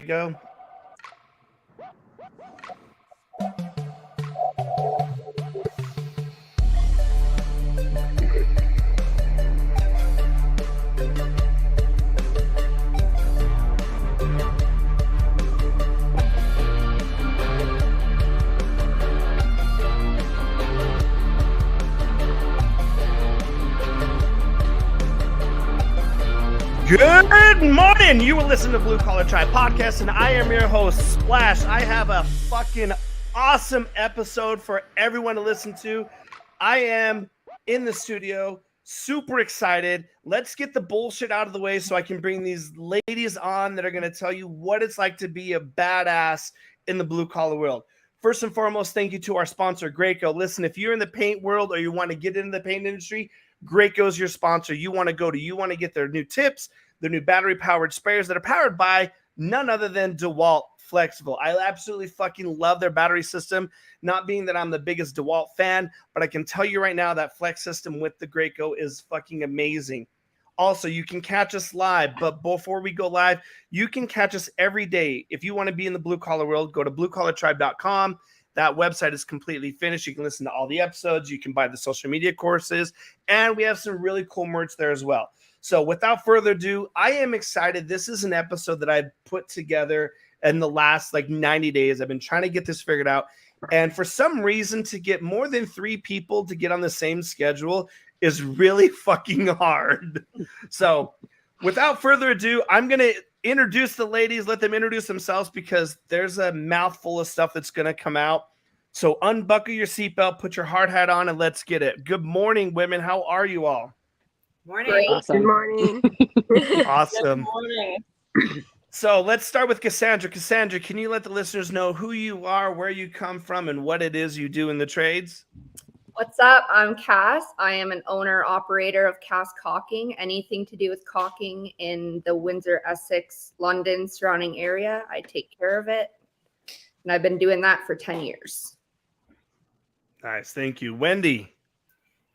go. Good morning. You will listen to Blue Collar Tribe Podcast, and I am your host, Splash. I have a fucking awesome episode for everyone to listen to. I am in the studio, super excited. Let's get the bullshit out of the way so I can bring these ladies on that are going to tell you what it's like to be a badass in the blue collar world. First and foremost, thank you to our sponsor, Graco. Listen, if you're in the paint world or you want to get into the paint industry, Graco is your sponsor. You want to get their new tips, their new battery-powered sprayers that are powered by none other than DeWalt Flexible. I absolutely fucking love their battery system. Not being that I'm the biggest DeWalt fan, but I can tell you right now that Flex system with the Graco is fucking amazing. Also, you can catch us live, but before we go live, you can catch us every day. If you want to be in the blue-collar world, go to bluecollartribe.com. That website is completely finished. You can listen to all the episodes. You can buy the social media courses, and we have some really cool merch there as well. So without further ado, I am excited. This is an episode that I've put together in the last 90 days. I've been trying to get this figured out. And for some reason, to get more than 3 people to get on the same schedule is really fucking hard. So without further ado, I'm going to introduce the ladies, let them introduce themselves because there's a mouthful of stuff that's going to come out. So unbuckle your seatbelt, put your hard hat on, and let's get it. Good morning, women. How are you all? Morning. Great. Awesome. Good morning. Awesome. Good morning. So let's start with Cassandra. Cassandra, can you let the listeners know who you are, where you come from, and what it is you do in the trades? What's up? I'm Cass. I am an owner-operator of Cass Caulking. Anything to do with caulking in the Windsor, Essex, London surrounding area, I take care of it. And I've been doing that for 10 years. Nice. Thank you. Wendy.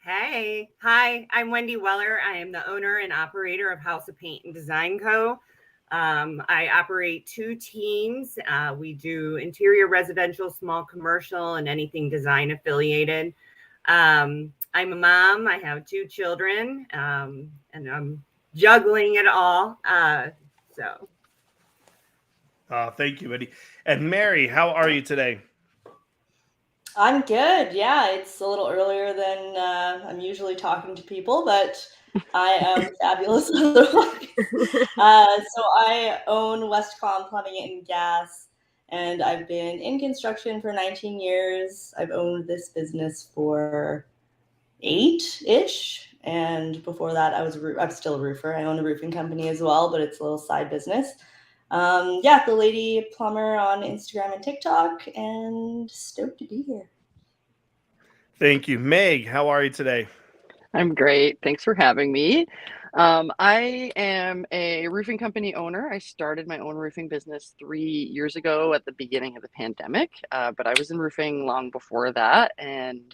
Hey. Hi, I'm Wendy Weller. I am the owner and operator of House of Paint and Design Co. I operate 2 teams. We do interior residential, small commercial, and anything design affiliated. I'm a mom. I have 2 children, and I'm juggling it all. Thank you, Wendy. And Mary, how are you today? I'm good. Yeah, it's a little earlier than I'm usually talking to people, but I am fabulous otherwise. So I own Westcom Plumbing and Gas, and I've been in construction for 19 years. I've owned this business for 8-ish, and before that, I'm still a roofer. I own a roofing company as well, but it's a little side business. The Lady Plumber on Instagram and TikTok, and stoked to be here. Thank you. Meg, how are you today? I'm great. Thanks for having me. I am a roofing company owner. I started my own roofing business 3 years ago at the beginning of the pandemic, but I was in roofing long before that. And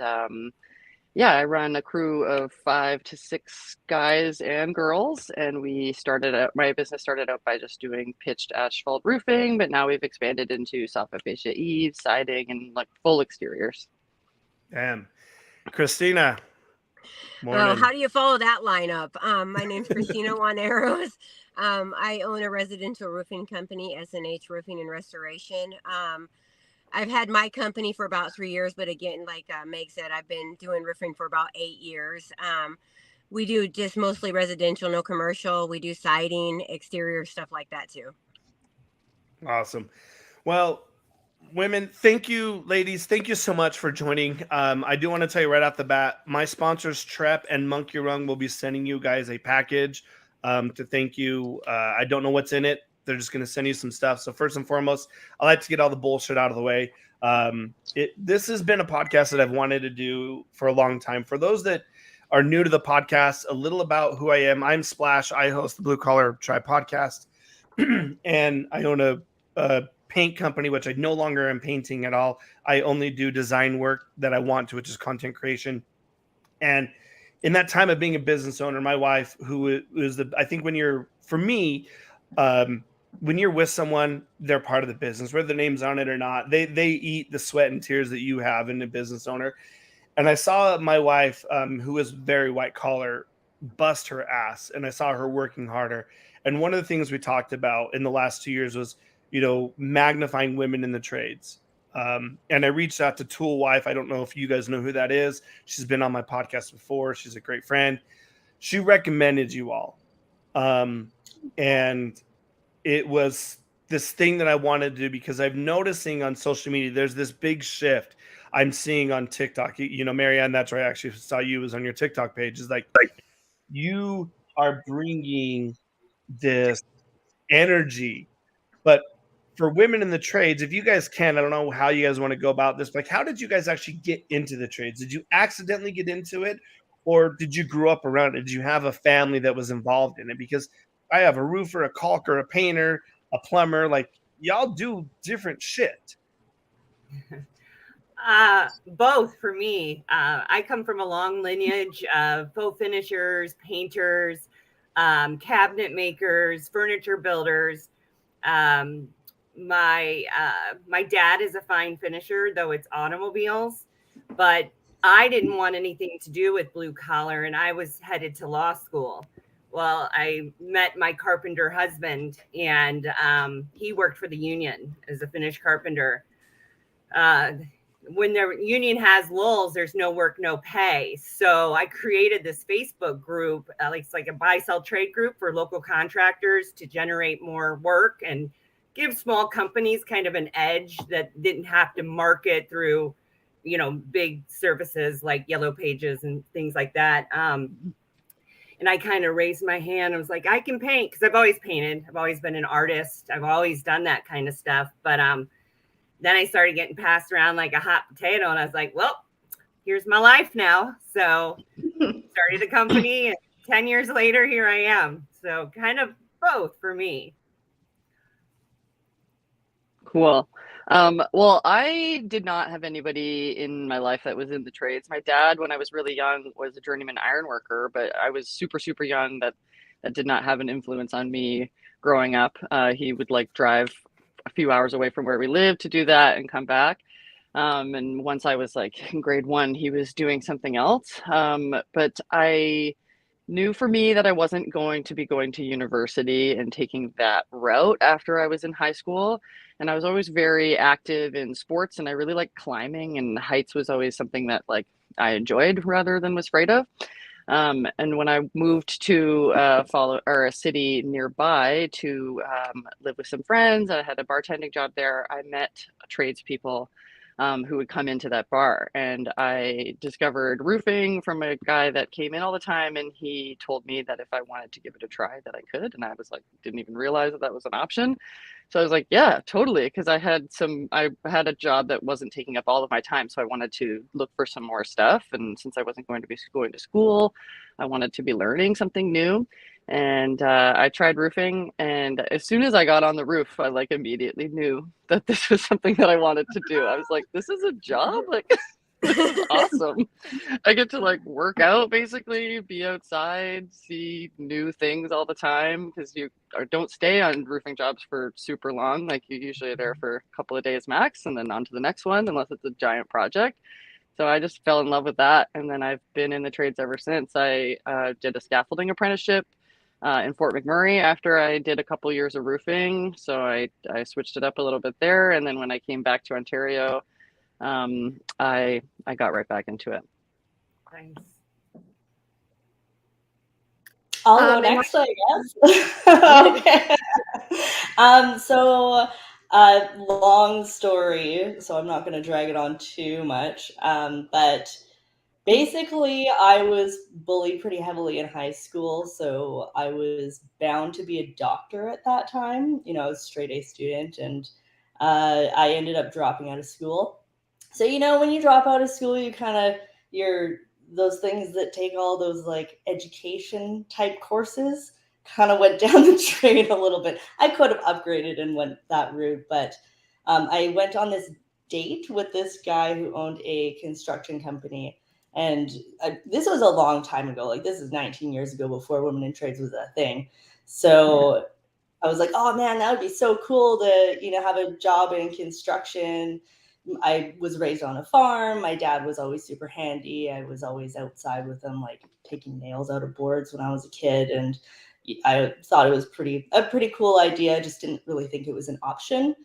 I run a crew of 5 to 6 guys and girls. And my business started out by just doing pitched asphalt roofing, but now we've expanded into soffit fascia eaves, siding, and full exteriors. Damn. Christina. Morning. Oh, how do you follow that lineup? My name's Christina Juaneros. I own a residential roofing company, S&H Roofing and Restoration. I've had my company for about 3 years, but again, like Meg said, I've been doing roofing for about 8 years. We do just mostly residential, no commercial. We do siding, exterior, stuff like that too. Awesome. Well, women, thank you, ladies. Thank you so much for joining. I do want to tell you right off the bat, my sponsors, Trep and Monkey Rung, will be sending you guys a package to thank you. I don't know what's in it. They're just going to send you some stuff. So first and foremost, I like to get all the bullshit out of the way. This has been a podcast that I've wanted to do for a long time. For those that are new to the podcast, a little about who I am. I'm Splash. I host the Blue Collar Tribe podcast, and I own a paint company, which I no longer am painting at all. I only do design work that I want to, which is content creation. And in that time of being a business owner, my wife, who is I think when you're, for me, when you're with someone, they're part of the business, whether their name's on it or not. They eat the sweat and tears that you have in a business owner. And I saw my wife, who is very white collar, bust her ass, and I saw her working harder. And one of the things we talked about in the last 2 years was, magnifying women in the trades. And I reached out to Tool Wife. I don't know if you guys know who that is. She's been on my podcast before. She's a great friend. She recommended you all. And it was this thing that I wanted to do because I'm noticing on social media, there's this big shift I'm seeing on TikTok. Marianne, that's where I actually saw you, was on your TikTok page. Is like you are bringing this energy, but for women in the trades, if you guys can, I don't know how you guys want to go about this, but like, how did you guys actually get into the trades? Did you accidentally get into it, or did you grow up around it? Did you have a family that was involved in it? Because I have a roofer, a caulker, a painter, a plumber. Like, y'all do different shit. Both for me. I come from a long lineage of faux finishers, painters, cabinet makers, furniture builders. My dad is a fine finisher, though it's automobiles, but I didn't want anything to do with blue collar, and I was headed to law school. Well, I met my carpenter husband, and he worked for the union as a finish carpenter. When the union has lulls, there's no work, no pay. So I created this Facebook group, it's like a buy, sell, trade group for local contractors to generate more work and give small companies kind of an edge that didn't have to market through, big services like Yellow Pages and things like that. And I kind of raised my hand. I was like, I can paint, because I've always painted. I've always been an artist. I've always done that kind of stuff. But then I started getting passed around like a hot potato, and I was like, well, here's my life now. So started a company, and 10 years later, here I am. So kind of both for me. Cool. Well, I did not have anybody in my life that was in the trades. My dad, when I was really young, was a journeyman iron worker, but I was super, super young. That did not have an influence on me growing up. He would drive a few hours away from where we lived to do that and come back. And once I was in grade 1, he was doing something else. But I knew for me that I wasn't going to be going to university and taking that route after I was in high school. And I was always very active in sports, and I really liked climbing, and heights was always something that I enjoyed rather than was afraid of. And when I moved to a city nearby to live with some friends, I had a bartending job there. I met tradespeople who would come into that bar, and I discovered roofing from a guy that came in all the time, and he told me that if I wanted to give it a try, that I could. And I was didn't even realize that was an option. So I was like, yeah, totally. Because I had a job that wasn't taking up all of my time. So I wanted to look for some more stuff. And since I wasn't going to be going to school, I wanted to be learning something new. And I tried roofing. And as soon as I got on the roof, I immediately knew that this was something that I wanted to do. I was like, this is a job? This is awesome. I get to work out, basically, be outside, see new things all the time, because you don't stay on roofing jobs for super long. You usually are there for a couple of days max, and then on to the next one, unless it's a giant project. So I just fell in love with that, and then I've been in the trades ever since. I did a scaffolding apprenticeship in Fort McMurray after I did a couple years of roofing. So I switched it up a little bit there, and then when I came back to Ontario, I got right back into it. Thanks. I'll go next, I guess. Okay. So long story, so I'm not going to drag it on too much. But basically, I was bullied pretty heavily in high school, so I was bound to be a doctor at that time. I was a straight A student, and I ended up dropping out of school. So, when you drop out of school, you're those things that take all those education type courses kind of went down the drain a little bit. I could have upgraded and went that route, but I went on this date with this guy who owned a construction company. And this was a long time ago. This is 19 years ago, before women in trades was a thing. So I was like, oh man, that would be so cool to, have a job in construction. I was raised on a farm. My dad was always super handy. I was always outside with him, like taking nails out of boards when I was a kid. And I thought it was a pretty cool idea. I just didn't really think it was an option.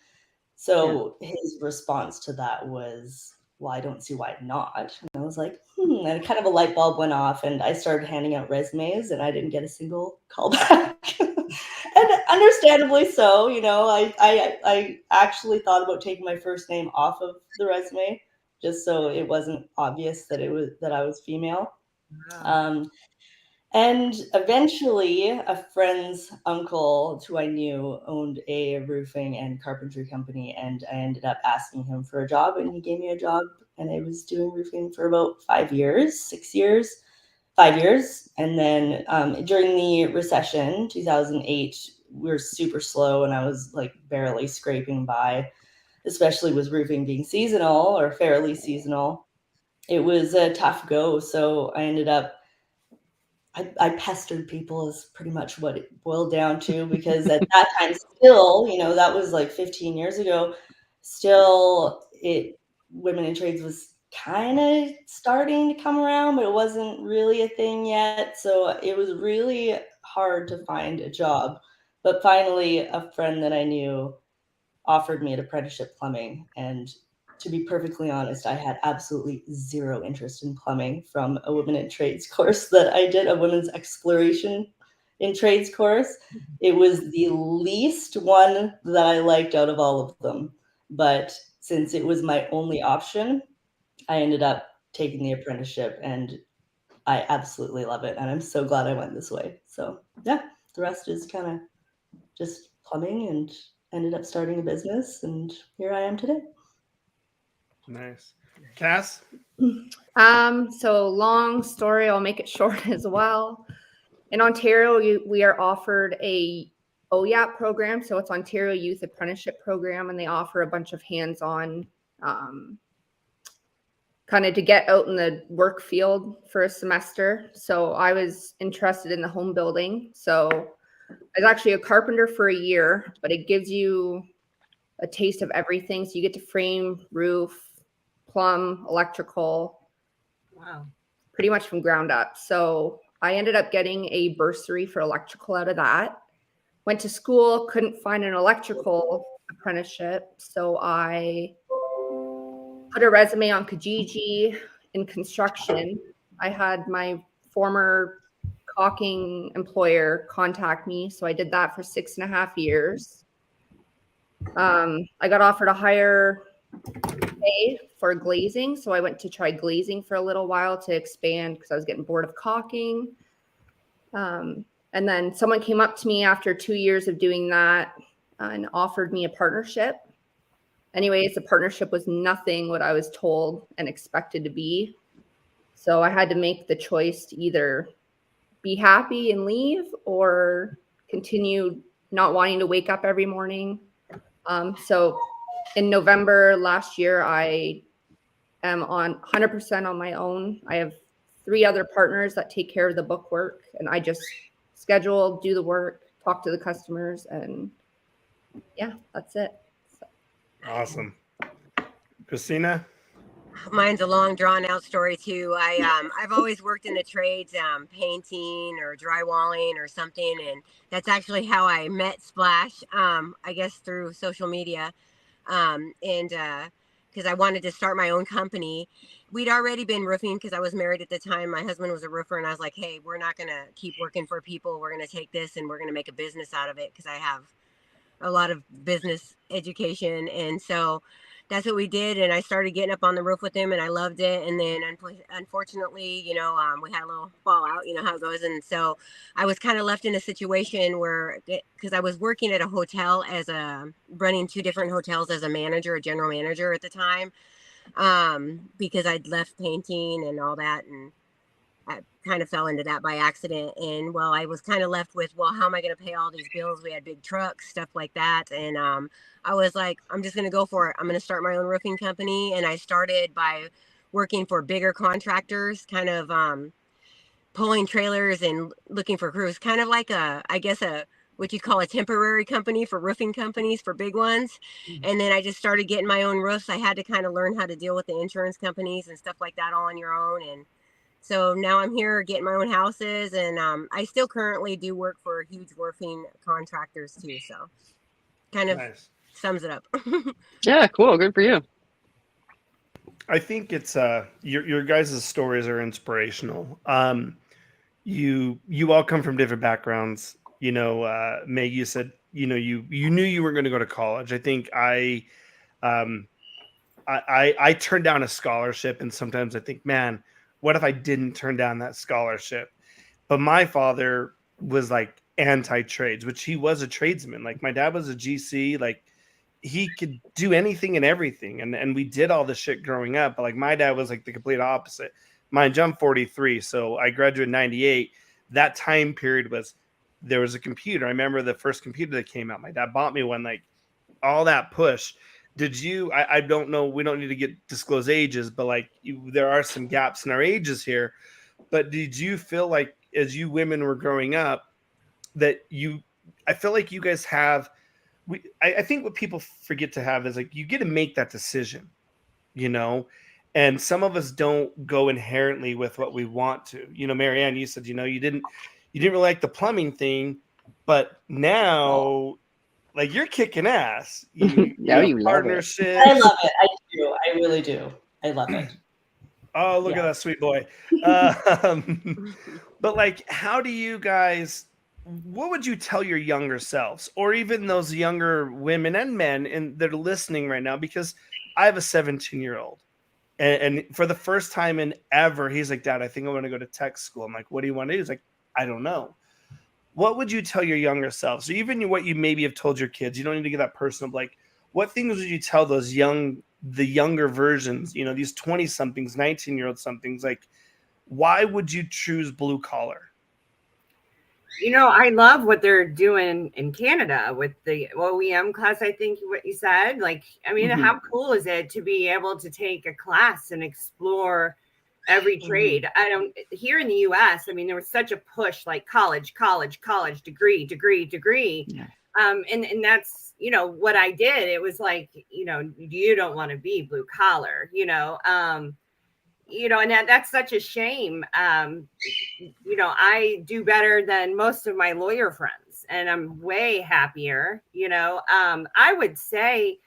So his response to that was, well, I don't see why not. And I was like, and kind of a light bulb went off, and I started handing out resumes, and I didn't get a single call back. And understandably so, I actually thought about taking my first name off of the resume just so it wasn't obvious that I was female. Wow. And eventually, a friend's uncle who I knew owned a roofing and carpentry company, and I ended up asking him for a job, and he gave me a job, and I was doing roofing for about 5 years, 6 years. 5 years. And then during the recession, 2008, we were super slow, and I was like barely scraping by, especially with roofing being seasonal or fairly seasonal. It was a tough go. So I ended up, I pestered people is pretty much what it boiled down to, because at that time still, that was like 15 years ago, still women in trades was kind of starting to come around, but it wasn't really a thing yet. So it was really hard to find a job. But finally, a friend that I knew offered me an apprenticeship plumbing. And to be perfectly honest, I had absolutely zero interest in plumbing from a women in trades course that I did, a women's exploration in trades course. It was the least one that I liked out of all of them. But since it was my only option, I ended up taking the apprenticeship, and I absolutely love it. And I'm so glad I went this way. So yeah, the rest is kind of just plumbing, and ended up starting a business, and here I am today. Nice. Cass? So long story, I'll make it short as well. In Ontario, we are offered a OYAP program. So it's Ontario Youth Apprenticeship Program, and they offer a bunch of hands-on kind of to get out in the work field for a semester. So I was interested in the home building. So I was actually a carpenter for a year, but it gives you a taste of everything. So you get to frame, roof, plumb, electrical. Wow. Pretty much from ground up. So I ended up getting a bursary for electrical out of that. Went to school, couldn't find an electrical apprenticeship. So I put a resume on Kijiji in construction. I had my former caulking employer contact me. So I did that for 6.5 years. I got offered a higher pay for glazing. So I went to try glazing for a little while to expand because I was getting bored of caulking. And then someone came up to me after 2 years of doing that and offered me a partnership. Anyways, the partnership was nothing what I was told and expected to be. So I had to make the choice to either be happy and leave or continue not wanting to wake up every morning. So in November last year, I am on 100% on my own. I have 3 other partners that take care of the book work, and I just schedule, do the work, talk to the customers, and yeah, that's it. So. Awesome. Christina? Mine's a long, drawn-out story too. I've always worked in the trades, painting or drywalling or something, and that's actually how I met Splash. I guess through social media, and because I wanted to start my own company. We'd already been roofing because I was married at the time. My husband was a roofer, and I was like, "Hey, we're not gonna keep working for people. We're gonna take this and we're gonna make a business out of it," because I have a lot of business education, and so that's what we did. And I started getting up on the roof with him, and I loved it. And then unfortunately, we had a little fallout, you know how it goes. And so I was kind of left in a situation where, because I was working at a hotel running 2 different hotels as a manager, a general manager at the time, because I'd left painting and all that, and I kind of fell into that by accident. And well, I was kind of left with, well, how am I going to pay all these bills? We had big trucks, stuff like that. And I was like, I'm just going to go for it. I'm going to start my own roofing company. And I started by working for bigger contractors, kind of pulling trailers and looking for crews, kind of like a what you call a temporary company for roofing companies for big ones. And then I just started getting my own roofs. I had to kind of learn how to deal with the insurance companies and stuff like that all on your own. And so now I'm here getting my own houses, and I still currently do work for huge roofing contractors too. So kind of Nice. sums it up. Yeah, cool. Good for you. I think it's your guys' stories are inspirational. You all come from different backgrounds. You know, Meg, you said, you know, you knew you were going to go to college. I think I turned down a scholarship, and sometimes I think, man, what if I didn't turn down that scholarship? But my father was like anti-trades, which he was a tradesman. Like my dad was a GC, like he could do anything and everything. And we did all this shit growing up. But like my dad was like the complete opposite. Mind you, I'm 43, so I graduated in 98. That time period was there was a computer. I remember the first computer that came out. My dad bought me one, like all that push. Did you? I don't know. We don't need to get disclose ages, but like there are some gaps in our ages here. But did you feel like as you women were growing up that I feel like you guys have, I think what people forget to have is like, you get to make that decision, you know, and some of us don't go inherently with what we want to, you know. Marianne, you said, you know, you didn't really like the plumbing thing, but now like you're kicking ass. You Yeah, you love it. partnership. I love it. I do. I really do. I love it. Oh, look at that sweet boy. But like, how do you guys, what would you tell your younger selves, or even those younger women and men that are listening right now? Because I have a 17-year-old, and for the first time in ever, he's like, Dad, I think I want to go to tech school. I'm like, what do you want to do? He's like, I don't know. What would you tell your younger self? So even what you maybe have told your kids, you don't need to get that personal. Like, what things would you tell the younger versions, you know, these 20 somethings, 19-year-old somethings? Like, why would you choose blue collar? You know, I love what they're doing in Canada with the OEM class. I think what you said, like, I mean, how cool is it to be able to take a class and explore every trade? Here in the US, I mean, there was such a push, like college, degree. Yeah. And that's, you know, what I did. It was like, you know, you don't want to be blue collar, you know, and that's such a shame. You know, I do better than most of my lawyer friends, and I'm way happier. You know, I would say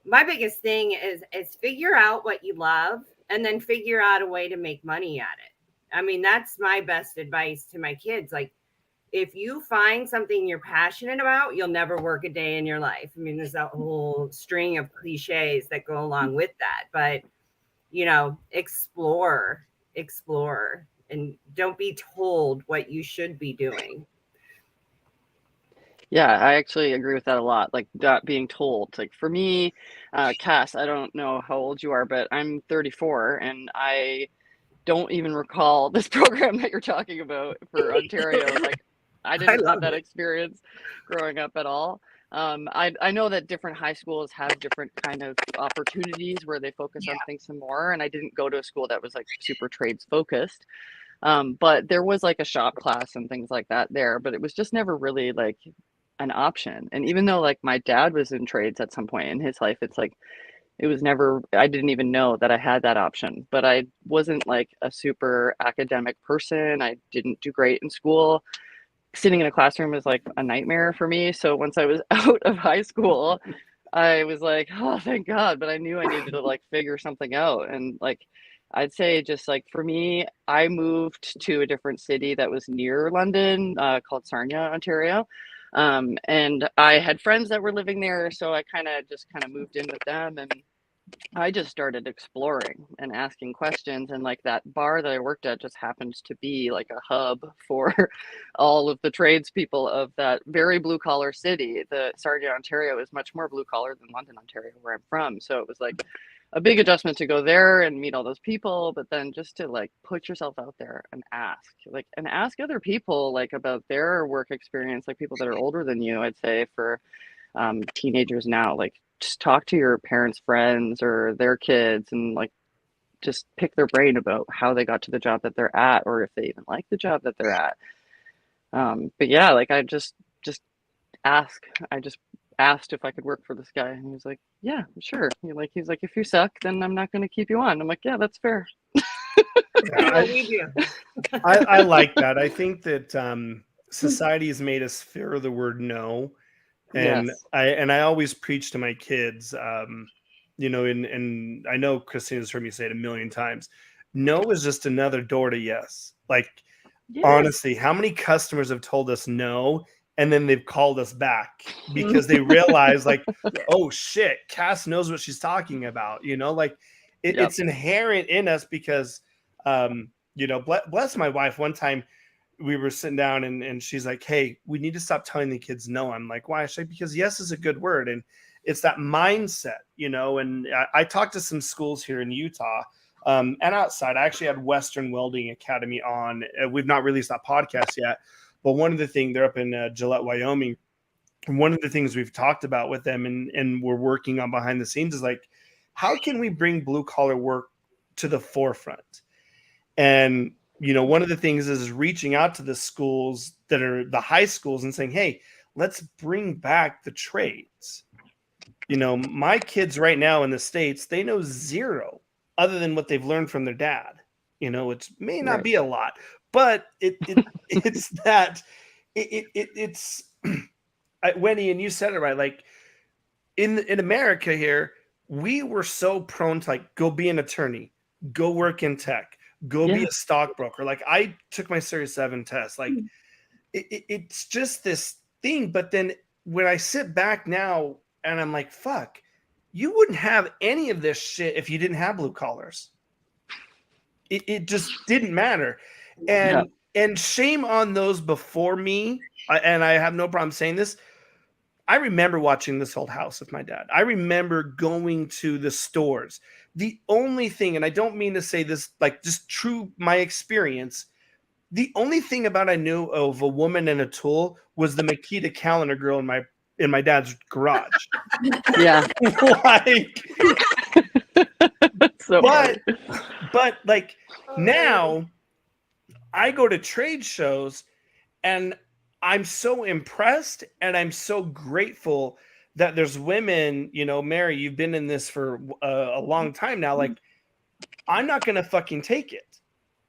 my biggest thing is figure out what you love, and then figure out a way to make money at it. I mean, that's my best advice to my kids. Like, if you find something you're passionate about, you'll never work a day in your life. I mean, there's a whole string of cliches that go along with that, but you know, explore, and don't be told what you should be doing. Yeah, I actually agree with that a lot. Like not being told. Like for me, Cass, I don't know how old you are, but I'm 34, and I don't even recall this program that you're talking about for Ontario. Like I didn't have that experience growing up at all. I know that different high schools have different kind of opportunities where they focus on things some more, and I didn't go to a school that was like super trades focused. But there was like a shop class and things like that there, but it was just never really like an option. And even though like my dad was in trades at some point in his life, it's like it was never, I didn't even know that I had that option. But I wasn't like a super academic person. I didn't do great in school. Sitting in a classroom was like a nightmare for me. So once I was out of high school, I was like, oh, thank God. But I knew I needed to like figure something out. And like, I'd say just like for me, I moved to a different city that was near London, called Sarnia, Ontario. And I had friends that were living there. So I kind of moved in with them, and I just started exploring and asking questions. And like that bar that I worked at just happened to be like a hub for all of the tradespeople of that very blue collar city. The Sarnia, Ontario is much more blue collar than London, Ontario, where I'm from. So it was like a big adjustment to go there and meet all those people, but then just to like put yourself out there and ask other people like about their work experience, like people that are older than you. I'd say for teenagers now, like just talk to your parents' friends or their kids, and like just pick their brain about how they got to the job that they're at, or if they even like the job that they're at. But yeah, like I just I just asked if I could work for this guy, and he was like, "Yeah, sure." He's like, "If you suck, then I'm not going to keep you on." I'm like, "Yeah, that's fair." Yeah, we do. I like that. I think that society has made us fear the word no, and Yes. I always preach to my kids, you know, and I know Christina's heard me say it a million times. No is just another door to yes. Like Yes. honestly, how many customers have told us no, and then they've called us back because they realize, like, oh shit, Cass knows what she's talking about. You know, like it's inherent in us because, you know, bless my wife. One time we were sitting down and she's like, "Hey, we need to stop telling the kids no." I'm like, "Why?" She's like, "Because yes is a good word, and it's that mindset, you know." And I talked to some schools here in Utah. And outside, I actually had Western Welding Academy on. We've not released that podcast yet, but one of the things, they're up in Gillette, Wyoming. And one of the things we've talked about with them and we're working on behind the scenes is like, how can we bring blue collar work to the forefront? And, you know, one of the things is reaching out to the schools that are the high schools and saying, "Hey, let's bring back the trades." You know, my kids right now in the States, they know zero other than what they've learned from their dad. You know, it may not be a lot, but it's that it's Wendy, and you said it right. Like in America here, we were so prone to like go be an attorney, go work in tech, go be a stockbroker. Like I took my Series 7 test. Like it's just this thing. But then when I sit back now and I'm like, fuck, you wouldn't have any of this shit if you didn't have blue collars. It just didn't matter. And shame on those before me. And I have no problem saying this. I remember watching This Old House with my dad. I remember going to the stores. The only thing, and I don't mean to say this like just true my experience, the only thing about I knew of a woman and a tool was the Makita calendar girl in my dad's garage. Yeah. Like, so but like now I go to trade shows and I'm so impressed and I'm so grateful that there's women, you know, Mary, you've been in this for a long time now. Like, I'm not going to fucking take it.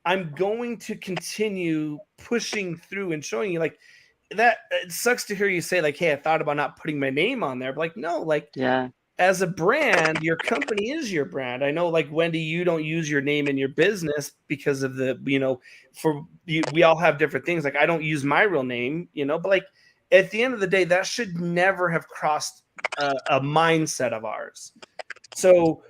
I'm going to continue pushing through and showing you like that. It sucks to hear you say like, "Hey, I thought about not putting my name on there." But like, no, like, as a brand, your company is your brand. I know, like Wendy, you don't use your name in your business because of the, you know, we all have different things. Like I don't use my real name, you know, but like at the end of the day, that should never have crossed a mindset of ours. So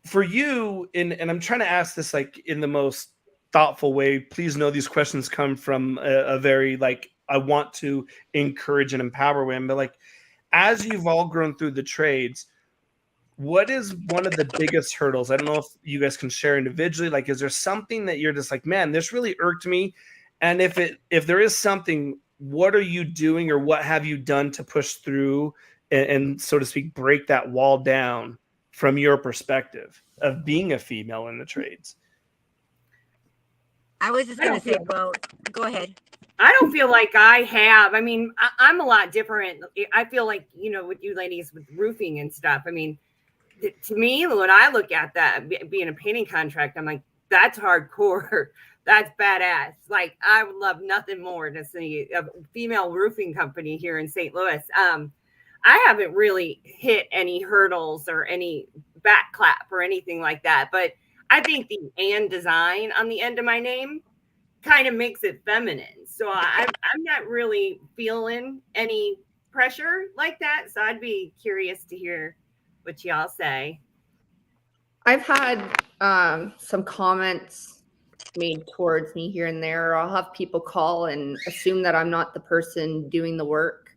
for you, and I'm trying to ask this like in the most thoughtful way. Please know these questions come from a very like I want to encourage and empower women, but like, as you've all grown through the trades, what is one of the biggest hurdles? I don't know if you guys can share individually. Like, is there something that you're just like, man, this really irked me? And if there is something, what are you doing or what have you done to push through and so to speak, break that wall down from your perspective of being a female in the trades? I was just going to say, well, go ahead. I don't feel like I have. I mean, I'm a lot different. I feel like, you know, with you ladies with roofing and stuff. I mean, to me, when I look at that, being a painting contract, I'm like, that's hardcore. That's badass. Like, I would love nothing more to see a female roofing company here in St. Louis. I haven't really hit any hurdles or any backclap or anything like that. But I think the "and" design on the end of my name kind of makes it feminine. So I'm not really feeling any pressure like that. So I'd be curious to hear what y'all say. I've had some comments made towards me here and there, or I'll have people call and assume that I'm not the person doing the work.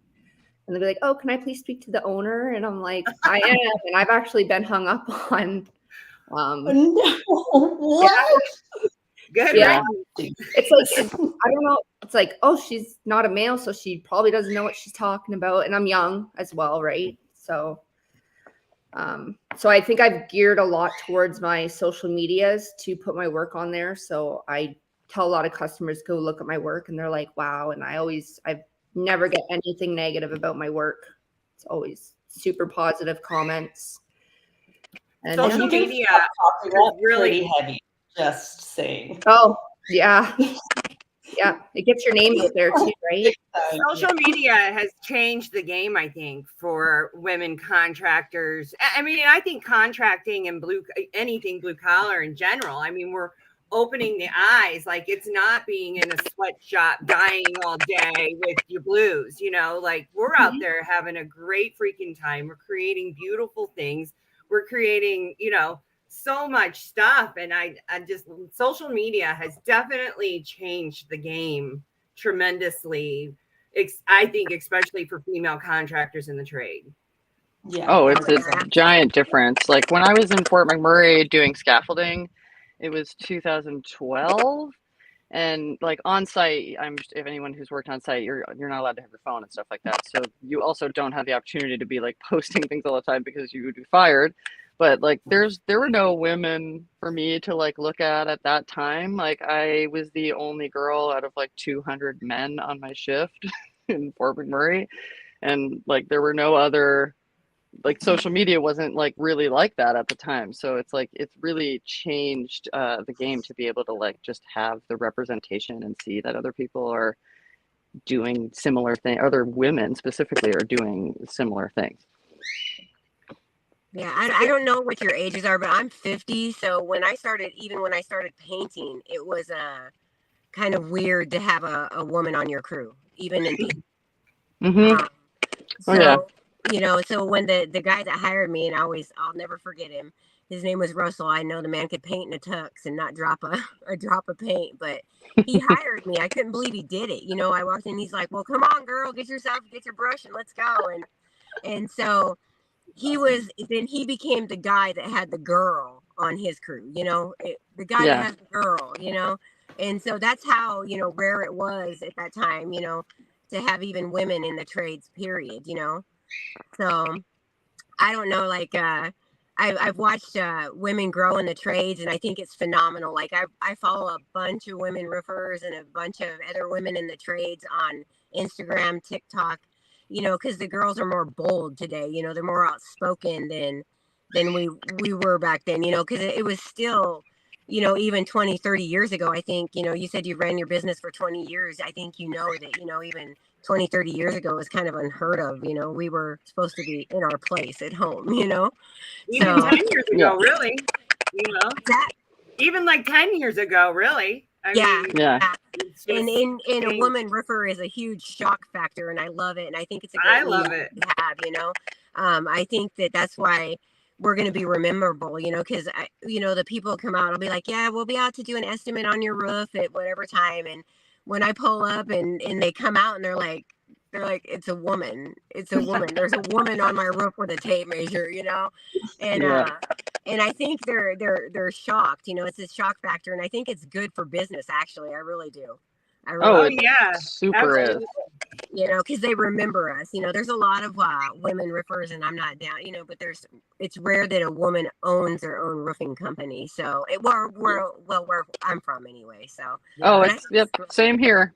And they'll be like, "Oh, can I please speak to the owner?" And I'm like, "I am." And I've actually been hung up on. No, what? Good. Yeah. It's like, I don't know. It's like, oh, she's not a male, so she probably doesn't know what she's talking about. And I'm young as well, right? So I think I've geared a lot towards my social medias to put my work on there. So I tell a lot of customers, go look at my work, and they're like, wow. And I've never get anything negative about my work. It's always super positive comments. And Social you can media talk is really pretty heavy. Just saying. oh yeah. Yeah, it gets your name out there too, right? social media has changed the game, I think, for women contractors. I mean, I think contracting and anything blue collar in general, I mean, we're opening the eyes. Like, it's not being in a sweatshop dying all day with your blues, you know, like we're out there having a great freaking time. We're creating beautiful things. We're creating, you know, so much stuff. And I just, social media has definitely changed the game tremendously. I think, especially for female contractors in the trade. Yeah. Oh, it's a giant difference. Like when I was in Fort McMurray doing scaffolding, it was 2012, and like on site, if anyone who's worked on site, you're not allowed to have your phone and stuff like that. So you also don't have the opportunity to be like posting things all the time because you would be fired. But like there were no women for me to like look at that time. Like I was the only girl out of like 200 men on my shift in Fort McMurray, and like there were no other, like social media wasn't like really like that at the time. So it's like it's really changed the game to be able to like just have the representation and see that other people are doing similar things, other women specifically are doing similar things. Yeah, I don't know what your ages are, but I'm 50. So when I started painting, it was kind of weird to have a woman on your crew, even in paint. Mm-hmm. So, Oh, yeah. you know, so when the guy that hired me, and I'll never forget him. His name was Russell. I know the man could paint in a tux and not drop a drop of paint, but he hired me. I couldn't believe he did it. You know, I walked in, he's like, "Well, come on, girl, get your brush and let's go." And so then he became the guy that had the girl on his crew, you know, the guy that has the girl, you know. And so that's how, you know, rare it was at that time, you know, to have even women in the trades, period, you know. So I don't know, like I've watched women grow in the trades, and I think it's phenomenal. Like I follow a bunch of women roofers and a bunch of other women in the trades on Instagram, TikTok, you know, because the girls are more bold today. You know, they're more outspoken than we were back then, you know, because it was still, you know, even 20, 30 years ago, I think, you know, you said you ran your business for 20 years. I think, you know, that, you know, even 20, 30 years ago was kind of unheard of. You know, we were supposed to be in our place at home, you know. Even So, 10 years ago, really, you know, even like 10 years ago, really. I mean, and a woman roofer is a huge shock factor, and I love it, and I think it's a great I love it to have, you know. I think that's why we're going to be memorable, you know, because you know, the people come out, I'll be like, yeah, we'll be out to do an estimate on your roof at whatever time, and when I pull up and they come out and they're like, it's a woman, there's a woman on my roof with a tape measure, you know. And and I think they're shocked, you know. It's a shock factor, and I think it's good for business, actually. I really do. Super is. You know, because they remember us. You know, there's a lot of women roofers, and I'm not down, you know, but it's rare that a woman owns their own roofing company. So where I'm from anyway. So same here.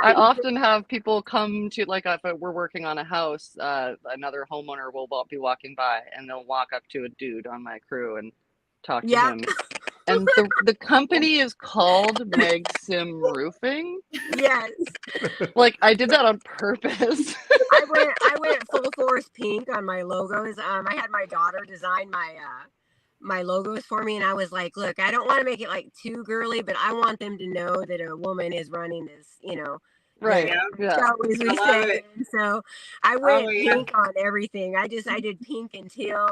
I often have people come to, like, if we're working on a house, another homeowner will be walking by, and they'll walk up to a dude on my crew and talk to him. And the company is called Meg Sim Roofing. Yes. Like, I did that on purpose. I went full force pink on my logos. I had my daughter design my logos for me, and I was like, look, I don't want to make it like too girly, but I want them to know that a woman is running this, you know. Right. Show, as we say. So I went pink on everything. I did pink and teal,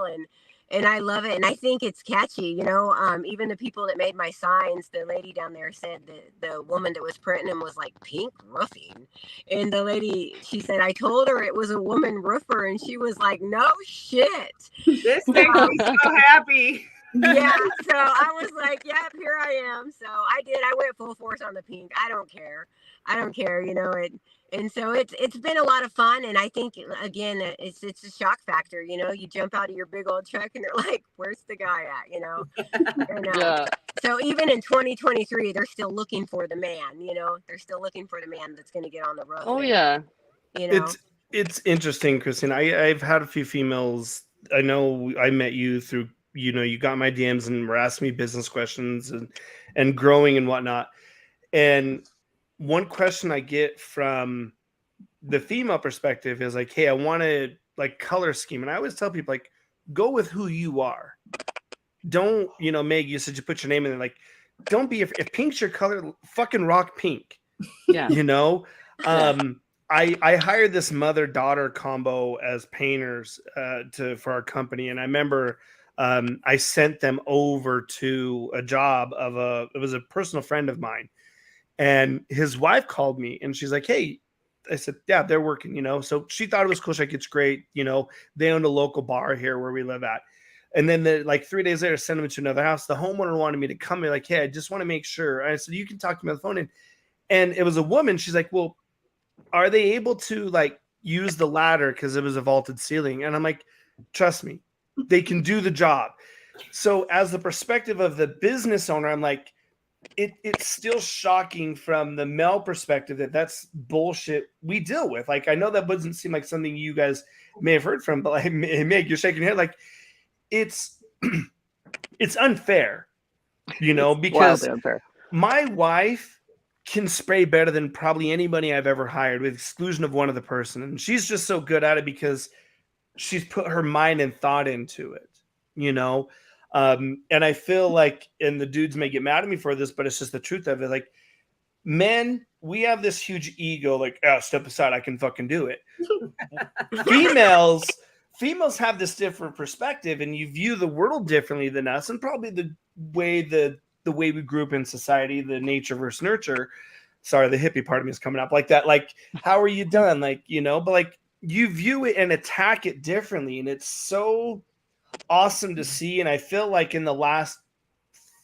and I love it, and I think it's catchy, you know. Even the people that made my signs, the lady down there said that the woman that was printing them was like, pink roofing, and the lady, she said, I told her it was a woman roofer, and she was like, no shit. This makes me so happy. Yeah, so I was like, yep, here I am. So I went full force on the pink. I don't care, you know. And so it's been a lot of fun. And I think, again, it's a shock factor. You know, you jump out of your big old truck and they're like, where's the guy at? You know? And, Yeah. so even in 2023, they're still looking for the man, you know, they're still looking for the man that's going to get on the road. Oh yeah. You know, It's interesting, Christine. I've had a few females. I know I met you through, you know, you got my DMs and were asking me business questions and growing and whatnot. And one question I get from the female perspective is like, hey, I want to like color scheme. And I always tell people, like, go with who you are. Don't, you know, Meg, you said you put your name in there. Like, don't be, if pink's your color, fucking rock pink. Yeah. You know? I hired this mother-daughter combo as painters for our company. And I remember I sent them over to a job it was a personal friend of mine. And his wife called me and she's like, hey, I said, yeah, they're working, you know? So she thought it was cool. She's like, it's great. You know, they owned a local bar here where we live at. And then like 3 days later, send them to another house. The homeowner wanted me to come in, like, hey, I just want to make sure. I said, you can talk to me on the phone. And it was a woman. She's like, well, are they able to like use the ladder? Because it was a vaulted ceiling. And I'm like, trust me, they can do the job. So as the perspective of the business owner, I'm like, it's still shocking from the male perspective that's bullshit we deal with. Like, I know that doesn't seem like something you guys may have heard from, but like, Meg, you're shaking your head. Like, it's unfair, you know, because unfair. My wife can spray better than probably anybody I've ever hired, with exclusion of one other person. And she's just so good at it because she's put her mind and thought into it, you know? And I feel like, and the dudes may get mad at me for this, but it's just the truth of it. Like, men, we have this huge ego, like, oh, step aside, I can fucking do it. Females have this different perspective, and you view the world differently than us, and probably the way we grew up in society, the nature versus nurture. Sorry, the hippie part of me is coming up like that. Like, how are you done? Like, you know, but like, you view it and attack it differently, and it's so awesome to see. And I feel like in the last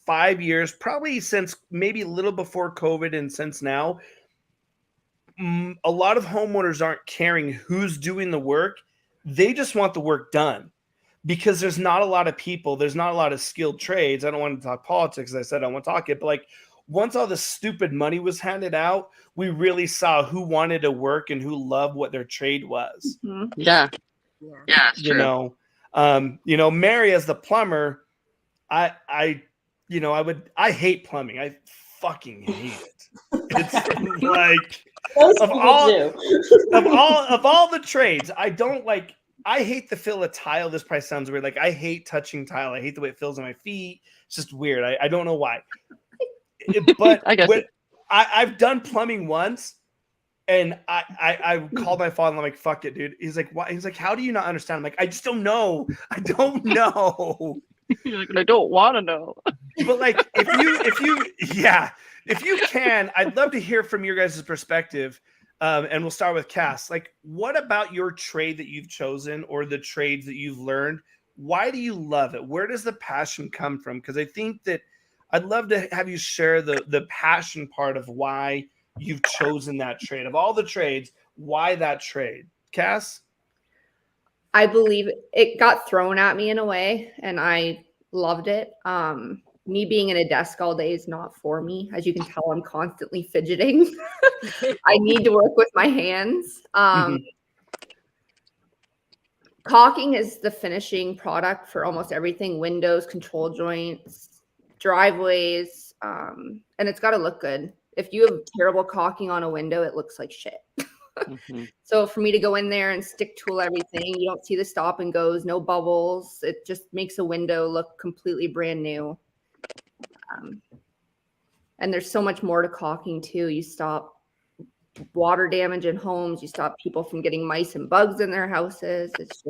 5 years, probably since maybe a little before COVID and since now, a lot of homeowners aren't caring who's doing the work. They just want the work done, because there's not a lot of people. There's not a lot of skilled trades. I don't want to talk politics. As I said, I want to talk it. But like, once all the stupid money was handed out, we really saw who wanted to work and who loved what their trade was. Mm-hmm. Yeah. It's you true. know, Mary as the plumber, I hate plumbing. I fucking hate it. It's like, of all the trades, I don't like. I hate the feel of tile. This probably sounds weird. Like, I hate touching tile. I hate the way it feels on my feet. It's just weird. I don't know why. But I guess I've done plumbing once, and I called my father and I'm like, fuck it, dude. He's like, why? He's like, how do you not understand? I'm like, I just don't know. I don't know. You're like, I don't want to know. But like, if you can, I'd love to hear from your guys' perspective. And we'll start with Cass. Like, what about your trade that you've chosen, or the trades that you've learned? Why do you love it? Where does the passion come from? Because I think that I'd love to have you share the passion part of why you've chosen that trade. Of all the trades, why that trade? Cass? I believe it got thrown at me in a way, and I loved it. Me being in a desk all day is not for me. As you can tell, I'm constantly fidgeting. I need to work with my hands. Caulking is the finishing product for almost everything: windows, control joints, driveways, and it's got to look good. If you have terrible caulking on a window, it looks like shit. Mm-hmm. So for me to go in there and stick tool everything, you don't see the stop and goes, no bubbles. It just makes a window look completely brand new. And there's so much more to caulking too. You stop water damage in homes. You stop people from getting mice and bugs in their houses. It's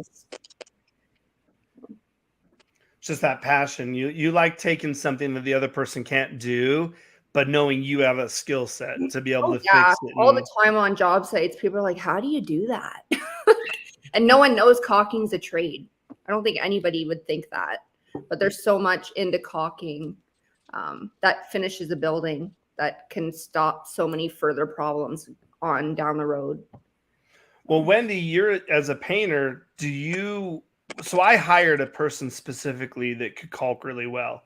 just that passion. You like taking something that the other person can't do, but knowing you have a skill set to be able to fix it. All the time on job sites, people are like, how do you do that? And no one knows caulking's a trade. I don't think anybody would think that, but there's so much into caulking that finishes a building that can stop so many further problems on down the road. Well, Wendy, you're as a painter, so I hired a person specifically that could caulk really well.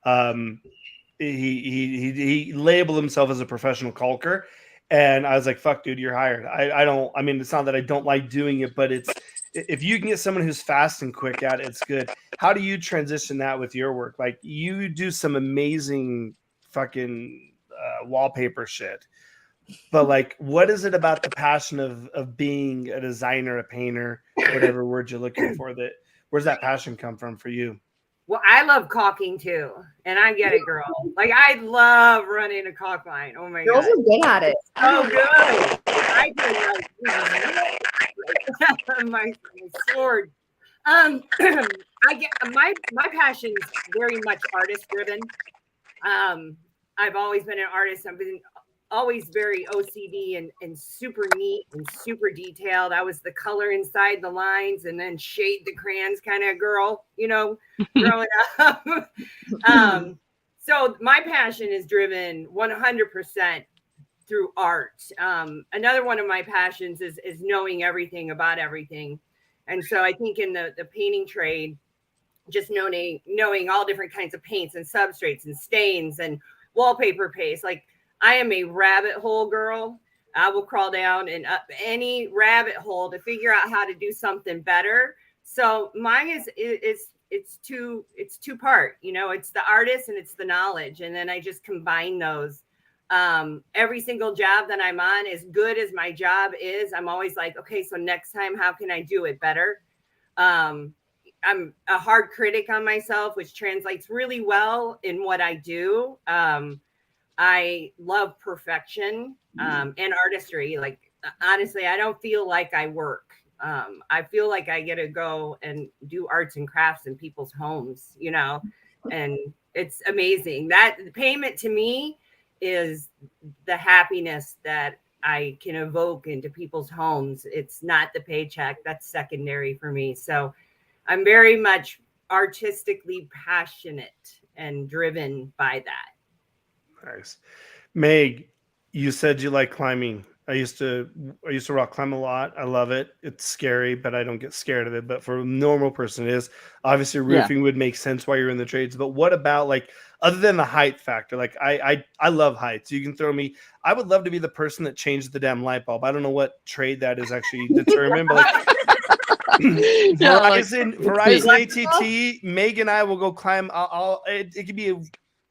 Um, he labeled himself as a professional caulker, and I was like, fuck, dude, you're hired. I mean, it's not that I don't like doing it, but if you can get someone who's fast and quick at it, it's good. How do you transition that with your work? Like, you do some amazing fucking wallpaper shit, but like, what is it about the passion of being a designer, a painter, whatever word you're looking for, where's that passion come from for you? Well, I love caulking too, and I get it, girl. Like, I love running a caulk line. Oh my Girls god, are good at it. so good. I can my sword. I get my passion's very much artist driven. I've always been an artist. I've been always very OCD and super neat and super detailed. I was the color inside the lines and then shade the crayons kind of girl, growing up. So my passion is driven 100% through art. Another one of my passions is knowing everything about everything. And so I think in the painting trade, just knowing all different kinds of paints and substrates and stains and wallpaper paste, like, I am a rabbit hole girl. I will crawl down and up any rabbit hole to figure out how to do something better. So mine it's two part, it's the artist and it's the knowledge. And then I just combine those. Every single job that I'm on, as good as my job is, I'm always like, okay, so next time, how can I do it better? I'm a hard critic on myself, which translates really well in what I do. I love perfection and artistry. Like, honestly, I don't feel like I work. I feel like I get to go and do arts and crafts in people's homes, and it's amazing. That payment to me is the happiness that I can evoke into people's homes. It's not the paycheck. That's secondary for me. So I'm very much artistically passionate and driven by that. Nice. Meg, you said you like climbing. I used to rock climb a lot. I love it. It's scary, but I don't get scared of it. But for a normal person, it is. Obviously, roofing would make sense while you're in the trades. But what about, like, other than the height factor? Like, I love heights. You can throw me. I would love to be the person that changed the damn light bulb. I don't know what trade that is actually determined, but like, Verizon ATT, Meg and I will go climb. It could be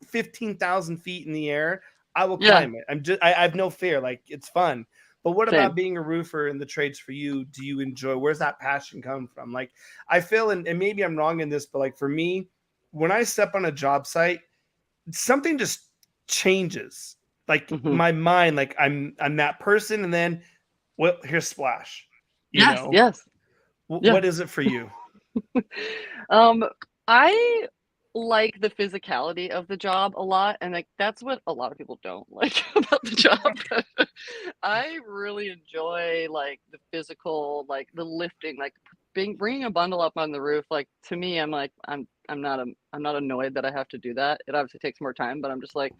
15,000 feet in the air. I will climb it. I have no fear. Like, it's fun. But what about being a roofer in the trades for you? Do you enjoy? Where's that passion come from? Like, I feel, and maybe I'm wrong in this, but like, for me, when I step on a job site, something just changes. Like, my mind, like, I'm that person, and then, well, here's splash. Yes. What is it for you? I like the physicality of the job a lot, and like, that's what a lot of people don't like about the job. I really enjoy, like, the physical, like the lifting, like bringing a bundle up on the roof. Like, to me, I'm like, I'm not annoyed that I have to do that. It obviously takes more time, but I'm just like,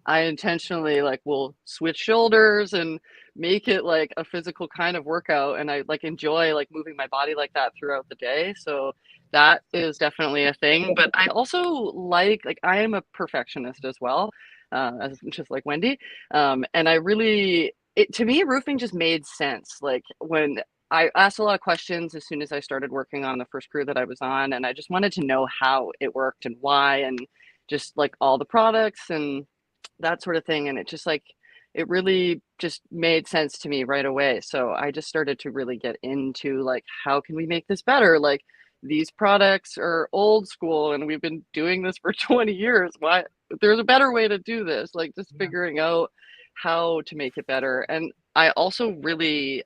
I intentionally, like, will switch shoulders and make it like a physical kind of workout, and I like enjoy, like, moving my body like that throughout the day. So that is definitely a thing. But I also like I am a perfectionist as well, as just like Wendy. And I really, to me, roofing just made sense. Like, when I asked a lot of questions as soon as I started working on the first crew that I was on, and I just wanted to know how it worked and why, and just like all the products and that sort of thing. And it just, like, it really just made sense to me right away. So I just started to really get into, like, how can we make this better? Like, these products are old school and we've been doing this for 20 years. Why? There's a better way to do this. Like, just figuring out how to make it better. And I also really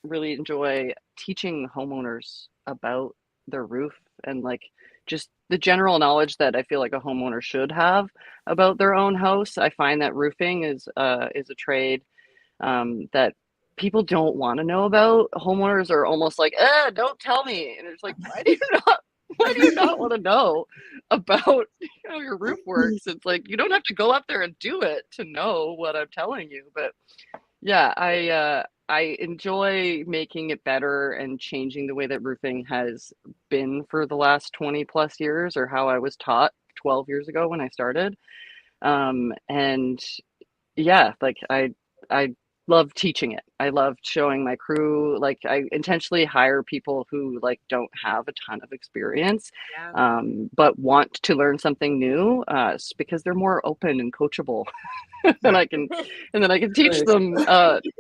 enjoy teaching homeowners about their roof, and like just the general knowledge that I feel like a homeowner should have about their own house. I find that roofing is a trade that people don't want to know about. Homeowners are almost like, don't tell me. And it's like, why do you not want to know about how your roof works? It's like, you don't have to go up there and do it to know what I'm telling you. But Yeah, I enjoy making it better and changing the way that roofing has been for the last 20 plus years, or how I was taught 12 years ago when I started. And yeah, like I love teaching it. I love showing my crew, like I intentionally hire people who like don't have a ton of experience, Yeah. but want to learn something new, because they're more open and coachable. and I can and then I can teach them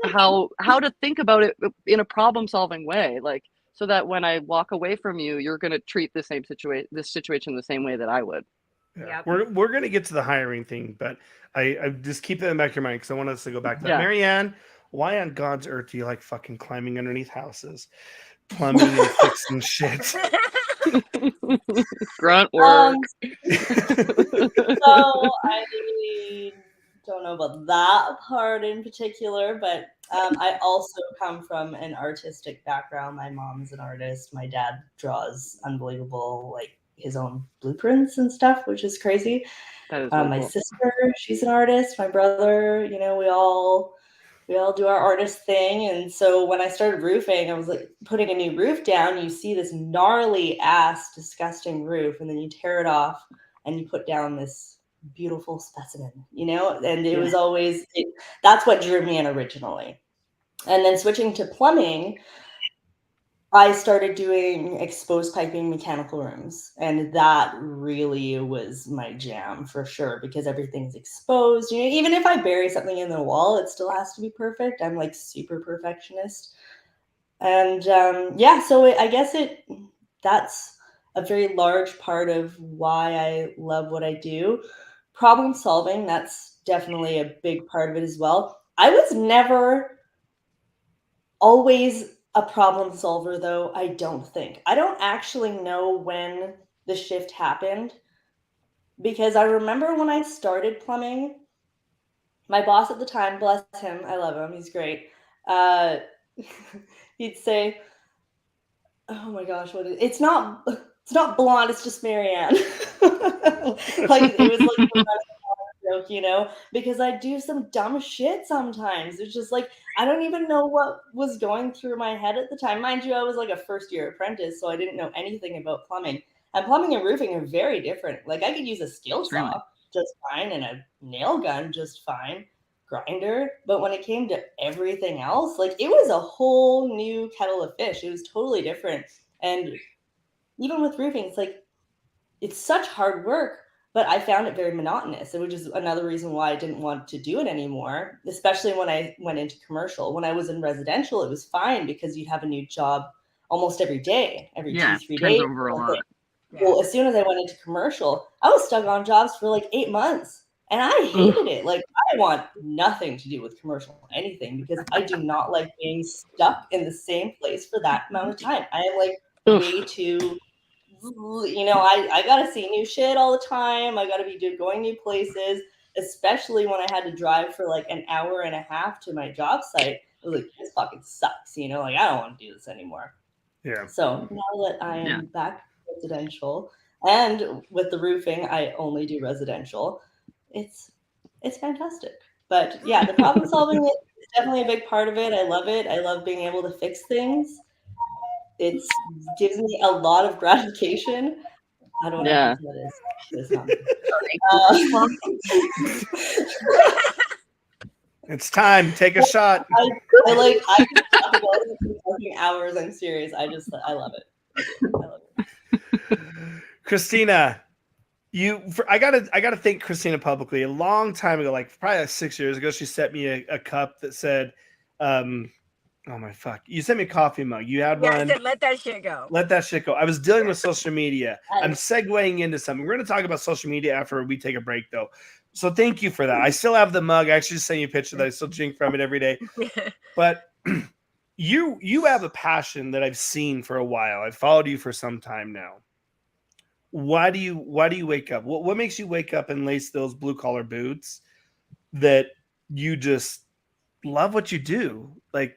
how to think about it in a problem solving way, like so that when I walk away from you, you're going to treat this situation the same way that I would. Yeah. Yep. We're gonna get to the hiring thing, but I just keep that in the back of your mind because I want us to go back to that. Yeah. Marianne, why on God's earth do you like fucking climbing underneath houses, plumbing and fixing shit? Grunt work. So I don't know about that part in particular, but I also come from an artistic background. My mom's an artist. My dad draws unbelievable, like his own blueprints and stuff, which is crazy. That is really My cool. sister, she's an artist. My brother, you know, we all do our artist thing. And so when I started roofing, I was like putting a new roof down. You see this gnarly ass, disgusting roof, and then you tear it off and you put down this beautiful specimen, you know? And it was always, that's what drew me in originally. And then switching to plumbing, I started doing exposed piping mechanical rooms, and that really was my jam for sure because everything's exposed. You know, even if I bury something in the wall, it still has to be perfect. I'm like super perfectionist, and yeah. So I guess that's a very large part of why I love what I do. Problem solving, that's definitely a big part of it as well. I was never always a problem solver, though. I don't think. I don't actually know when the shift happened because I remember when I started plumbing, my boss at the time, bless him, I love him, he's great. He'd say, "Oh my gosh, it's not blonde, it's just Marianne." Like it was like the joke, you know, because I do some dumb shit sometimes. It's just like I don't even know what was going through my head at the time. Mind you, I was like a first year apprentice, so I didn't know anything about plumbing. And plumbing and roofing are very different. Like I could use a skill saw just fine and a nail gun just fine, grinder. But when it came to everything else, like it was a whole new kettle of fish. It was totally different. And even with roofing, it's like it's such hard work, but I found it very monotonous, which is another reason why I didn't want to do it anymore, especially when I went into commercial. When I was in residential, it was fine because you'd have a new job almost every day, every 2-3 days. Over a lot. Well, as soon as I went into commercial, I was stuck on jobs for like 8 months, and I hated it. Like I want nothing to do with commercial anything because I do not like being stuck in the same place for that amount of time. I am like way too, you know, I gotta see new shit all the time. I gotta be going new places, especially when I had to drive for like an hour and a half to my job site. I was like, this fucking sucks, you know, like I don't want to do this anymore. Yeah. So now that I am back residential and with the roofing, I only do residential. It's fantastic. But yeah, the problem solving is definitely a big part of it. I love it. I love being able to fix things. It gives me a lot of gratification. I don't know what that is. It's time. Take a shot. I can talk about it for hours. I'm serious. I love it. I love it. Christina, I gotta thank Christina publicly. A long time ago, like probably like 6 years ago, she sent me a cup that said, "Oh my fuck!" You sent me a coffee mug. You had one. I said, "Let that shit go." Let that shit go. I was dealing with social media. I'm segueing into something. We're gonna talk about social media after we take a break, though. So thank you for that. I still have the mug. I actually just sent you a picture that I still drink from it every day. But you have a passion that I've seen for a while. I've followed you for some time now. Why do you wake up? What makes you wake up and lace those blue collar boots that you just love what you do? Like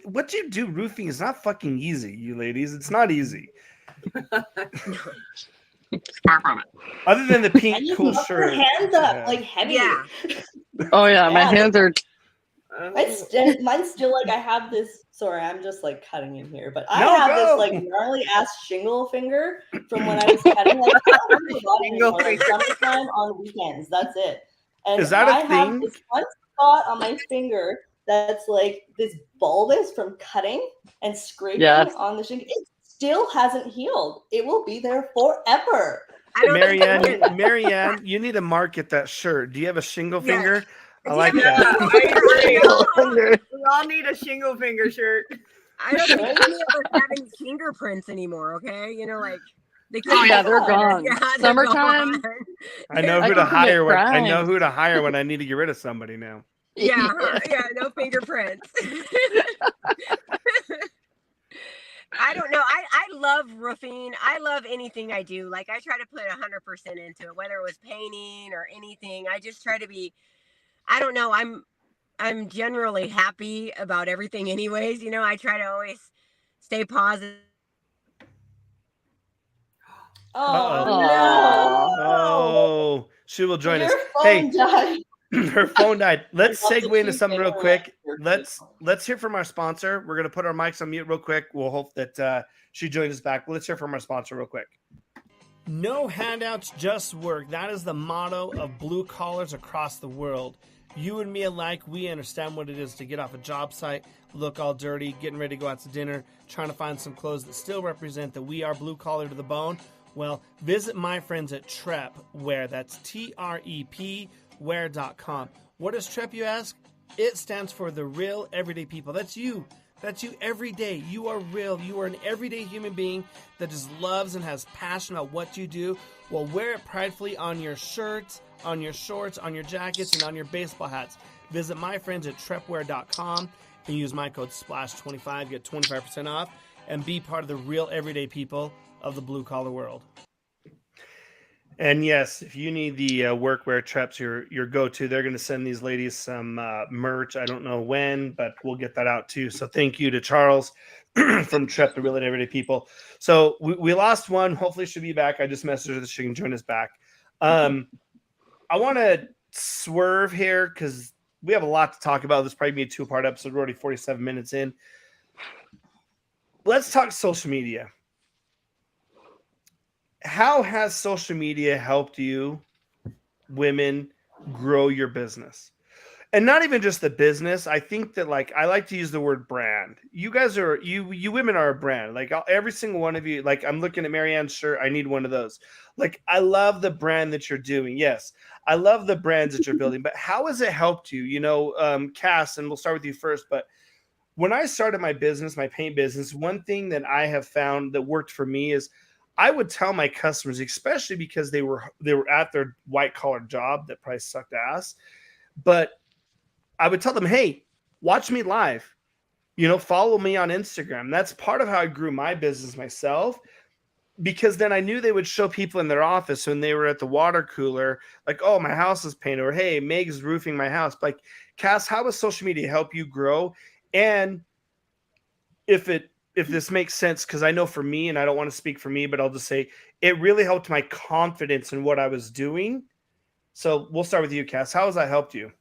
what you do roofing is not fucking easy, you ladies. It's not easy. Far from it. Other than the pink cool shirt. Hands up, like heavy. Yeah. Oh yeah, my hands are Mine's still like I have this. Sorry, I'm just like cutting in here, but I No, have this go. like gnarly ass shingle finger from when I was cutting. Like I don't move a lot anymore. Like summertime on weekends, that's it. And Is that a I have thing? this one spot on my finger that's like this bulbous from cutting and scraping Yes. on the shingle. It still hasn't healed. It will be there forever. I don't think Marianne, you need to market that shirt. Do you have a shingle Yeah. finger? I Yeah, like Yeah, that. I agree. We all need a shingle finger shirt. I don't think any of us have any fingerprints anymore. Okay, you know, like they Oh yeah, they're gone. Yeah, they're Summertime. gone. I know I who to can commit hire when I know crimes. who to hire when I need to get rid of somebody now. Yeah, yeah, no fingerprints. I don't know. I love roofing. I love anything I do. Like I try to put 100% into it, whether it was painting or anything. I just try to be. I don't know. I'm generally happy about everything, anyways. You know, I try to always stay positive. Oh Aw. no! Oh, she will join Your us. phone Hey, died. her phone died. Let's What's the segue into cheap something real internet quick. here? Let's hear from our sponsor. We're gonna put our mics on mute real quick. We'll hope that she joins us back. Let's hear from our sponsor real quick. No handouts, just work. That is the motto of blue collars across the world. You and me alike, we understand what it is to get off a job site, look all dirty, getting ready to go out to dinner, trying to find some clothes that still represent that we are blue collar to the bone. Well, visit my friends at Trep Wear. That's TREP wear.com. What is Trep, you ask? It stands for the real everyday people. That's you. That's you every day. You are real. You are an everyday human being that just loves and has passion about what you do. Well, wear it pridefully on your shirts, on your shorts, on your jackets, and on your baseball hats. Visit my friends at trepwear.com and use my code SPLASH25, get 25% off, and be part of the real everyday people of the blue collar world. And yes, if you need the workwear, Trep's your go-to. They're going to send these ladies some merch. I don't know when, but we'll get that out too. So thank you to Charles from Trep, the real everyday people. So we lost one. Hopefully she'll be back. I just messaged her that she can join us back. I want to swerve here because we have a lot to talk about. This probably be a two-part episode. We're already 47 minutes in. Let's talk social media. How has social media helped you, women, grow your business? And not even just the business. I think that, like, I like to use the word brand. You guys are, you women are a brand. Like, every single one of you, like, I'm looking at Marianne's shirt. I need one of those. Like, I love the brand that you're doing. Yes, I love the brands that you're building. But how has it helped you? You know, Cass, and we'll start with you first. But when I started my business, my paint business, one thing that I have found that worked for me is I would tell my customers, especially because they were at their white collar job that probably sucked ass, but I would tell them, hey, watch me live, you know, follow me on Instagram. That's part of how I grew my business myself, because then I knew they would show people in their office when they were at the water cooler, like, oh, my house is painted, or hey, Meg's roofing my house. Like, Cass, how does social media help you grow? And if this makes sense, because I know for me, and I don't want to speak for me, but I'll just say it really helped my confidence in what I was doing. So we'll start with you, Cass. How has that helped you?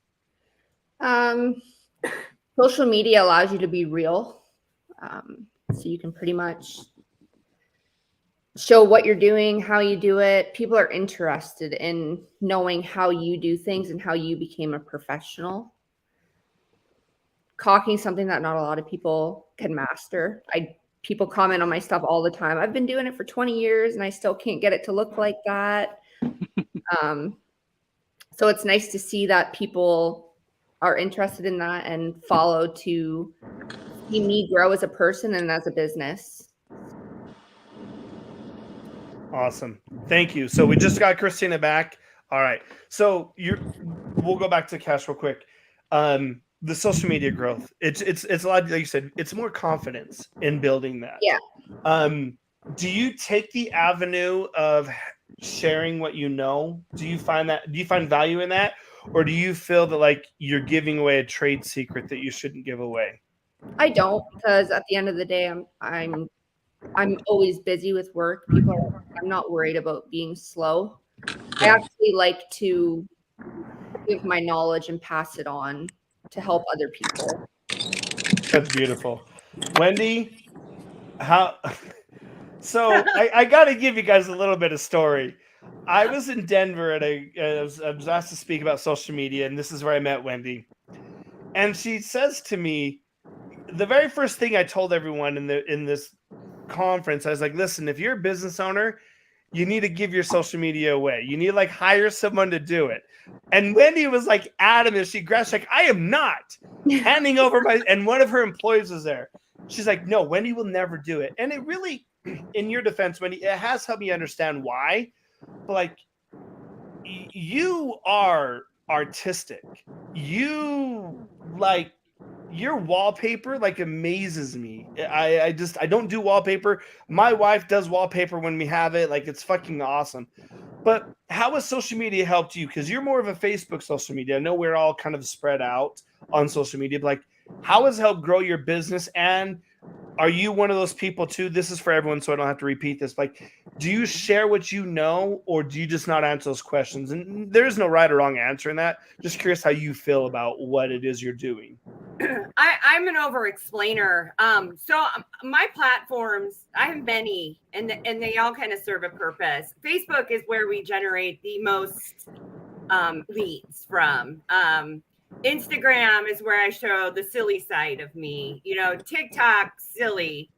Social media allows you to be real. So you can pretty much show what you're doing, how you do it. People are interested in knowing how you do things and how you became a professional. Caulking, something that not a lot of people can master. People comment on my stuff all the time. I've been doing it for 20 years and I still can't get it to look like that. So it's nice to see that people are interested in that and follow to see me grow as a person and as a business. Awesome. Thank you. So we just got Christina back. All right. So we'll go back to Cash real quick. The social media growth, it's a lot, like you said, it's more confidence in building that. Yeah. Do you take the avenue of sharing what you know? Do you find value in that? Or do you feel that, like, you're giving away a trade secret that you shouldn't give away? I don't, because at the end of the day, I'm always busy with work. I'm not worried about being slow. I actually like to give my knowledge and pass it on to help other people. That's beautiful. Wendy, how? So I got to give you guys a little bit of story. I was in Denver at I was asked to speak about social media, and this is where I met Wendy. And she says to me, the very first thing I told everyone in this conference, I was like, listen, if you're a business owner, you need to give your social media away. You need to like hire someone to do it. And Wendy was like adamant. She's like, I am not handing over and one of her employees was there. She's like, no, Wendy will never do it. And it really, in your defense, Wendy, it has helped me understand why. But like, you are artistic. You like your wallpaper like amazes me. I don't do wallpaper. My wife does wallpaper when we have it. Like it's fucking awesome. But how has social media helped you? Because you're more of a Facebook social media. I know we're all kind of spread out on social media, but like how has it helped grow your business? And are you one of those people too? This is for everyone, so I don't have to repeat this. Like, do you share what you know, or do you just not answer those questions? And there's no right or wrong answer in that. Just curious how you feel about what it is you're doing. I'm an over explainer. So my platforms, I have many, and they all kind of serve a purpose. Facebook is where we generate the most leads from. Instagram is where I show the silly side of me. You know, TikTok, silly.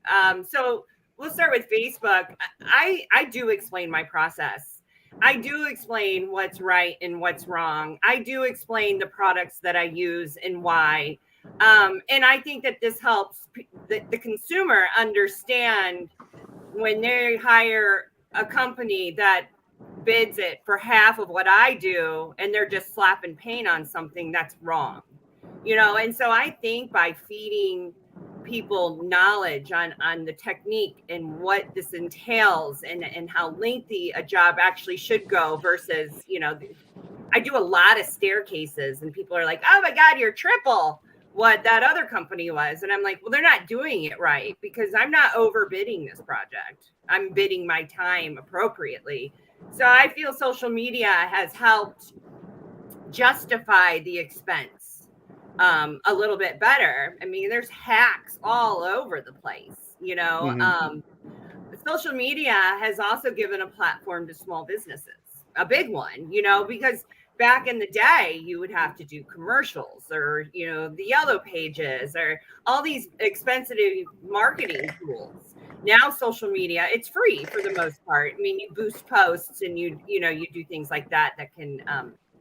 So we'll start with Facebook. I do explain my process. I do explain what's right and what's wrong. I do explain the products that I use and why. And I think that this helps the consumer understand when they hire a company that bids it for half of what I do and they're just slapping paint on something that's wrong, you know. And so I think by feeding people knowledge on the technique and what this entails and how lengthy a job actually should go versus, you know, I do a lot of staircases and people are like, oh my God, you're triple what that other company was. And I'm like, well, they're not doing it right because I'm not overbidding this project. I'm bidding my time appropriately. So I feel social media has helped justify the expense a little bit better. I mean, there's hacks all over the place, you know. Mm-hmm. Social media has also given a platform to small businesses, a big one, you know, because back in the day, you would have to do commercials or, you know, the yellow pages or all these expensive marketing tools. Now, social media, it's free for the most part. I mean, you boost posts and you do things like that can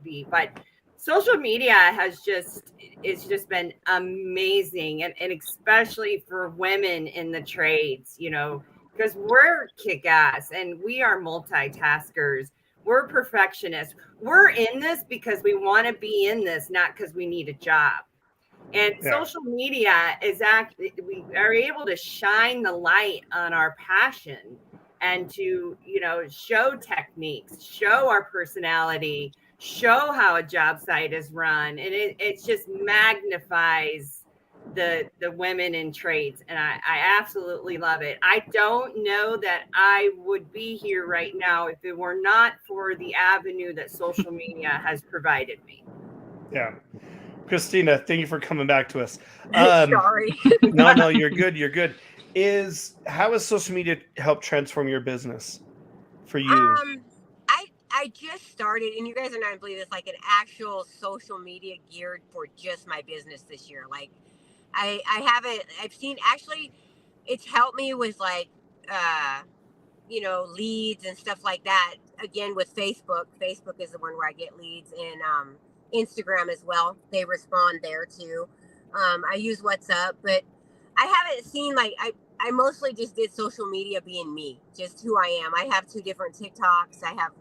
be, but social media has just been amazing. And especially for women in the trades, you know, because we're kick-ass and we are multitaskers. We're perfectionists. We're in this because we want to be in this, not because we need a job. And social media is actually, we are able to shine the light on our passion and to, you know, show techniques, show our personality, show how a job site is run. And it just magnifies the women in trades. And I absolutely love it. I don't know that I would be here right now if it were not for the avenue that social media has provided me. Yeah. Christina, thank you for coming back to us. Sorry. No, you're good. You're good. How has social media helped transform your business for you? I just started, and you guys are not gonna believe this, like an actual social media geared for just my business this year. Like I haven't, I've seen, actually it's helped me with like you know, leads and stuff like that. Again, with Facebook is the one where I get leads, and Instagram as well. They respond there too. I use WhatsApp, but I haven't seen, like, I mostly just did social media being me, just who I am. I have 2 different TikToks. I have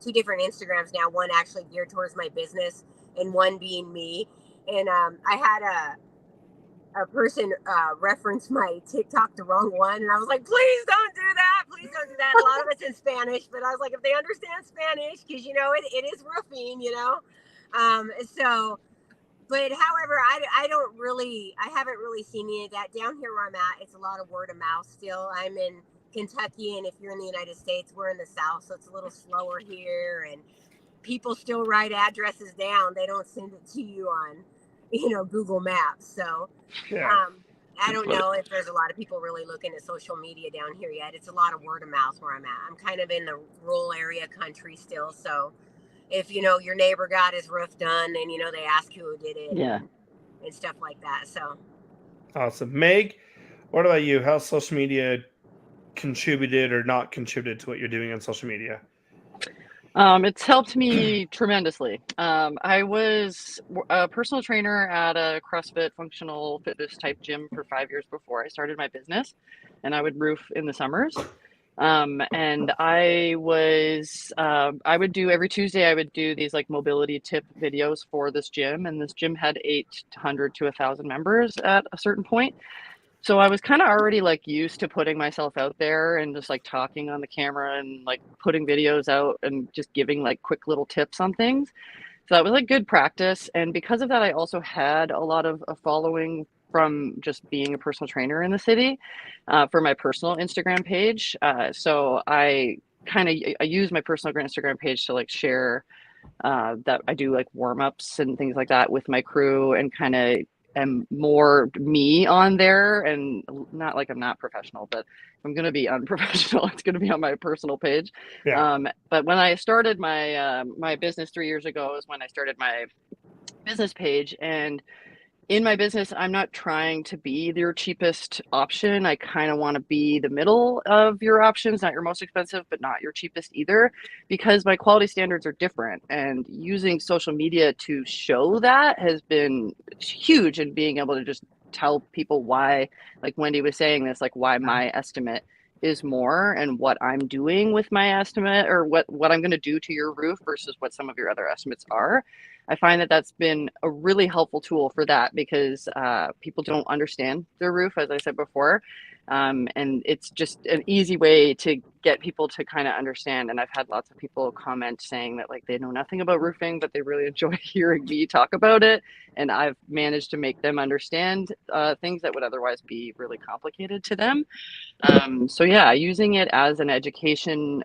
2 different Instagrams now, one actually geared towards my business and one being me. And I had a person reference my TikTok the wrong one, and I was like, please don't do that. Please don't do that. A lot of it's in Spanish, but I was like, if they understand Spanish, because, you know, it is roofing, you know. So, but however, I haven't really seen any of that down here where I'm at. It's a lot of word of mouth still. I'm in Kentucky, and if you're in the United States, we're in the South, so it's a little slower here, and people still write addresses down. They don't send it to you on Google Maps. So Yeah. I don't know if there's a lot of people really looking at social media down here yet. It's a lot of word of mouth where I'm at. I'm kind of in the rural area country still. So if, your neighbor got his roof done and, they ask who did it and stuff like that. So. Awesome. Meg, what about you? How's social media contributed or not contributed to what you're doing on social media? It's helped me tremendously. I was a personal trainer at a CrossFit functional fitness type gym for 5 years before I started my business, and I would roof in the summers. And I would do every Tuesday, I would do these like mobility tip videos for this gym, and this gym had 800 to 1,000 members at a certain point. So I was kind of already like used to putting myself out there and just like talking on the camera and like putting videos out and just giving like quick little tips on things. So that was like good practice. And because of that, I also had a lot of a following from just being a personal trainer in the city for my personal Instagram page. So I use my personal Instagram page to like share that I do like warm-ups and things like that with my crew, and kind of am more me on there, and not like I'm not professional, but if I'm going to be unprofessional, it's going to be on my personal page. Yeah. But when I started my my business 3 years ago is when I started my business page. And in my business, I'm not trying to be your cheapest option. I kind of want to be the middle of your options, not your most expensive, but not your cheapest either, because my quality standards are different. And using social media to show that has been huge, in being able to just tell people why, like Wendy was saying this, like why my estimate is more, and what I'm doing with my estimate, or what I'm going to do to your roof versus what some of your other estimates are. I find that that's been a really helpful tool for that, because people don't understand their roof, as I said before. And it's just an easy way to get people to kind of understand. And I've had lots of people comment saying that like they know nothing about roofing, but they really enjoy hearing me talk about it. And I've managed to make them understand things that would otherwise be really complicated to them. So yeah, using it as an education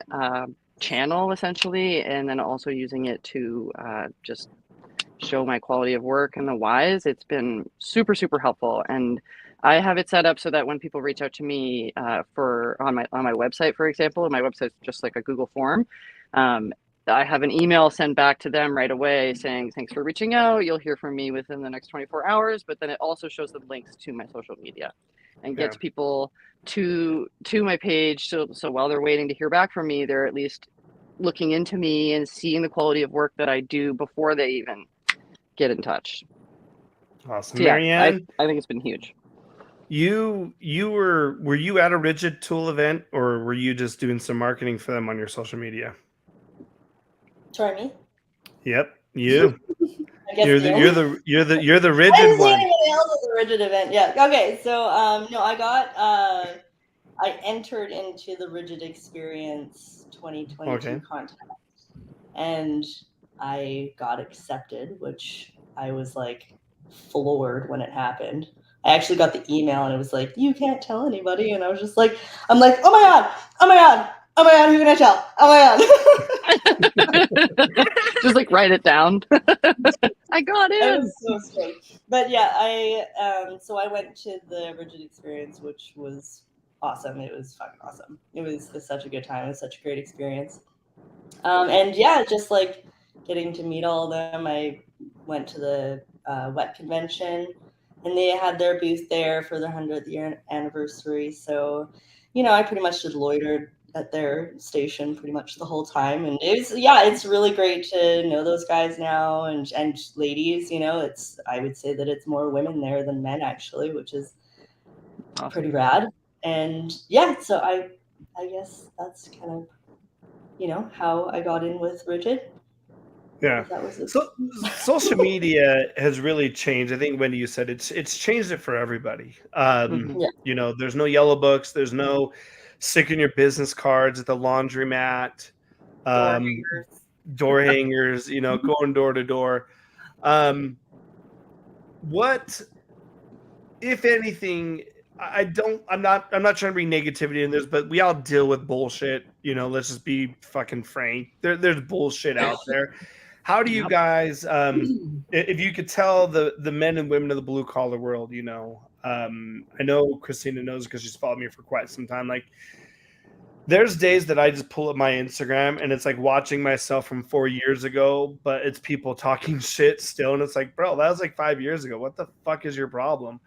channel essentially, and then also using it to just show my quality of work and the whys. It's been super, super helpful. And I have it set up so that when people reach out to me on my website, for example, and my website's just like a Google form, I have an email sent back to them right away saying, thanks for reaching out. You'll hear from me within the next 24 hours. But then it also shows them links to my social media and gets people to my page. So while they're waiting to hear back from me, they're at least looking into me and seeing the quality of work that I do before they even get in touch. Awesome. So yeah, Marianne, I think it's been huge. were you at a Rigid Tool event, or were you just doing some marketing for them on your social media? Sorry, me? Yep, you. I guess You're the Rigid I didn't see one. anybody else at the Rigid event. Yeah. Okay. So no, I entered into the Rigid Experience 2022 contest, and I got accepted, which I was like floored when it happened. I actually got the email and it was like, you can't tell anybody. And I was just like, I'm like, oh my God, oh my God, oh my God, who can I tell? Oh my God. Just like write it down. I got in. It was so strange. But yeah, so I went to the Rigid Experience, which was awesome. It was fucking awesome. It was such a good time. It was such a great experience. And yeah, just like getting to meet all of them. I went to the WET convention, and they had their booth there for their 100th year anniversary. So, I pretty much just loitered at their station pretty much the whole time. And it's really great to know those guys now, and ladies, I would say that it's more women there than men actually, which is awesome. Pretty rad. And yeah, so I guess that's kind of, how I got in with Rigid. Yeah. So social media has really changed. I think Wendy, you said it's changed it for everybody. There's no yellow books. There's no sticking your business cards at the laundromat, door hangers, going door to door. What, if anything, I'm not trying to bring negativity in this, but we all deal with bullshit. Let's just be fucking frank. There's bullshit out there. How do you guys, if you could tell the men and women of the blue collar world, you know, I know Christina knows because she's followed me for quite some time. Like, there's days that I just pull up my Instagram and it's like watching myself from 4 years ago, but it's people talking shit still. And it's like, bro, that was like 5 years ago. What the fuck is your problem?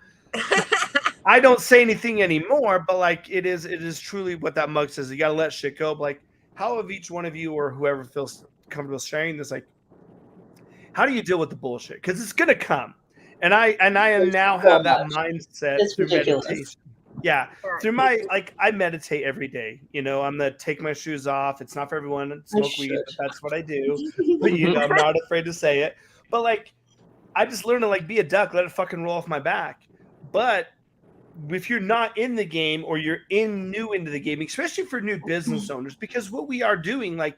I don't say anything anymore, but like it is truly what that mug says. You got to let shit go. But like, how have each one of you or whoever feels comfortable sharing this, like, how do you deal with the bullshit? Because it's gonna come. And I am now have that mindset through meditation. Yeah, through my, like, I meditate every day. You know, I'm gonna take my shoes off. It's not for everyone. Smoke weed, but that's what I do. But you know, I'm not afraid to say it. But like, I just learned to like be a duck, let it fucking roll off my back. But if you're not in the game or you're new into the game, especially for new business owners, because what we are doing, like,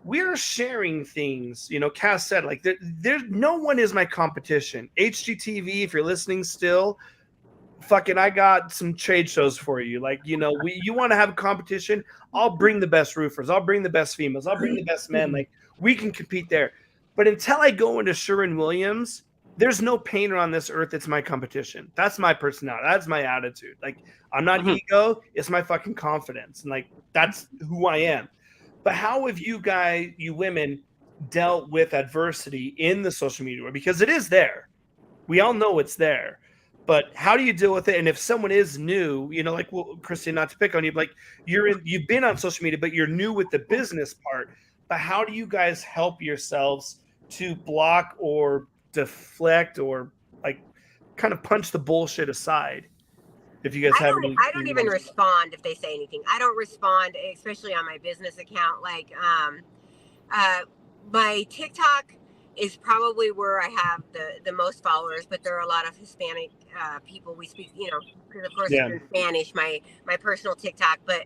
we're sharing things. You know, Cass said, like, there's no one is my competition. HGTV, if you're listening still, fucking, I got some trade shows for you. Like, you know, you want to have a competition, I'll bring the best roofers, I'll bring the best females, I'll bring the best men. Like, we can compete there. But until I go into Sherwin-Williams, there's no painter on this earth that's my competition. That's my personality. That's my attitude. Like, I'm not ego, it's my fucking confidence. And like, that's who I am. But how have you guys, you women, dealt with adversity in the social media world? Because it is there. We all know it's there. But how do you deal with it? And if someone is new, you know, like, well, Christine, not to pick on you, but like, you've been on social media, but you're new with the business part. But how do you guys help yourselves to block or deflect or like kind of punch the bullshit aside? If you guys have any, I don't even respond if they say anything. I don't respond, especially on my business account. Like, my TikTok is probably where I have the most followers, but there are a lot of Hispanic people. We speak, you know, because of course it's in Spanish, my personal TikTok, but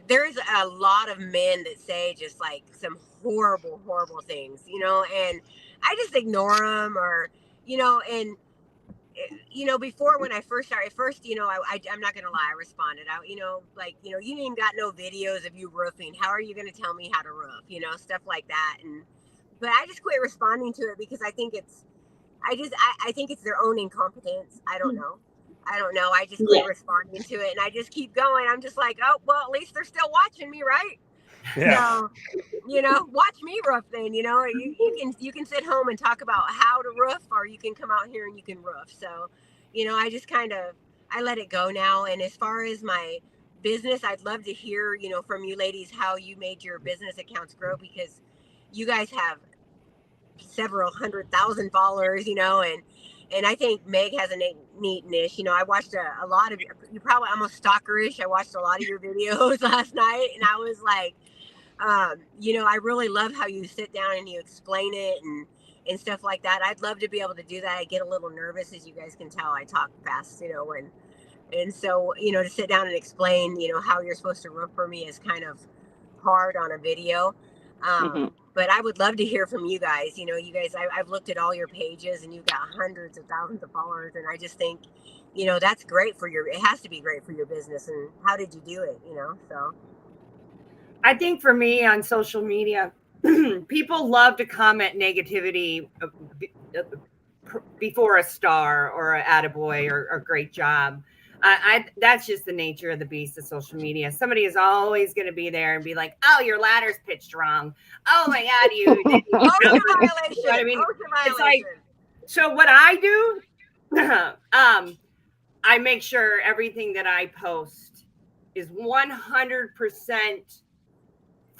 there's a lot of men that say just like some horrible things, you know, and I just ignore them, or, you know, and, you know, before when I first started, you know, I'm not going to lie, I responded out, you know, like, you know, you ain't got no videos of you roofing. How are you going to tell me how to roof, you know, stuff like that. But I just quit responding to it because I think I think it's their own incompetence. I don't know. I just quit responding to it, and I just keep going. I'm just like, oh, well, at least they're still watching me, right? Yeah. So, you know, watch me roof then, you know, you can sit home and talk about how to roof, or you can come out here and you can roof. So, you know, I just I let it go now. And as far as my business, I'd love to hear, you know, from you ladies, how you made your business accounts grow, because you guys have several 100,000 followers, you know, and I think Meg has a neat niche. You know, I watched a lot of you probably almost stalkerish. I watched a lot of your videos last night, and I was like, you know, I really love how you sit down and you explain it and stuff like that. I'd love to be able to do that. I get a little nervous, as you guys can tell. I talk fast, you know, and so, you know, to sit down and explain, you know, how you're supposed to roof for me is kind of hard on a video. But I would love to hear from you guys. You know, you guys, I've looked at all your pages, and you've got hundreds of thousands of followers. And I just think, you know, that's great it has to be great for your business. And how did you do it? You know, so. I think for me on social media, people love to comment negativity before a star or an attaboy or great job. That's just the nature of the beast of social media. Somebody is always going to be there and be like, "Oh, your ladder's pitched wrong. Oh my God, you did violation." You know what I mean? It's like, so what I do, I make sure everything that I post is 100%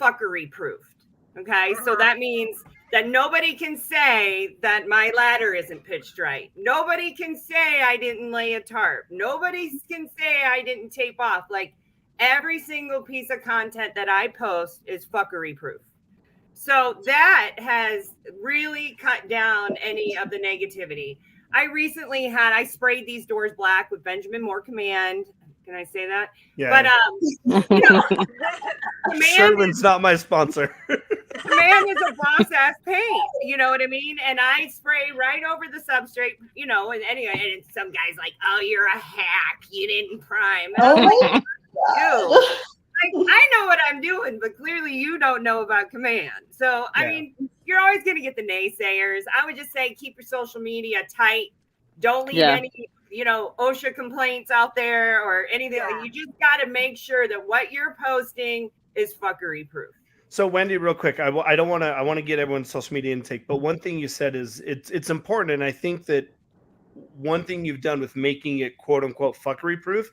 fuckery proofed. Okay, so that means that nobody can say that my ladder isn't pitched right. Nobody can say I didn't lay a tarp. Nobody can say I didn't tape off. Like, every single piece of content that I post is fuckery proof. So that has really cut down any of the negativity. I sprayed these doors black with Benjamin Moore Command. Can I say that? Yeah. But you know, Sherwin's not my sponsor. Command is a boss ass paint, you know what I mean? And I spray right over the substrate, you know. And anyway, and some guy's like, "Oh, you're a hack. You didn't prime." And I'm like, I know what I'm doing, but clearly you don't know about Command. So I mean, you're always going to get the naysayers. I would just say keep your social media tight. Don't leave Yeah. any, OSHA complaints out there or anything. Yeah. You just got to make sure that what you're posting is fuckery proof. So Wendy, real quick, I want to get everyone's social media intake, but one thing you said is it's important, and I think that one thing you've done with making it quote unquote fuckery proof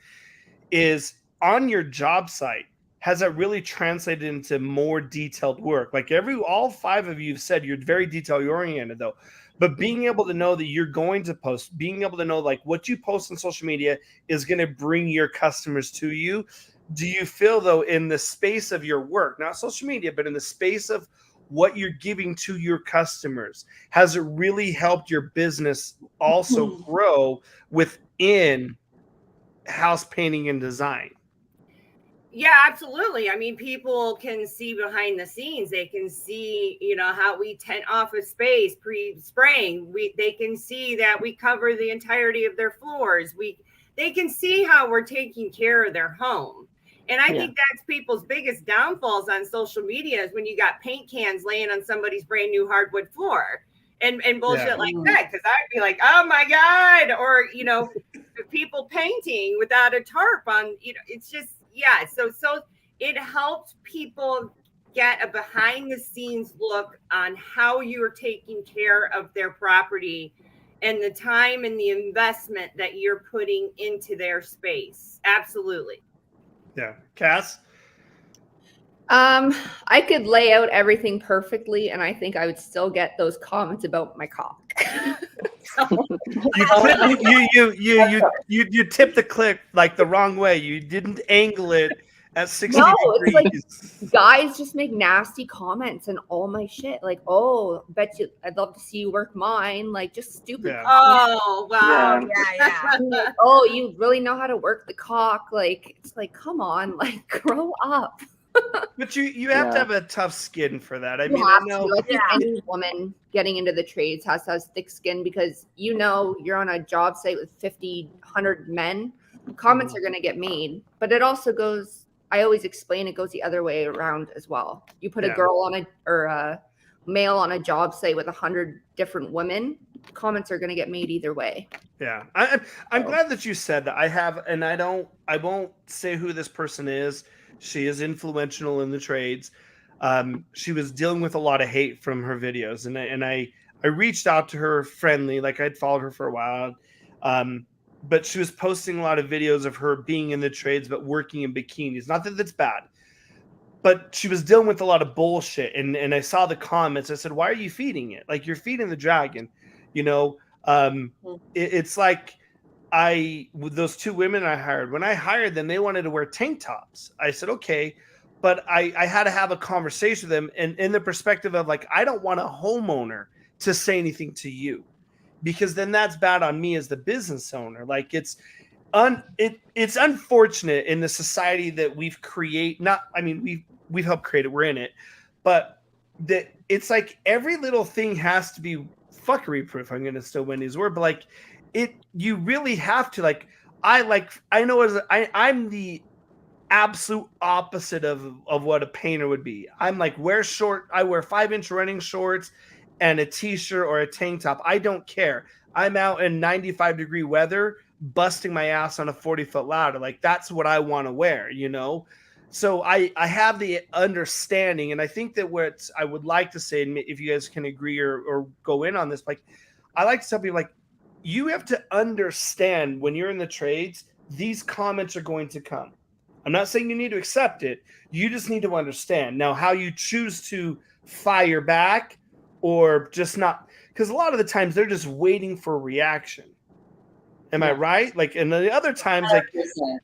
is on your job site. Has that really translated into more detailed work? Like all 5 of you have said you're very detail oriented though, but being able to know that you're going to post, being able to know like what you post on social media is going to bring your customers to you. Do you feel though in the space of your work, not social media, but in the space of what you're giving to your customers, has it really helped your business also grow within house painting and design? Yeah, absolutely. I mean, people can see behind the scenes. They can see, how we tent off a space pre-spraying. They can see that we cover the entirety of their floors. They can see how we're taking care of their home. And I think that's people's biggest downfalls on social media is when you got paint cans laying on somebody's brand new hardwood floor and bullshit like that. Because I'd be like, oh my God. Or, people painting without a tarp on, it's just, yeah. So it helps people get a behind the scenes look on how you're taking care of their property and the time and the investment that you're putting into their space. Absolutely. Yeah. Cass? I could lay out everything perfectly, and I think I would still get those comments about my cock. You tipped the clip like the wrong way. You didn't angle it at 60 degrees. It's like guys just make nasty comments and all my shit. Like, oh, bet you I'd love to see you work mine. Like, just stupid. Yeah. Oh, wow. Yeah. Like, oh, you really know how to work the cock. Like, it's like, come on, like, grow up. But you have to have a tough skin for that. I mean, I I know. think any woman getting into the trades has to have thick skin because you're on a job site with 50, 100 men. Comments are going to get made, but it also goes. I always explain it goes the other way around as well. You put a girl on a male on a job site with 100 different women. Comments are going to get made either way. Yeah, I'm glad that you said that. I won't say who this person is. She is influential in the trades. She was dealing with a lot of hate from her videos, and I reached out to her friendly, like I'd followed her for a while. But she was posting a lot of videos of her being in the trades, but working in bikinis. Not that that's bad, but she was dealing with a lot of bullshit. And I saw the comments. I said, why are you feeding it? Like, you're feeding the dragon, it's like with those 2 women I hired, when I hired them, they wanted to wear tank tops. I said, okay, but I had to have a conversation with them. And in the perspective of like, I don't want a homeowner to say anything to you, because then that's bad on me as the business owner. Like it's unfortunate in the society that we've we've helped create it. We're in it, but that it's like every little thing has to be fuckery proof. I'm going to steal Wendy's word, but like you really have to I'm the absolute opposite of what a painter would be. I'm like, I wear 5-inch running shorts and a t-shirt or a tank top. I don't care. I'm out in 95-degree weather, busting my ass on a 40-foot ladder. Like, that's what I want to wear, So I have the understanding, and I think that what I would like to say, and if you guys can agree or go in on this, like, I like to tell people, like, you have to understand when you're in the trades, these comments are going to come. I'm not saying you need to accept it. You just need to understand. Now, how you choose to fire back or just not, because a lot of the times they're just waiting for a reaction. Am I right? Like, and the other times, like, 100%.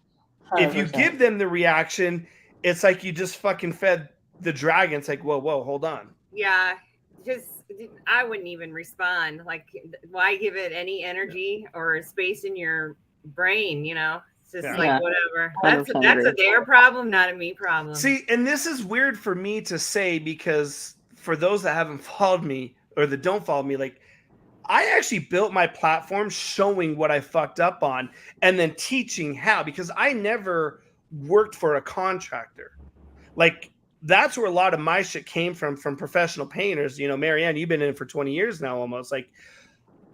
If you give them the reaction, it's like you just fucking fed the dragon. It's like, whoa, hold on. Yeah, I wouldn't even respond. Like, why give it any energy or space in your brain? It's just whatever. That's their problem, not a me problem. See, and this is weird for me to say, because for those that haven't followed me or that don't follow me, like, I actually built my platform showing what I fucked up on and then teaching how, because I never worked for a contractor. Like, that's where a lot of my shit came from professional painters. You know, Marianne, you've been in it for 20 years now almost. Like,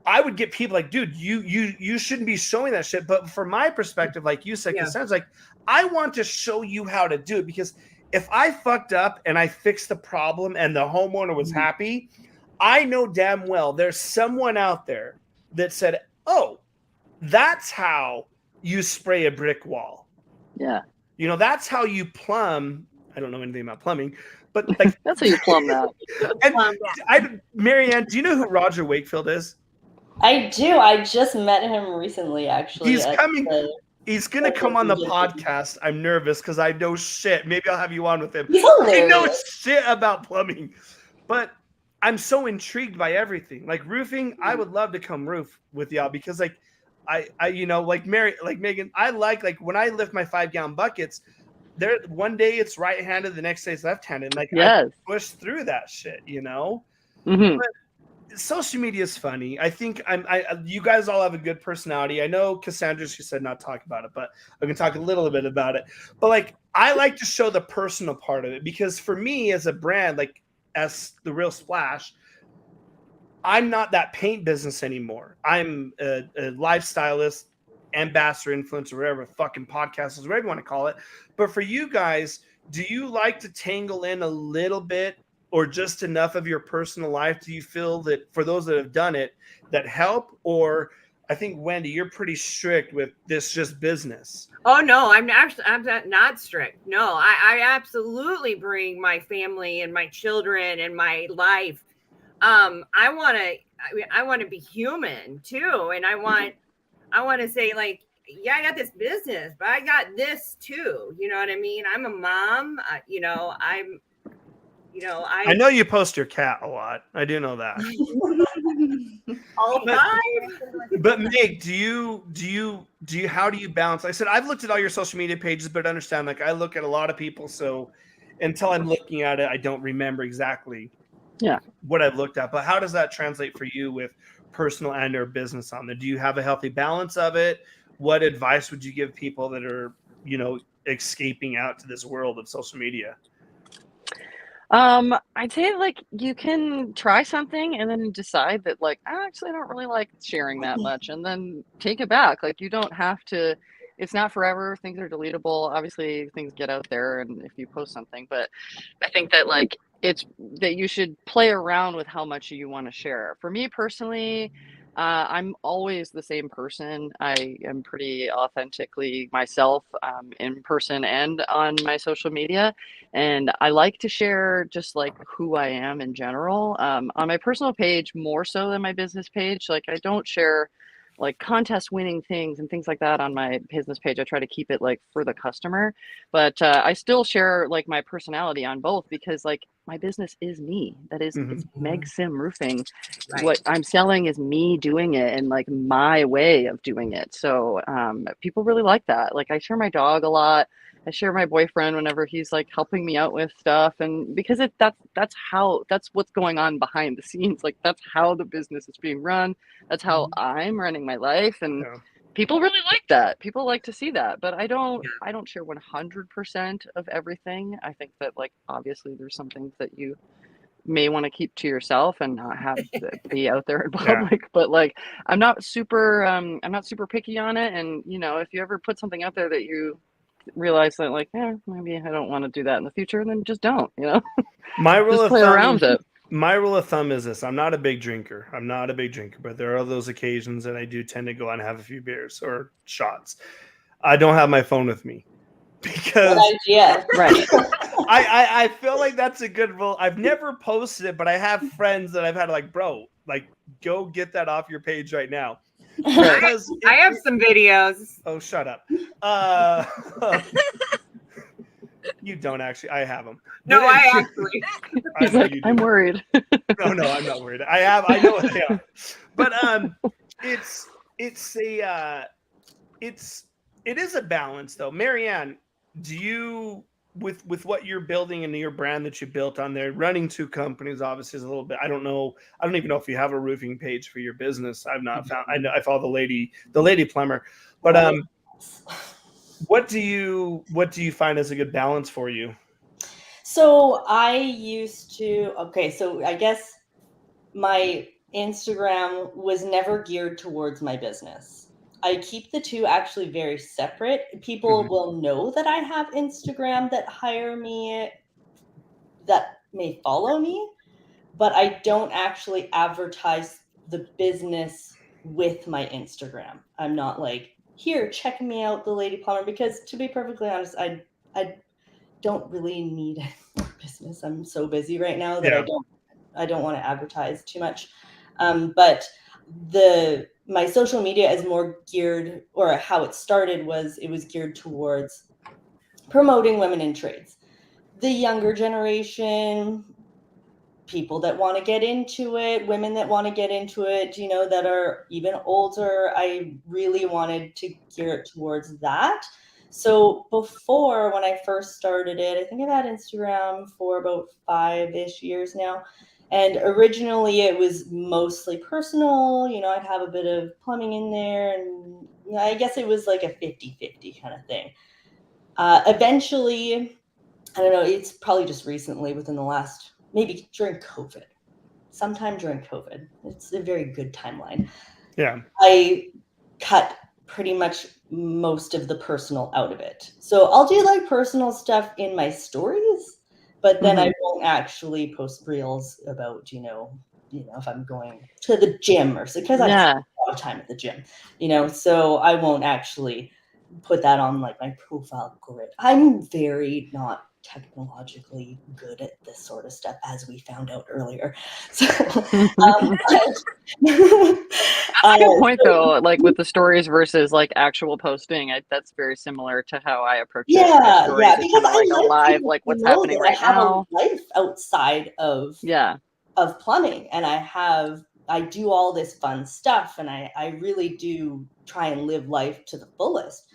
I would get people like, dude, you shouldn't be showing that shit. But from my perspective, like you said, it sounds like I want to show you how to do it, because if I fucked up and I fixed the problem and the homeowner was happy, I know damn well there's someone out there that said, oh, that's how you spray a brick wall. Yeah. You know, that's how you plumb. I don't know anything about plumbing, but like that's how you plumb that. Marianne, do you know who Roger Wakefield is? I do. I just met him recently, actually. He's coming. He's going to come on the podcast. I'm nervous because I know shit. Maybe I'll have you on with him. I know shit about plumbing, but I'm so intrigued by everything. Like roofing, I would love to come roof with y'all, because like I you know, like Megan, I like when I lift my 5-gallon buckets, there one day it's right-handed, the next day it's left-handed. Like I push through that shit, you know? Mm-hmm. But social media is funny. I think you guys all have a good personality. I know Cassandra, she said not talk about it, but I can talk a little bit about it. But like, I like to show the personal part of it, because for me as a brand, like as the Real Splash, I'm not that paint business anymore. I'm a lifestylist, ambassador, influencer, whatever fucking podcast is, whatever you want to call it. But for you guys, do you like to tangle in a little bit or just enough of your personal life? Do you feel that for those that have done it, that help? Or I think, Wendy, you're pretty strict with this just business. Oh, no, I'm not strict. No, I absolutely bring my family and my children and my life. I want to be human too. And I want to say, like, yeah, I got this business, but I got this too. You know what I mean? I'm a mom. I know you post your cat a lot. I do know that. All five. But Meg, how do you balance? I said, I've looked at all your social media pages, but understand, like, I look at a lot of people, so until I'm looking at it, I don't remember exactly what I've looked at. But how does that translate for you with personal and or business on there? Do you have a healthy balance of it? What advice would you give people that are, you know, escaping out to this world of social media? I'd say, like, you can try something and then decide that, like, I don't really like sharing that much, and then take it back. Like, you don't have to, it's not forever. Things are deletable. Obviously things get out there, and if you post something, but I think that, like, it's that you should play around with how much you want to share. For me personally, I'm always the same person. I am pretty authentically myself, in person and on my social media. And I like to share just like who I am in general. On my personal page, more so than my business page. Like, I don't share like contest winning things and things like that on my business page. I try to keep it like for the customer, but I still share like my personality on both, because like my business is me. That is, it's Meg Sim Roofing. Right. What I'm selling is me doing it and like my way of doing it. So people really like that. Like, I share my dog a lot. I share my boyfriend whenever he's like helping me out with stuff, and because that's what's going on behind the scenes. Like, that's how the business is being run. That's how I'm running my life, and people really like that. People like to see that, but I don't share 100% of everything. I think that, like, obviously there's some things that you may want to keep to yourself and not have be out there in public. But like, I'm not super picky on it. And you know, if you ever put something out there that you realize that, like, maybe I don't want to do that in the future, then just don't, you know. My rule just of play thumb, around with it. My rule of thumb is this: I'm not a big drinker, but there are those occasions that I do tend to go out and have a few beers or shots. I don't have my phone with me because right. I feel like that's a good rule. I've never posted it, but I have friends that I've had like, bro, like, go get that off your page right now. I have some videos. Oh, shut up. You don't actually. I have them. No, I actually. He's like, I'm worried. No, I'm not worried. I know what they are. But it is a balance though. Marianne, do you, with what you're building and your brand that you built on there, running 2 companies obviously is a little bit, I don't even know if you have a roofing page for your business. I've not found. I know I follow the lady plumber, but what do you find as a good balance for you? So I used to, so I guess my Instagram was never geared towards my business. I keep the two actually very separate. People will know that I have Instagram that hire me, that may follow me, but I don't actually advertise the business with my Instagram. I'm not like, here, check me out, the Lady Plumber, because to be perfectly honest, I don't really need more business. I'm so busy right now that I don't want to advertise too much. But my social media is more geared, or how it started was it was geared towards promoting women in trades. The younger generation, people that want to get into it, women that want to get into it, that are even older. I really wanted to gear it towards that. So before, when I first started it, I think I've had Instagram for about 5-ish years now. And originally it was mostly personal. I'd have a bit of plumbing in there. And I guess it was like a 50-50 kind of thing. Eventually, I don't know, it's probably just recently within the last, maybe during COVID, sometime during COVID. It's a very good timeline. Yeah. I cut pretty much most of the personal out of it. So I'll do like personal stuff in my stories, but then I won't actually post reels about, if I'm going to the gym or so, because I spend a lot of time at the gym, so I won't actually put that on like my profile grid. I'm very not technologically good at this sort of stuff, as we found out earlier. So, That's a good point, though. Like with the stories versus like actual posting, that's very similar to how I approach it. Yeah, Stories is because kind of like a live, people like what's to know happening that right I have now. a life outside of plumbing, and I do all this fun stuff, and I really do try and live life to the fullest.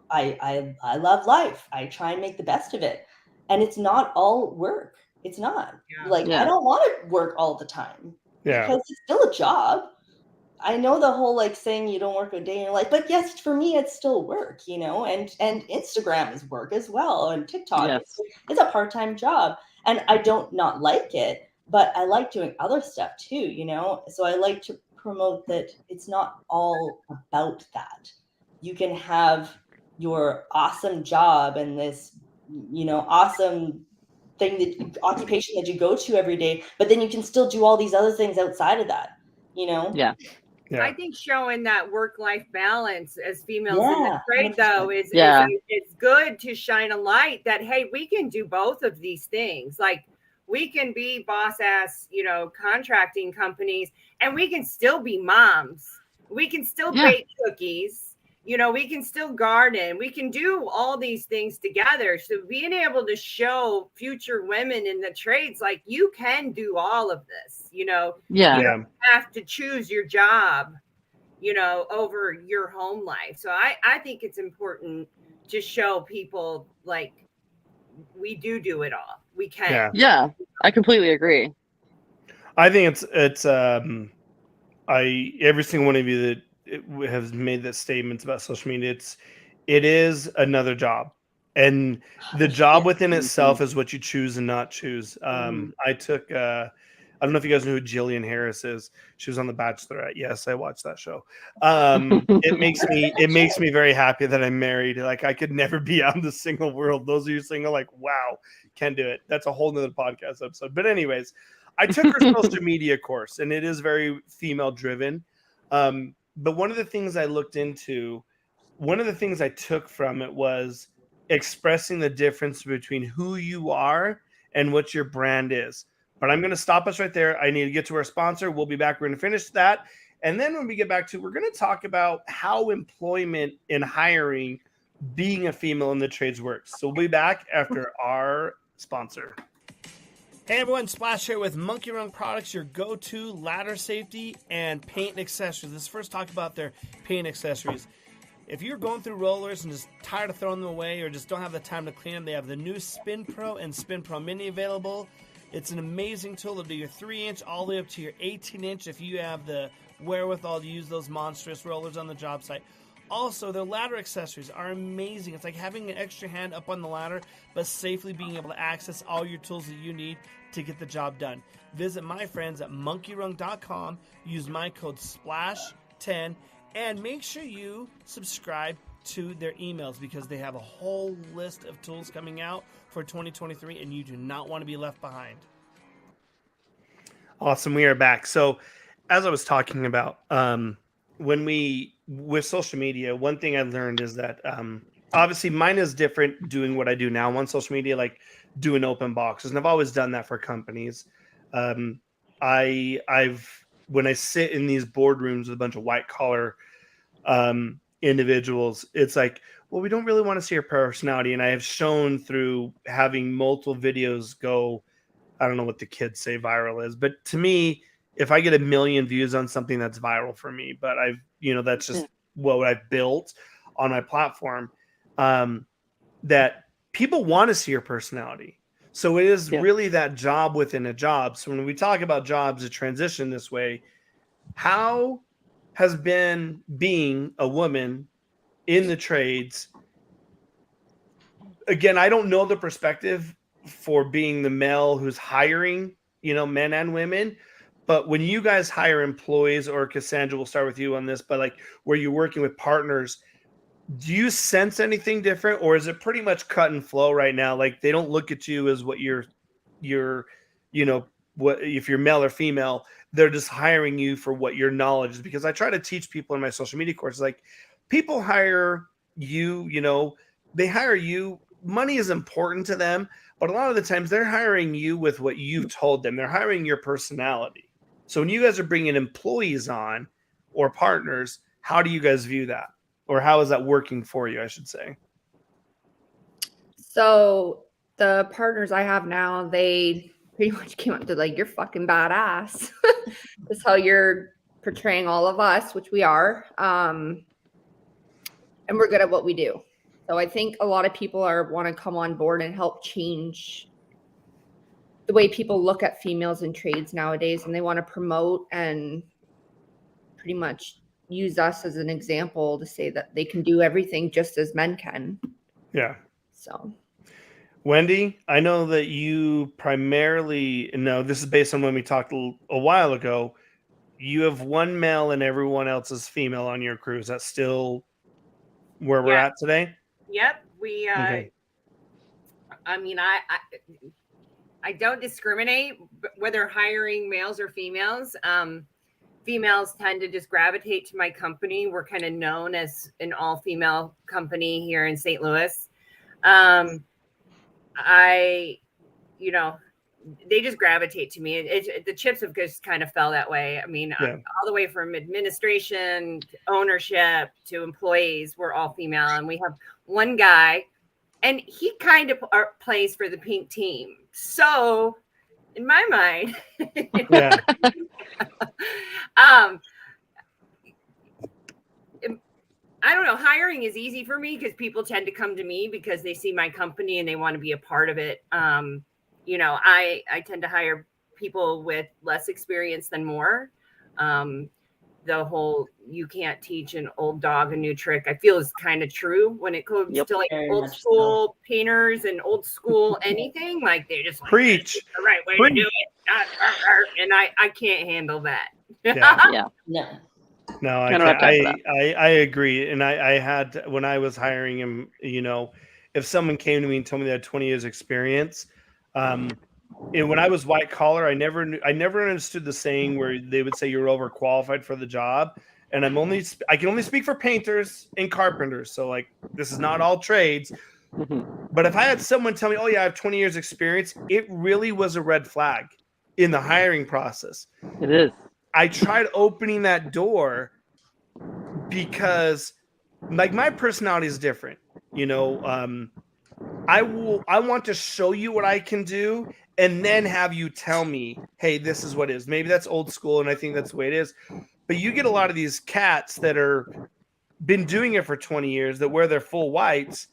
I love life. I try and make the best of it. And it's not all work. It's not. I don't want to work all the time because it's still a job. I know the whole like saying you don't work a day in your life, but yes, for me, it's still work, and Instagram is work as well. And TikTok, it's a part-time job, and I don't not like it, but I like doing other stuff too, so I like to promote that it's not all about that. You can have your awesome job and this, awesome occupation that you go to every day, but then you can still do all these other things outside of that, Yeah. I think showing that work-life balance as females in the trade, 100%. though, is it's good to shine a light that, hey, we can do both of these things. Like, we can be boss-ass, contracting companies, and we can still be moms. We can still bake cookies. We can still garden. We can do all these things together. So being able to show future women in the trades, like, you can do all of this, you don't have to choose your job, over your home life. So I think it's important to show people, like, we do it all. We can. Yeah, I completely agree. I think it's every single one of you that has made that statements about social media, it is another job, and the job within itself is what you choose and not choose. I took I don't know if you guys know who Jillian Harris is. She was on The Bachelorette. Yes, I watched that show. It makes me very happy that I'm married. Like, I could never be out in the single world. Those of you single, like, wow, can't do it. That's a whole nother podcast episode. But anyways, I took her social media course, and it is very female driven. But one of the things I looked into, one of the things I took from it was expressing the difference between who you are and what your brand is. But I'm going to stop us right there. I need to get to our sponsor. We'll be back. We're going to finish that. And then when we get back to, we're going to talk about how employment and hiring, being a female in the trades works. So we'll be back after our sponsor. Hey everyone, Splash here with Monkey Run Products, your go-to ladder safety and paint and accessories. Let's first talk about their paint accessories. If you're going through rollers and just tired of throwing them away or just don't have the time to clean them, they have the new Spin Pro and Spin Pro Mini available. It's an amazing tool. It'll do your 3-inch all the way up to your 18-inch if you have the wherewithal to use those monstrous rollers on the job site. Also, their ladder accessories are amazing. It's like having an extra hand up on the ladder, but safely being able to access all your tools that you need to get the job done. Visit my friends at monkeyrung.com, use my code SPLASH10, and make sure you subscribe to their emails because they have a whole list of tools coming out for 2023, and you do not want to be left behind. Awesome. We are back. So as I was talking about, with social media, one thing I learned is that obviously mine is different doing what I do now on social media, like doing open boxes. And I've always done that for companies. When I sit in these boardrooms with a bunch of white collar individuals, it's like, well, we don't really want to see your personality. And I have shown through having multiple videos go, I don't know what the kids say viral is, but to me, if I get 1 million views on something, that's viral for me. But that's just what I've built on my platform, that people want to see your personality. So it is really that job within a job. So when we talk about jobs that transition this way, how has been being a woman in the trades? Again, I don't know the perspective for being the male who's hiring, men and women. But when you guys hire employees, or Cassandra, we'll start with you on this, but like where you're working with partners, do you sense anything different, or is it pretty much cut and flow right now? Like they don't look at you as what what if you're male or female, they're just hiring you for what your knowledge is. Because I try to teach people in my social media courses, like people hire you, they hire you. Money is important to them, but a lot of the times they're hiring you with what you've told them. They're hiring your personality. So when you guys are bringing employees on or partners, how do you guys view that? Or how is that working for you, I should say? So the partners I have now, they pretty much came up to like, you're fucking badass. That's how you're portraying all of us, which we are. And we're good at what we do. So I think a lot of people want to come on board and help change the way people look at females in trades nowadays. And they want to promote and pretty much use us as an example to say that they can do everything just as men can. Yeah. So Wendy, I know that you primarily, this is based on when we talked a while ago, you have one male and everyone else is female on your crew. Is that still where we're at today? Yep. We, okay. I mean, I don't discriminate whether hiring males or females. Females tend to just gravitate to my company. We're kind of known as an all-female company here in St. Louis. They just gravitate to me. The chips have just kind of fell that way. I mean, all the way from administration to ownership to employees, we're all female. And we have one guy, and he kind of plays for the pink team. So in my mind, I don't know. Hiring is easy for me because people tend to come to me because they see my company and they want to be a part of it. I tend to hire people with less experience than more. The whole you can't teach an old dog a new trick, I feel is kind of true when it comes to like old school painters and old school anything. Like they're just like, preach the right way to do it. And I can't handle that. No, I agree. And I had, when I was hiring him, if someone came to me and told me they had 20 years experience, and when I was white collar, I never understood the saying where they would say you're overqualified for the job. And I can only speak for painters and carpenters. So like, this is not all trades. But if I had someone tell me, oh yeah, I have 20 years experience, it really was a red flag in the hiring process. It is. I tried opening that door because like my personality is different. I want to show you what I can do and then have you tell me, hey, this is what it is. Maybe that's old school and I think that's the way it is. But you get a lot of these cats that are been doing it for 20 years that wear their full whites.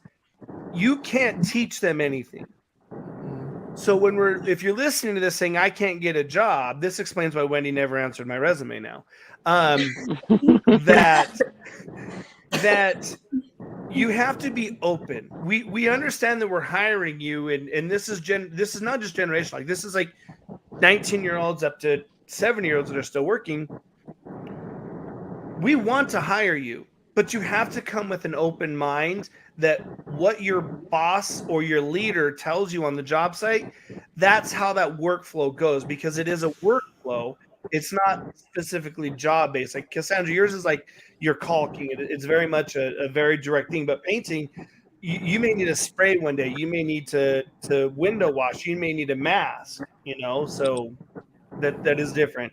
You can't teach them anything. So if you're listening to this saying I can't get a job, this explains why Wendy never answered my resume now. That that you have to be open. We understand that we're hiring you, and this is not just generational. Like, this is like 19-year-olds up to 70-year-olds that are still working. We want to hire you, but you have to come with an open mind that what your boss or your leader tells you on the job site, that's how that workflow goes, because it is a workflow. It's not specifically job based. Like Cassandra, yours is like you're caulking. It's very much a very direct thing. But painting, you may need a spray one day. You may need to window wash. You may need a mask. So that is different.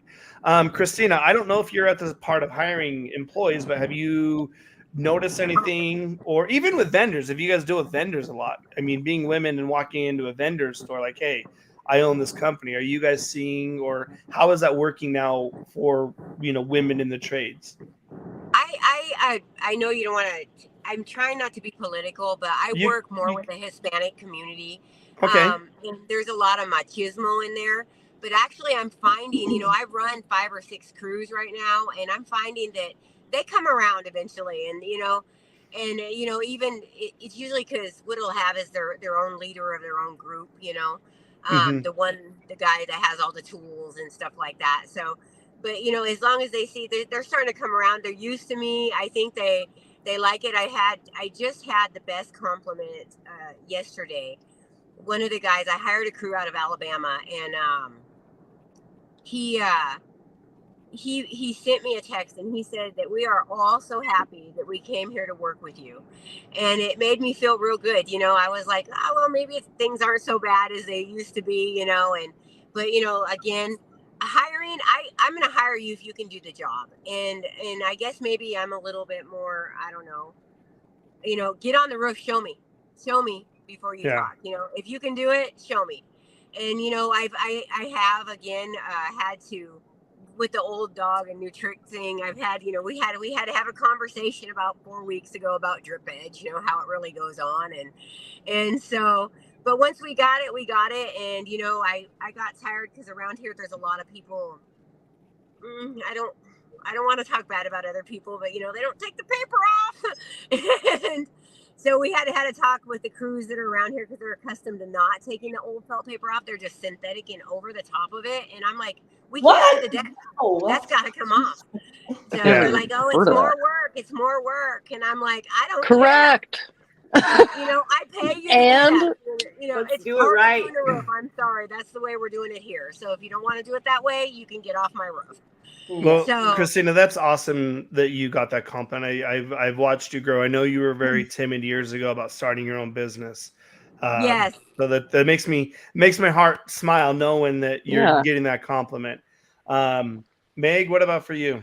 Christina, I don't know if you're at the part of hiring employees, but have you noticed anything, or even with vendors, if you guys deal with vendors a lot? I mean, being women and walking into a vendor store like, hey, I own this company. Are you guys seeing, or how is that working now for, women in the trades? I know you don't want to. I'm trying not to be political, but I work more with the Hispanic community. Okay. And there's a lot of machismo in there. But actually, I'm finding, I run 5 or 6 crews right now, and I'm finding that they come around eventually. And, even it's usually because what it'll have is their own leader of their own group, the guy that has all the tools and stuff like that. So, but, as long as they see they're starting to come around, they're used to me. I think they like it. I just had the best compliment yesterday. One of the guys, I hired a crew out of Alabama, and he sent me a text, and he said that we are all so happy that we came here to work with you, and it made me feel real good. I was like, oh well, maybe things aren't so bad as they used to be, but again, hiring, I'm going to hire you if you can do the job, and I guess maybe I'm a little bit more, I don't know, get on the roof, show me before you talk. If you can do it, show me. And I have again had to, with the old dog and new trick thing, I've had, we had to have a conversation about 4 weeks ago about drip edge, how it really goes on, and so, but once we got it, and I got tired because around here there's a lot of people. I don't want to talk bad about other people, but they don't take the paper off. And so we had to talk with the crews that are around here, because they're accustomed to not taking the old felt paper off. They're just synthetic and over the top of it. And I'm like, we can't do the deck. That's got to come off. So they're like, oh, it's more work. It's more work. And I'm like, I don't Correct. care. I pay you. And it's do it right. The roof. I'm sorry. That's the way we're doing it here. So if you don't want to do it that way, you can get off my roof. Well, Christina, that's awesome that you got that compliment. I've watched you grow. I know you were very timid years ago about starting your own business. Yes. So that makes my heart smile knowing that you're getting that compliment. Meg, what about for you?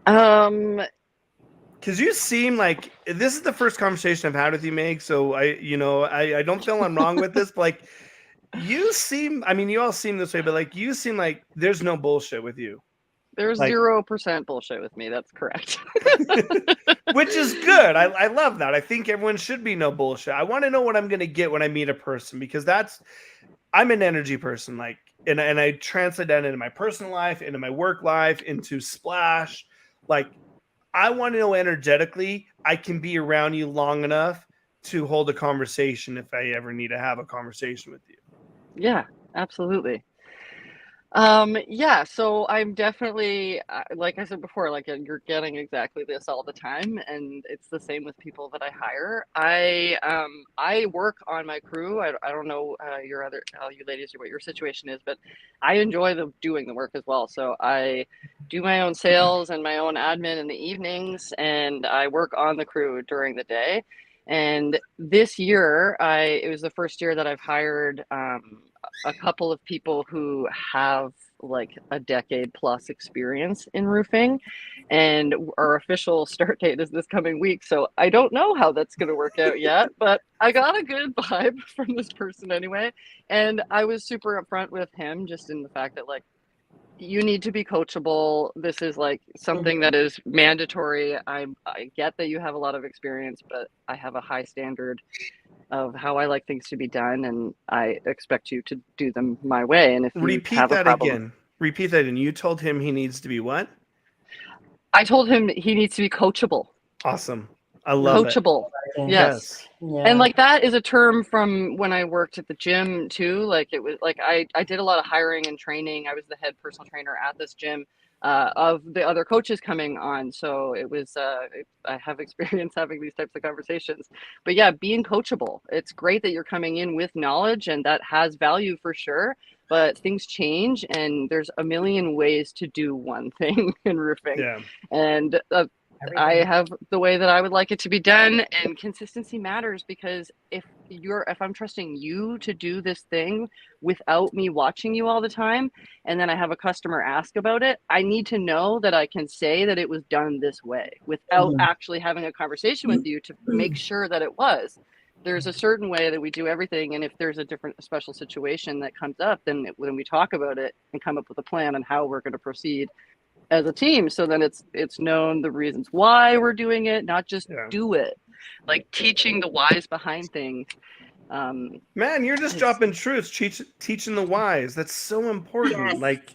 Because you seem like this is the first conversation I've had with you, Meg. So I don't feel I'm wrong with this, but like, you seem, I mean, you all seem this way, but like, you seem like there's no bullshit with you. There's 0% bullshit with me. That's correct. Which is good. I love that. I think everyone should be no bullshit. I want to know what I'm going to get when I meet a person, because I'm an energy person. Like, and I translate that into my personal life, into my work life, into Splash. Like, I want to know energetically, I can be around you long enough to hold a conversation if I ever need to have a conversation with you. Yeah, absolutely. So I'm definitely, like I said before, like you're getting exactly this all the time, and it's the same with people that I hire. I work on my crew. I don't know you ladies, what your situation is, but I enjoy doing the work as well. So I do my own sales and my own admin in the evenings, and I work on the crew during the day. And this year, it was the first year that I've hired a couple of people who have like a decade plus experience in roofing, and our official start date is this coming week. So I don't know how that's going to work out yet, but I got a good vibe from this person anyway. And I was super upfront with him, just in the fact that, like, you need to be coachable. This is like something that is mandatory. I get that you have a lot of experience, but I have a high standard of how I like things to be done, and I expect you to do them my way. And if you have a problem, repeat that again. You told him he needs to be what? I told him he needs to be coachable. Awesome. I love Coachable. it. Yes. Yeah. And like that is a term from when I worked at the gym too. Like it was like I did a lot of hiring and training. I was the head personal trainer at this gym of the other coaches coming on. So it was I have experience having these types of conversations. But yeah, being coachable. It's great that you're coming in with knowledge and that has value for sure. But things change and there's a million ways to do one thing in roofing. Yeah. And I have the way that I would like it to be done, and consistency matters because if I'm trusting you to do this thing without me watching you all the time, and then I have a customer ask about it, I need to know that I can say that it was done this way without actually having a conversation with you to make sure that it was. There's a certain way that we do everything, and if there's a special situation that comes up, then when we talk about it and come up with a plan on how we're going to proceed as a team, so then it's known the reasons why we're doing it, not just do it. Like teaching the whys behind things. Man, you're just dropping truths, teaching the whys. That's so important. Yes. Like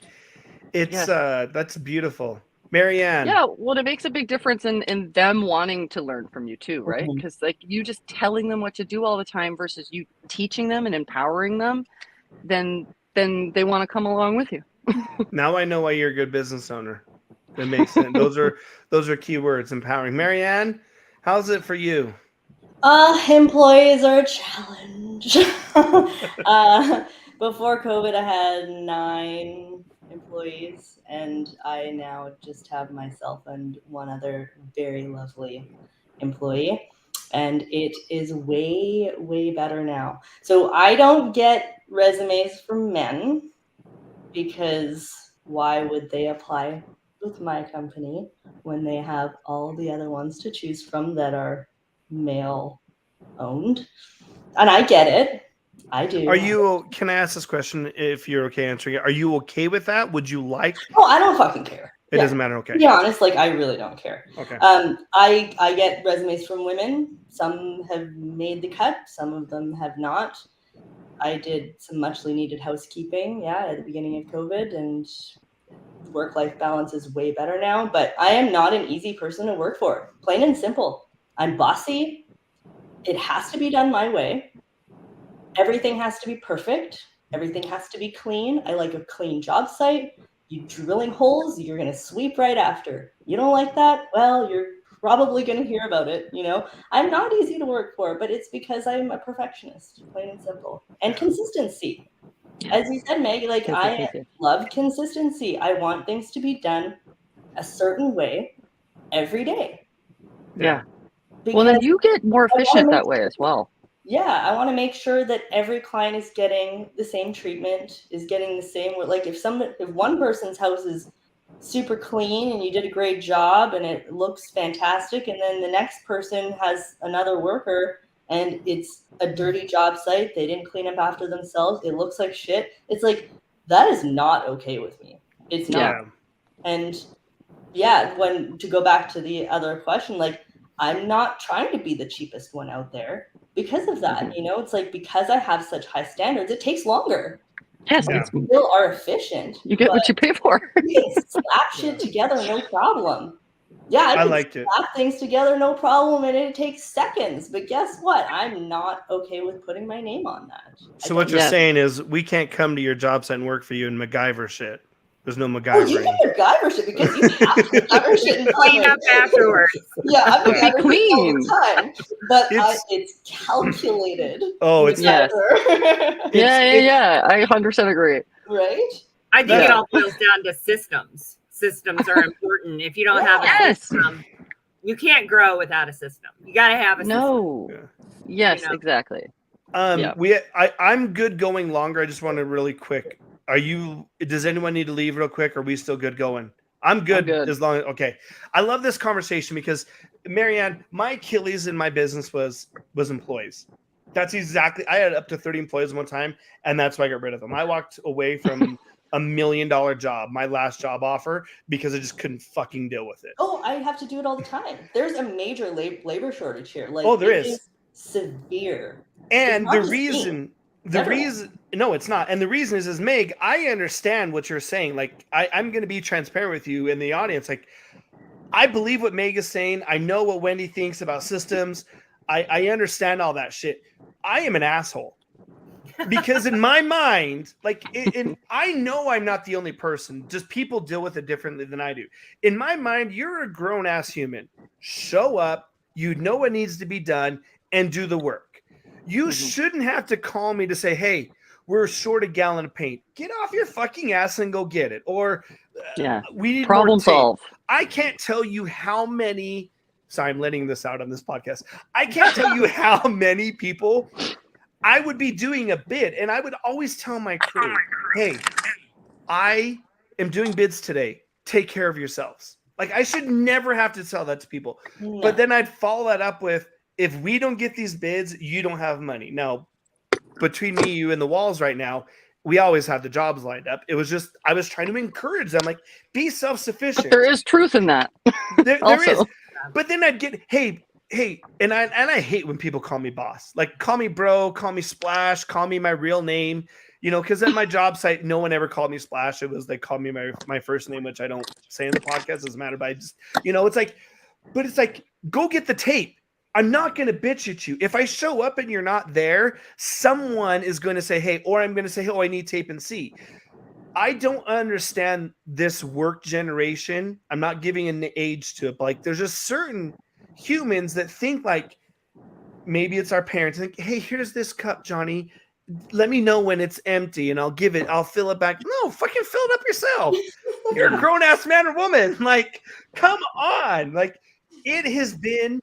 it's that's beautiful. Marianne. Yeah, well, it makes a big difference in them wanting to learn from you too, right? Because like you just telling them what to do all the time versus you teaching them and empowering them, then they want to come along with you. Now I know why you're a good business owner. That makes sense. Those are key words. Empowering. Marianne, how's it for you? Employees are a challenge. Before COVID, I had 9 employees, and I now just have myself and one other very lovely employee. And it is way, way better now. So I don't get resumes from men, because why would they apply with my company when they have all the other ones to choose from that are male owned? And I get it. I do. Can I ask this question if you're okay answering it? Are you okay with that? Would you like? Oh, I don't fucking care. It doesn't matter. Okay. To be honest, like I really don't care. Okay. I get resumes from women. Some have made the cut. Some of them have not. I did some muchly needed housekeeping, at the beginning of COVID, and work-life balance is way better now. But I am not an easy person to work for, plain and simple. I'm bossy. It has to be done my way. Everything has to be perfect. Everything has to be clean. I like a clean job site. You drilling holes, you're going to sweep right after. You don't like that? Well, you're probably going to hear about it. I'm not easy to work for, but it's because I'm a perfectionist, plain and simple. And consistency. As you said, Meg, like I love consistency. I want things to be done a certain way every day. Yeah. Well, then you get more efficient that way as well. Yeah, I want to make sure that every client is getting the same treatment, is getting the same. Like if one person's house is super clean and you did a great job and it looks fantastic, and then the next person has another worker and it's a dirty job site, they didn't clean up after themselves, it looks like shit. It's like, that is not okay with me. It's not. Yeah. And to go back to the other question, like I'm not trying to be the cheapest one out there because of that. It's like, because I have such high standards, it takes longer. Yes, you still are efficient. You get what you pay for. You can slap shit together, no problem. Yeah, I liked it. Slap things together, no problem, and it takes seconds. But guess what? I'm not okay with putting my name on that. So what you're saying is we can't come to your job site and work for you and MacGyver shit. There's no MacGyver. Well, you can MacGyver shit because you have to MacGyver shit and clean up afterwards. Yeah, I'm MacGyver clean all the time, but it's calculated. Oh, it's yes. Yeah. I 100% agree. Right? I think it all boils down to systems. Systems are important. If you don't have a system, you can't grow without a system. You got to have a system. No. Yes, exactly. I'm good going longer. I just want to really quick. Does anyone need to leave real quick? Or are we still good going? I'm good. As long as, okay. I love this conversation because Marianne, my Achilles in my business was employees. That's exactly, I had up to 30 employees one time, and that's why I got rid of them. I walked away from $1 million job, my last job offer, because I just couldn't fucking deal with it. Oh, I have to do it all the time. There's a major labor shortage here. Like, there is severe. And the reason, no, it's not. And the reason is Meg, I understand what you're saying. Like, I'm going to be transparent with you in the audience. Like, I believe what Meg is saying. I know what Wendy thinks about systems. I understand all that shit. I am an asshole. Because in my mind, like, I know I'm not the only person. Just people deal with it differently than I do. In my mind, you're a grown-ass human. Show up, you know what needs to be done, and do the work. You shouldn't have to call me to say, hey, we're short a gallon of paint. Get off your fucking ass and go get it. Or we need problem more tape. solve. I can't tell you how many. Sorry, I'm letting this out on this podcast. I can't tell you how many people I would be doing a bid, and I would always tell my crew, hey, I am doing bids today. Take care of yourselves. Like, I should never have to tell that to people. No. But then I'd follow that up with, if we don't get these bids, you don't have money. Now, between me, you, and the walls right now, we always have the jobs lined up. It was just, I was trying to encourage them, like, be self-sufficient. But there is truth in that. There is. But then I'd get, hey, and I hate when people call me boss. Like, call me bro, call me Splash, call me my real name. You know, because at my job site, no one ever called me Splash. It was, they called me my first name, which I don't say in the podcast. Doesn't matter. But I just, you know, it's like, go get the tape. I'm not going to bitch at you. If I show up and you're not there, someone is going to say, hey, or I'm going to say, oh, I need tape and see. I don't understand this work generation. I'm not giving an age to it, but like, there's just certain humans that think like, maybe it's our parents, think, hey, here's this cup, Johnny. Let me know when it's empty and I'll fill it back. No, fucking fill it up yourself. You're a grown-ass man or woman. Like, come on. Like, it has been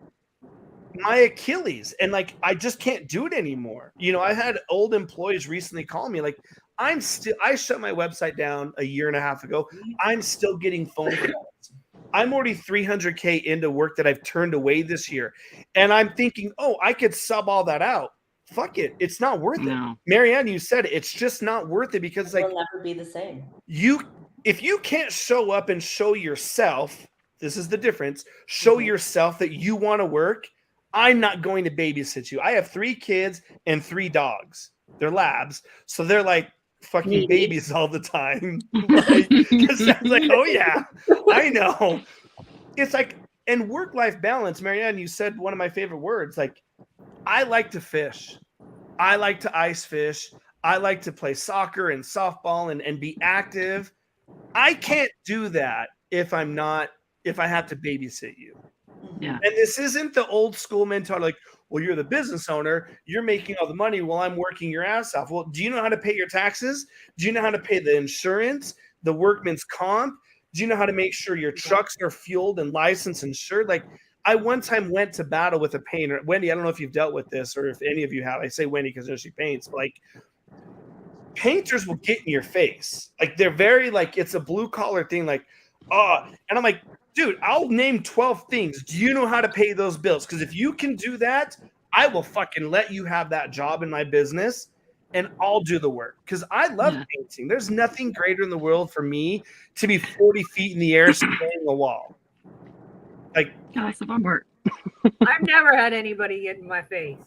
my Achilles, and like, I just can't do it anymore. You know, I had old employees recently call me like, I shut my website down a year and a half ago. I'm still getting phone calls. I'm already 300K into work that I've turned away this year. And I'm thinking, oh, I could sub all that out. Fuck it. It's not worth it. Marianne, you said it. It's just not worth it, because like, it'll never be the same. If you can't show up and show yourself, this is the difference, show yourself that you want to work, I'm not going to babysit you. I have 3 kids and 3 dogs. They're labs. So they're like fucking babies all the time. Because that's like, oh yeah, I know. It's like, and work-life balance, Marianne, you said one of my favorite words. Like, I like to fish. I like to ice fish. I like to play soccer and softball and be active. I can't do that if I have to babysit you. Yeah. And this isn't the old school mentality like, well, you're the business owner, you're making all the money while I'm working your ass off. Well, do you know how to pay your taxes? Do you know how to pay the insurance, the workman's comp? Do you know how to make sure your trucks are fueled and licensed and insured? Like, I one time went to battle with a painter. Wendy, I don't know if you've dealt with this or if any of you have. I say Wendy because I know she paints. But like, painters will get in your face. Like, they're very like, it's a blue collar thing. Like, and I'm like, dude, I'll name 12 things. Do you know how to pay those bills? Because if you can do that, I will fucking let you have that job in my business and I'll do the work. Because I love painting. There's nothing greater in the world for me to be 40 feet in the air spraying a wall. Like, that's the fun part. I've never had anybody get in my face.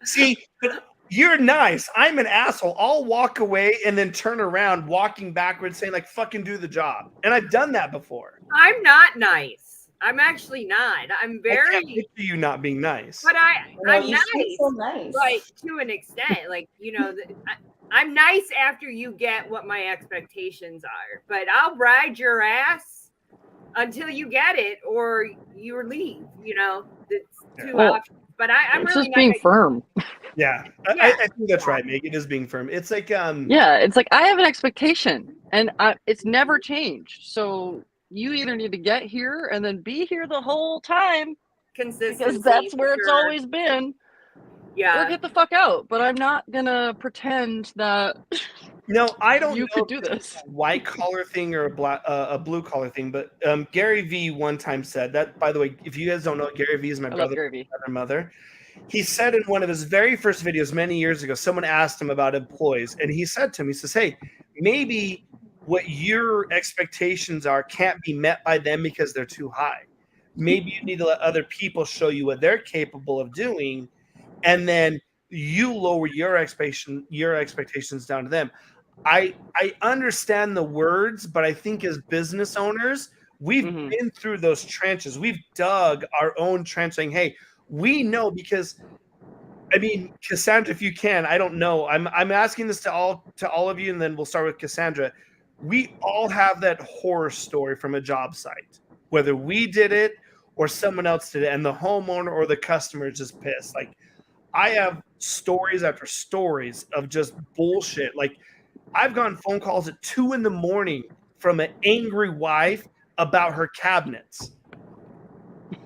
See, but you're nice. I'm an asshole. I'll walk away and then turn around, walking backwards, saying like, fucking do the job. And I've done that before. I'm not nice. I'm actually not. I'm very. I can't picture you not being nice. But I'm nice. So nice. Like, to an extent. Like, you know, I'm nice after you get what my expectations are. But I'll ride your ass until you get it or you leave. You know, it's 2 options. But I'm it's really just being firm. Yeah, I think that's right, Meg. It is being firm. It's like it's like I have an expectation, and it's never changed. So you either need to get here and then be here the whole time, consistency, because that's where it's always been. Yeah, or get the fuck out. But I'm not gonna pretend that. No, I don't. You could do this white collar thing or a blue collar thing, but Gary V one time said that. By the way, if you guys don't know, Gary V is my brother, mother. He said in one of his very first videos many years ago, someone asked him about employees, and he said to him, he says, "Hey, maybe what your expectations are can't be met by them because they're too high. Maybe you need to let other people show you what they're capable of doing, and then you lower your expectations down to them." I understand the words, but I think as business owners, we've Mhm. been through those trenches. We've dug our own trench saying, hey, we know because I mean, Cassandra, if you can, I don't know. I'm asking this to all of you, and then we'll start with Cassandra. We all have that horror story from a job site, whether we did it or someone else did it, and the homeowner or the customer is just pissed. Like, I have stories after stories of just bullshit. Like, I've gotten phone calls at 2 a.m. from an angry wife about her cabinets,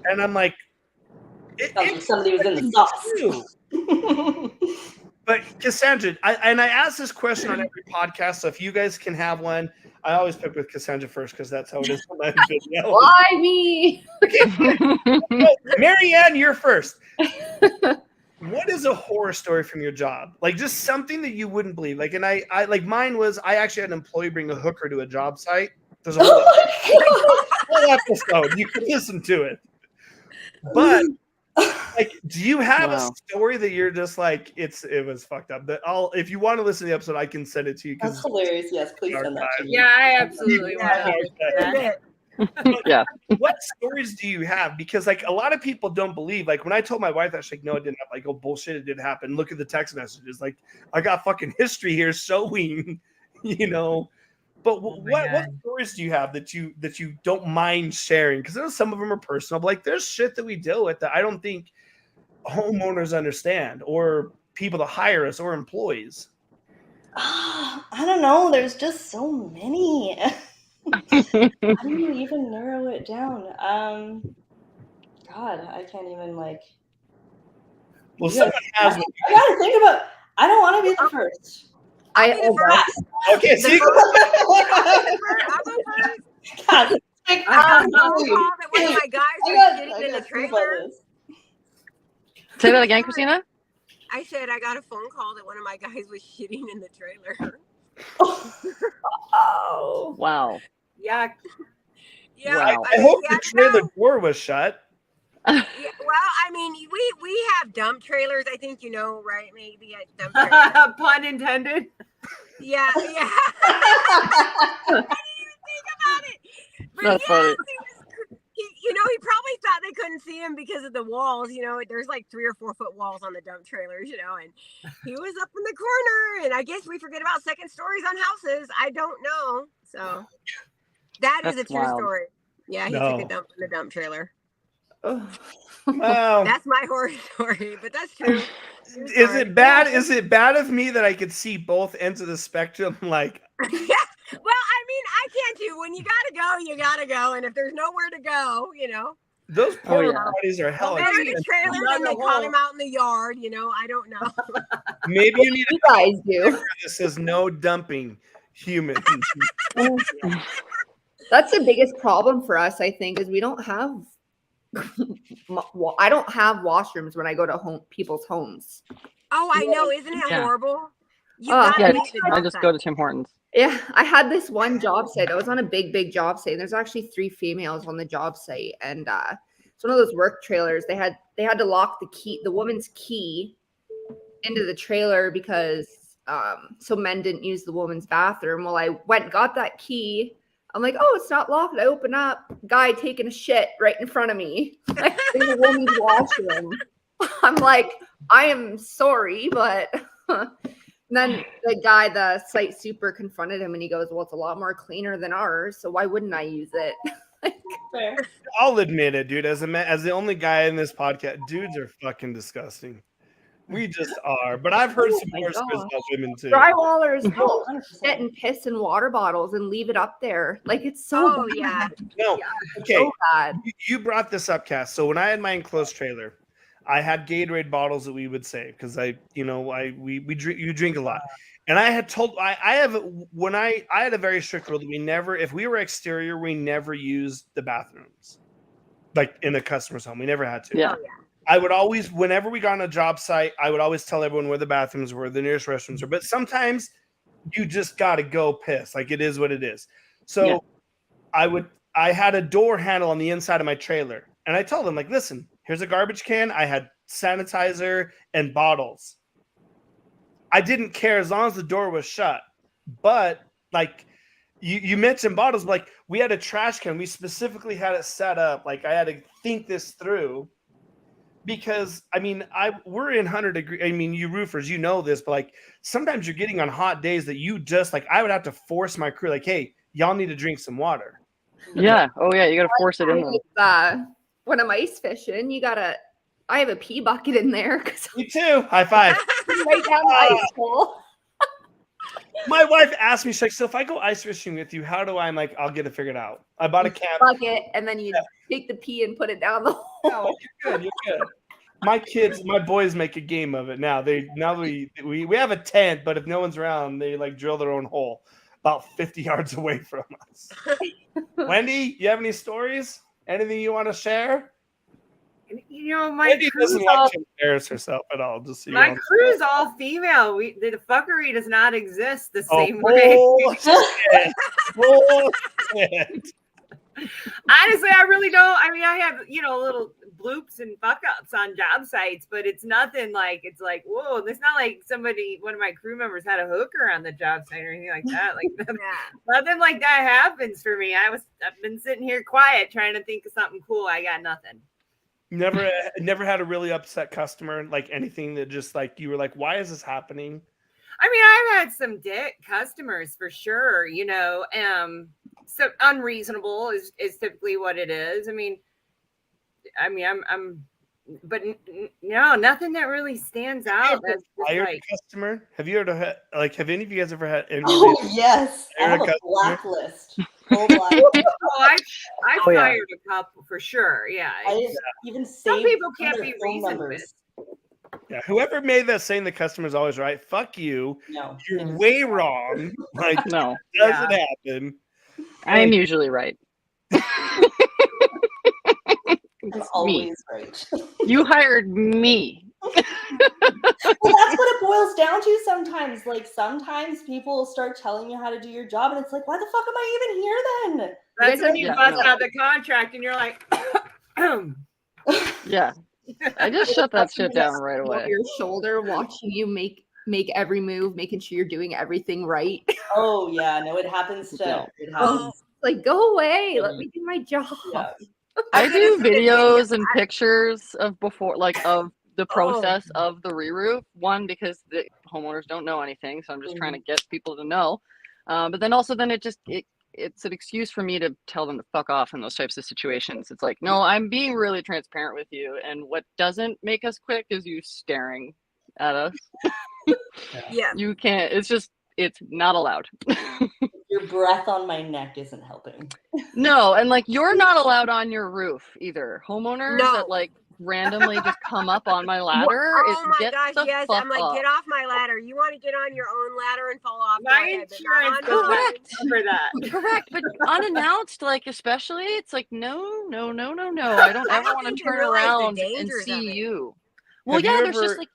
and I'm like, Sounds like somebody was in the sauce. But Cassandra, I ask this question on every podcast, so if you guys can have one, I always pick with Cassandra first because that's how it is in my video. Why me? Marianne, you're first. What is a horror story from your job? Like just something that you wouldn't believe. Like, and I like mine was I actually had an employee bring a hooker to a job site. There's a whole episode. You can listen to it. But like, do you have a story that you're just like it was fucked up? That if you want to listen to the episode, I can send it to you. That's hilarious. Yes, please send that to me. Yeah, I absolutely want to hear that. Yeah. What stories do you have? Because like a lot of people don't believe. Like when I told my wife that, she's like, "No, it didn't happen." Like, "Oh bullshit, it did happen." Look at the text messages. Like I got fucking history here showing, you know. But what stories do you have that you don't mind sharing? Because there's some of them are personal. But like there's shit that we deal with that I don't think homeowners understand, or people to hire us, or employees. I don't know. There's just so many. How do you even narrow it down? God, I can't even like. Well, someone has. I gotta think about. I don't want to be the first. Okay, see. I'll go first. God, I got a phone call that one of my guys was sitting in the trailer. Say that again, Christina. I said I got a phone call that one of my guys was shitting in the trailer. Oh, wow. Yeah. Yeah. Wow. I hope the trailer door was shut. Yeah, well, I mean, we have dump trailers. I think you know, right? Maybe a dump trailer. Pun intended. Yeah. I didn't even think about it. But That's funny. He probably thought they couldn't see him because of the walls. You know, there's like 3 or 4 foot walls on the dump trailers. You know, and he was up in the corner. And I guess we forget about second stories on houses. I don't know. So that's a true wild. story. Yeah, he took a dump in the dump trailer. Wow. That's my horror story, but that's true. Is it bad? Is it bad of me that I could see both ends of the spectrum? Like, yeah. Well, I mean, I can't do. When you gotta go, you gotta go, and if there's nowhere to go, you know. Those porta potties are hella. Well, better the trailer than they caught him out in the yard. You know, I don't know. Maybe you need You guys do. This says no dumping humans. That's the biggest problem for us, I think, is we don't have. I don't have washrooms when I go to people's homes. Oh, I know. Isn't it horrible? Yeah, I just go to Tim Hortons. Yeah, I had this one job site. I was on a big job site. And there's actually 3 females on the job site, and it's one of those work trailers. They had to lock the woman's key into the trailer because so men didn't use the woman's bathroom. Well, I went and got that key. I'm like, oh, it's not locked. I open up, guy taking a shit right in front of me, like in the woman's washroom. I'm like, I am sorry, but then the site super confronted him, and he goes, well, it's a lot more cleaner than ours, so why wouldn't I use it? fair. I'll admit it, dude. As the only guy in this podcast, dudes are fucking disgusting. We just are. But I've heard some more stories about women too. Drywallers will sit and piss in water bottles and leave it up there. Like, it's so bad. yeah. No, okay. So bad. You brought this up, Cass. So when I had my enclosed trailer, I had Gatorade bottles that we would save because you drink a lot. And I had told I had a very strict rule that we never, if we were exterior, we never used the bathrooms, like in a customer's home. We never had to. Yeah. I would always, whenever we got on a job site, I would always tell everyone where the bathrooms were, the nearest restrooms were. But sometimes you just gotta go piss. Like, it is what it is. So I had a door handle on the inside of my trailer, and I told them, like, listen, here's a garbage can. I had sanitizer and bottles. I didn't care as long as the door was shut. But like you mentioned bottles, like we had a trash can. We specifically had it set up. Like I had to think this through because I mean, we're in 100-degree. I mean, you roofers, you know this, but like sometimes you're getting on hot days that you just like I would have to force my crew, like, hey, y'all need to drink some water. Yeah. Oh yeah, you got to force it in them. When I'm ice fishing, I have a pee bucket in there because Me too. High five. right down the ice hole. My wife asked me, she's like, so if I go ice fishing with you, how do I? I'm like, I'll get it figured out. I bought a can bucket, and then you take the pee and put it down the hole. No, you're good. You're good. My boys make a game of it now. We have a tent, but if no one's around, they like drill their own hole about 50 yards away from us. Wendy, you have any stories? Anything you want to share? You know, my Wendy crew's doesn't like to embarrass herself at all. Just so you my know. crew's all female. The fuckery does not exist the same way. Bullshit. Bullshit. Honestly, I really don't. I mean, I have, little bloops and fuck ups on job sites, but it's nothing like, it's like, whoa, it's not like one of my crew members had a hooker on the job site or anything like that. Like nothing like that happens for me. I've been sitting here quiet trying to think of something cool. I got nothing. Never had a really upset customer, like anything that just like you were like, why is this happening? I mean, I've had some dick customers for sure, so unreasonable is typically what it is. But no, nothing that really stands out. That's Fired a customer? Have you ever had, like, have any of you guys ever had any? Oh yes, I have a blacklist. Full blacklist. I fired a couple for sure. Yeah, even some people can't be reasoned with. Yeah, whoever made that saying the customer's always right, fuck you. No, you're way wrong. Like, no, doesn't happen. I'm usually right. It's always right. You hired me. Well, that's what it boils down to sometimes. Like, sometimes people start telling you how to do your job, and it's like, why the fuck am I even here then? That's when you bust out the contract, and you're like, yeah. I just shut that shit down right away. Over your shoulder, watching you make every move, making sure you're doing everything right. Oh yeah, no, it happens to. No. It happens. Like, go away, let me do my job. Yeah. I do videos and pictures of of the process of the re-roof. One, because the homeowners don't know anything, so I'm just trying to get people to know. But then also, it's an excuse for me to tell them to fuck off in those types of situations. It's like, no, I'm being really transparent with you, and what doesn't make us quick is you staring at us. Yeah, you can't. It's not allowed. Your breath on my neck isn't helping. No, and like you're not allowed on your roof either. Homeowners No. that like randomly just come up on my ladder. Oh my gosh, yes. I'm like, get off my ladder. You want to get on your own ladder and fall off? my insurance does not cover that. Correct, but unannounced, like especially, it's like no. I don't ever want to turn around and see you. Well, Have you there's ever- just like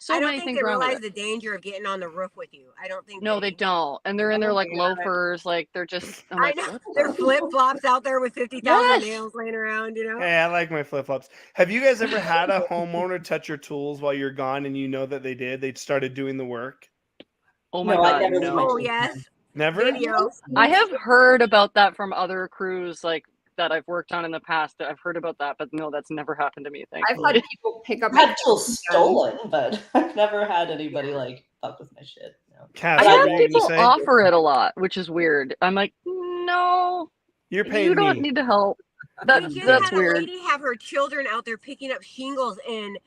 so I don't many think things they wrong with realize it. the danger of getting on the roof with you. I don't think. No, they don't, and they're in their like loafers, like they're just. I'm I like, know what the they're flip flops out there with 50,000 Yes. nails laying around. Hey, I like my flip flops. Have you guys ever had a homeowner touch your tools while you're gone, and you know that they did? They started doing the work. Oh my No, I god, never no. Oh yes, Never. video. I have heard about that from other crews like that I've worked on in the past. I've heard about that, but no, that's never happened to me. I've Thankfully. had people pick up I've had tools stolen, but I've never had anybody like fuck with my shit. No. Cass, I what have were you people gonna say? offer it a lot, which is weird. I'm like, no, You're paying you don't me. need to help. We That's just had weird. a lady have her children out there picking up shingles and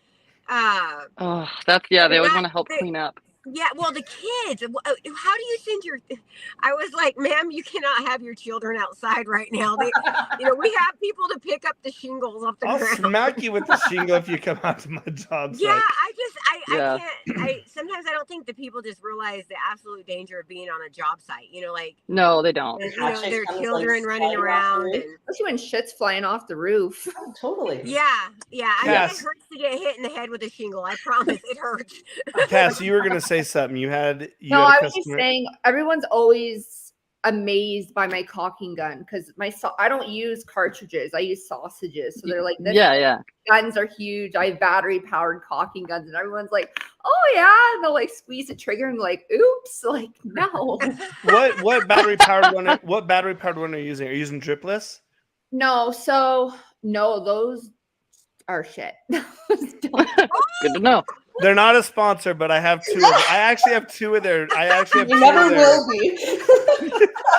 Oh, they always want to help they- clean up. yeah, well, the kids. How do you send your? I was like, ma'am, you cannot have your children outside right now. We have people to pick up the shingles off the I'll ground. smack you with the shingle if you come out to my job site. Yeah, Yeah. I can't. Sometimes I don't think that people just realize the absolute danger of being on a job site. No, they don't. Actually, their comes, children like, running sliding off the around roof. and. Especially when shit's flying off the roof. Oh, totally. Yeah. I mean, Yes. it hurts to get hit in the head with a shingle. I promise, it hurts. Cass, you were gonna say something. You had No, a I was just customer. saying everyone's always amazed by my caulking gun because I don't use cartridges. I use sausages. So they're like, Yeah. guns are huge. I have battery powered caulking guns, and everyone's like, oh yeah. And they'll like squeeze the trigger and like, oops, like no. What battery powered one? What battery powered one are you using? Are you using dripless? No, those are shit. Good to know. They're not a sponsor, but I have two. I actually have two of their. You never will be.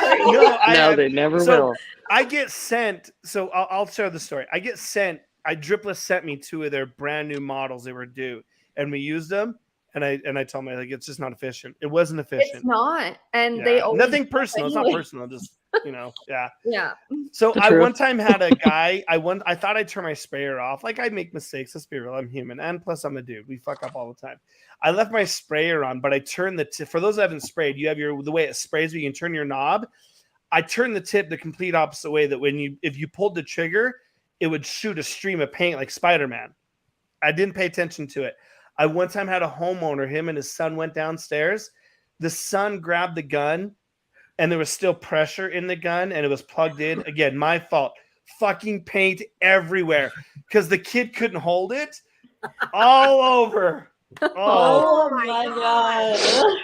No, they never so will. I get sent. So I'll share the story. I get sent. Dripless sent me two of their brand new models. They were due, and we used them. And I told me like it's just not efficient. It wasn't efficient. It's not, and Yeah. they always nothing personal. It's not anyway. personal. Just yeah. Yeah. So I True. one time had a guy. I thought I'd turn my sprayer off. Like I make mistakes. Let's be real. I'm human, and plus I'm a dude. We fuck up all the time. I left my sprayer on, but I turned the tip. For those that haven't sprayed, you have the way it sprays. You can turn your knob. I turned the tip the complete opposite way. That if you pulled the trigger, it would shoot a stream of paint like Spider-Man. I didn't pay attention to it. I one time had a homeowner. Him and his son went downstairs. The son grabbed the gun. And there was still pressure in the gun, and it was plugged in. Again, my fault. Fucking paint everywhere because the kid couldn't hold it. All over. Oh my god.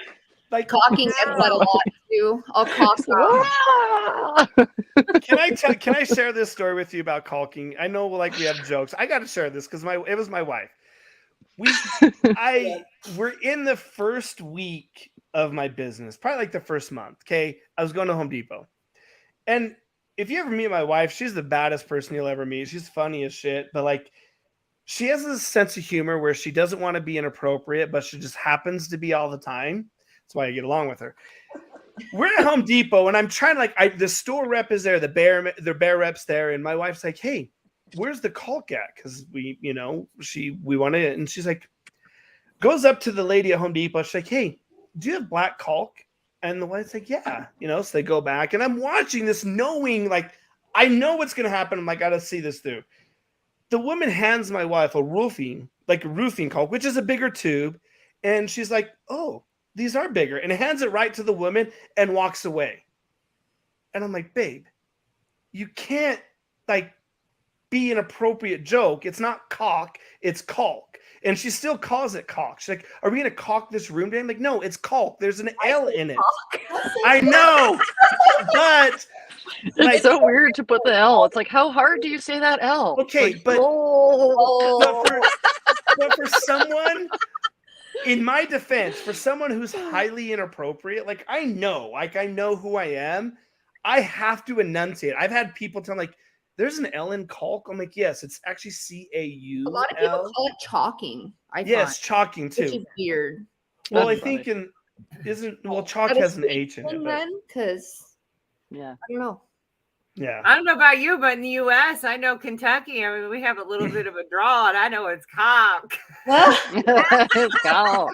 Like Caulking gets that a lot too. I'll caulk out. Can I share this story with you about caulking? I know like we have jokes. I got to share this because it was my wife. We're in the first week of my business, probably like the first month. Okay. I was going to Home Depot. And if you ever meet my wife, she's the baddest person you'll ever meet. She's funny as shit, but like she has this sense of humor where she doesn't want to be inappropriate, but she just happens to be all the time. That's why I get along with her. We're at Home Depot and I'm trying to the store rep is there, the bear rep's there. And my wife's like, hey, where's the caulk at? Because we want it. And she's like, goes up to the lady at Home Depot. She's like, hey, do you have black caulk? And the wife's like, yeah, so they go back and I'm watching this knowing like, I know what's going to happen. I'm like, I gotta see this through. The woman hands my wife a roofing caulk, which is a bigger tube. And she's like, oh, these are bigger. And hands it right to the woman and walks away. And I'm like, babe, you can't like be an appropriate joke. It's not caulk, it's caulk. And she still calls it caulk. She's like, are we going to caulk this room today? I'm like, no, it's caulk. There's an L in it. I know. But it's so weird to put the L. It's like, how hard do you say that L? Okay, like, but for someone, in my defense, for someone who's highly inappropriate, like I know who I am, I have to enunciate. I've had people tell me, like, there's an L in caulk. I'm like, yes, it's actually CAU. A lot of people call it chalking. Chalking too. Which is weird. Well, That's I think funny. chalk has an H in it. Then, because yeah, I don't know. Yeah. I don't know about you, but in the U.S., I know Kentucky. I mean, we have a little bit of a draw, and I know it's caulk. it's caulk.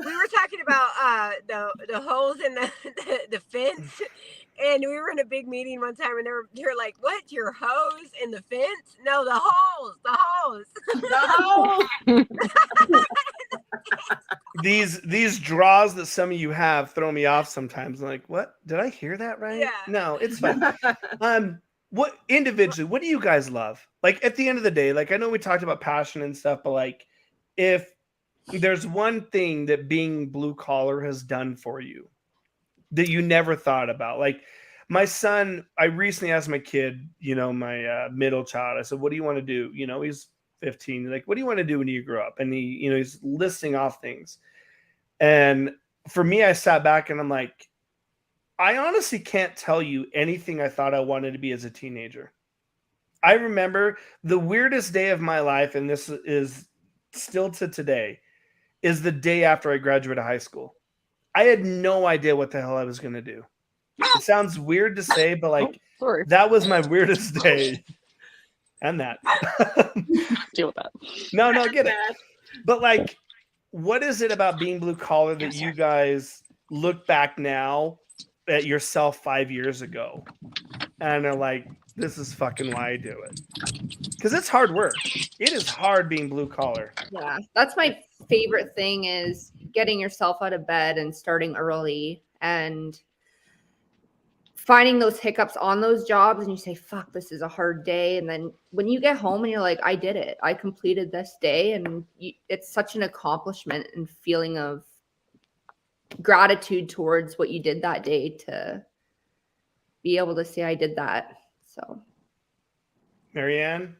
We were talking about the holes in the fence, and we were in a big meeting one time, and they were like, "What? Your hose in the fence? No, the holes, the hose." These draws that some of you have throw me off sometimes. I'm like, what? Did I hear that right? Yeah. No, it's fine. What do you guys love? Like at the end of the day, like I know we talked about passion and stuff, but like if there's one thing that being blue collar has done for you that you never thought about. Like my son, I recently asked my kid, my middle child, I said, what do you want to do? He's 15. Like, what do you want to do when you grow up? And he's listing off things. And for me, I sat back and I'm like, I honestly can't tell you anything I thought I wanted to be as a teenager. I remember the weirdest day of my life, and this is still to today, is the day after I graduated high school. I had no idea what the hell I was going to do. It sounds weird to say, but like that was my weirdest day. And that. Deal with that. No, get it. But like, what is it about being blue collar that you guys look back now at yourself 5 years ago and are like, this is fucking why I do it? Because it's hard work. It is hard being blue collar. Yeah, that's my favorite thing is getting yourself out of bed and starting early and finding those hiccups on those jobs, and you say, fuck, this is a hard day. And then when you get home and you're like, I did it, I completed this day. And it's such an accomplishment and feeling of gratitude towards what you did that day to be able to say I did that. So Marianne?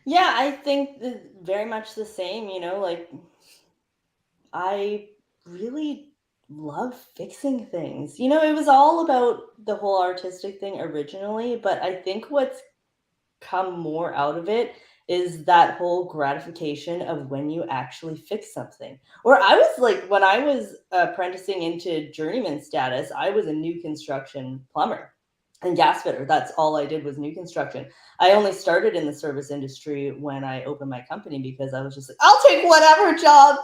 Yeah, I think very much the same, you know, like I really love fixing things. You know, it was all about the whole artistic thing originally, but I think what's come more out of it is that whole gratification of when you actually fix something. Or I was like, when I was apprenticing into journeyman status, I was a new construction plumber and gas fitter. That's all I did was new construction. I only started in the service industry when I opened my company because I was just like, I'll take whatever job,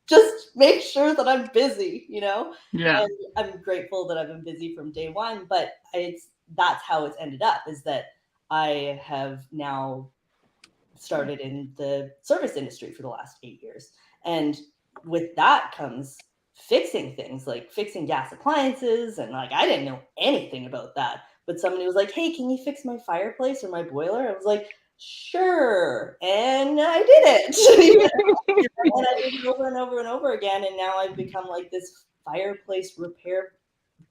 just make sure that I'm busy, you know? Yeah. And I'm grateful that I've been busy from day one, but that's how it's ended up, is that I have now started in the service industry for the last 8 years. And with that comes fixing things, like fixing gas appliances. And like, I didn't know anything about that. But somebody was like, hey, can you fix my fireplace or my boiler? I was like, sure. And I did it. And I did it over and over and over again. And now I've become like this fireplace repair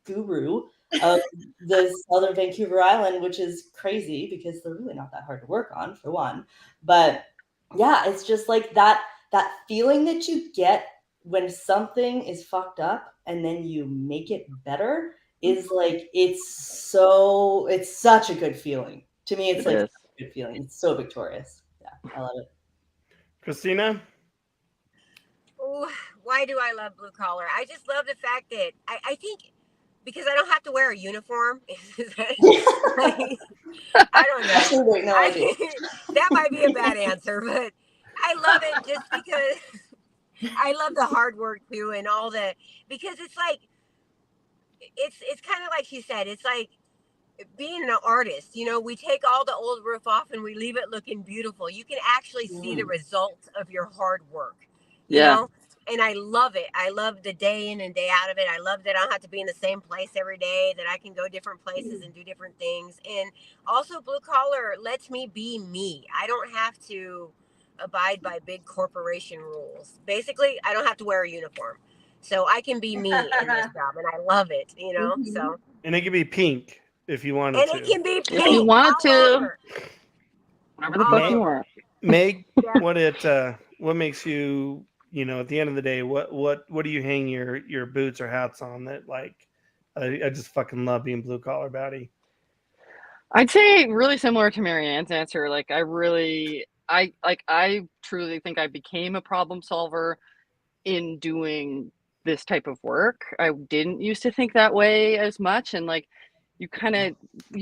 guru of the Southern Vancouver Island, which is crazy because they're really not that hard to work on, for one. But yeah, it's just like that feeling that you get when something is fucked up and then you make it better is like, it's such a good feeling. To me, it's like a good feeling. It's so victorious. Yeah, I love it. Christina? Ooh, why do I love blue collar? I just love the fact that I think because I don't have to wear a uniform. I don't know. Absolutely, no idea. That might be a bad answer, but I love it just because I love the hard work too, and all the, because it's like it's kind of like she said, it's like being an artist. You know, we take all the old roof off and we leave it looking beautiful. You can actually see the results of your hard work. You know? And I love it. I love the day in and day out of it. I love that I don't have to be in the same place every day, that I can go different places and do different things. And also blue collar lets me be me. I don't have to abide by big corporation rules. Basically, I don't have to wear a uniform. So I can be me in this job, and I love it, you know? So. And it can be pink if you wanted to. And it can be pink. If you want to. Over. Whatever the fuck you want. Meg, what makes you, you know, at the end of the day, what do you hang your boots or hats on that, like, I just fucking love being blue collar baddie? I'd say really similar to Marianne's answer. Like, I truly think I became a problem solver in doing this type of work. I didn't used to think that way as much. And like, you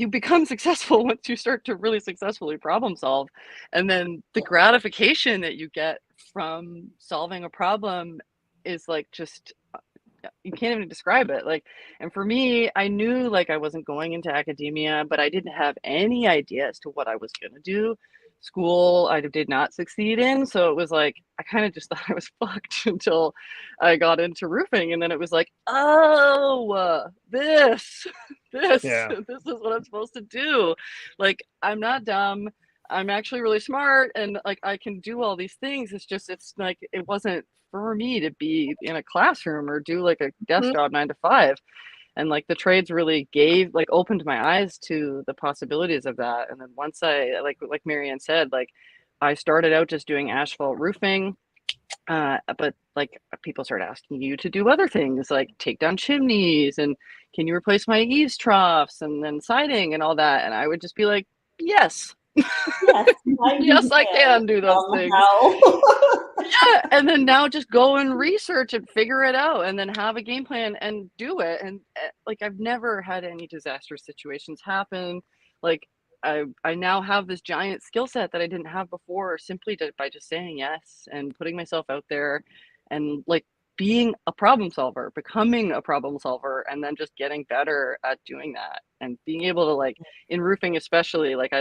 become successful once you start to really successfully problem solve. And then the gratification that you get from solving a problem is like, just, you can't even describe it. Like, and for me, I knew like I wasn't going into academia, but I didn't have any idea as to what I was going to do. School I did not succeed in, so it was like I kind of just thought I was fucked until I got into roofing, and then it was like, oh, this is what I'm supposed to do. Like, I'm not dumb, I'm actually really smart, and like I can do all these things. It's like it wasn't for me to be in a classroom or do like a desk job 9 to 5. And like the trades really opened my eyes to the possibilities of that. And then once I, like Marianne said, like I started out just doing asphalt roofing, but like people started asking you to do other things, like take down chimneys and can you replace my eaves troughs and then siding and all that. And I would just be like, yes. Yes, I can do those things. Yeah, and then now just go and research and figure it out and then have a game plan and do it. And like I've never had any disaster situations happen. Like I now have this giant skill set that I didn't have before, simply by just saying yes and putting myself out there and like being a problem solver, becoming a problem solver, and then just getting better at doing that and being able to, like, in roofing especially, like I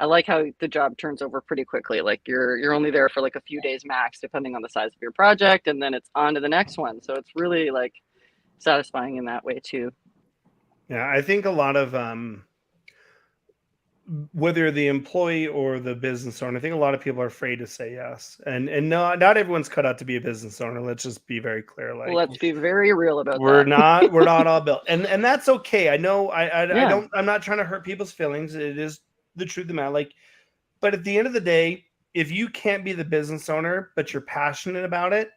I like how the job turns over pretty quickly. Like you're only there for like a few days max, depending on the size of your project, and then it's on to the next one. So it's really like satisfying in that way too. Yeah, I think a lot of whether the employee or the business owner, I think a lot of people are afraid to say yes. And no, not everyone's cut out to be a business owner. Let's just be very clear. Like, Let's be very real about we're that. we're not all built, and that's okay. I know I Yeah. I'm not trying to hurt people's feelings. It is the truth of the matter. Like, but at the end of the day, if you can't be the business owner, but you're passionate about it,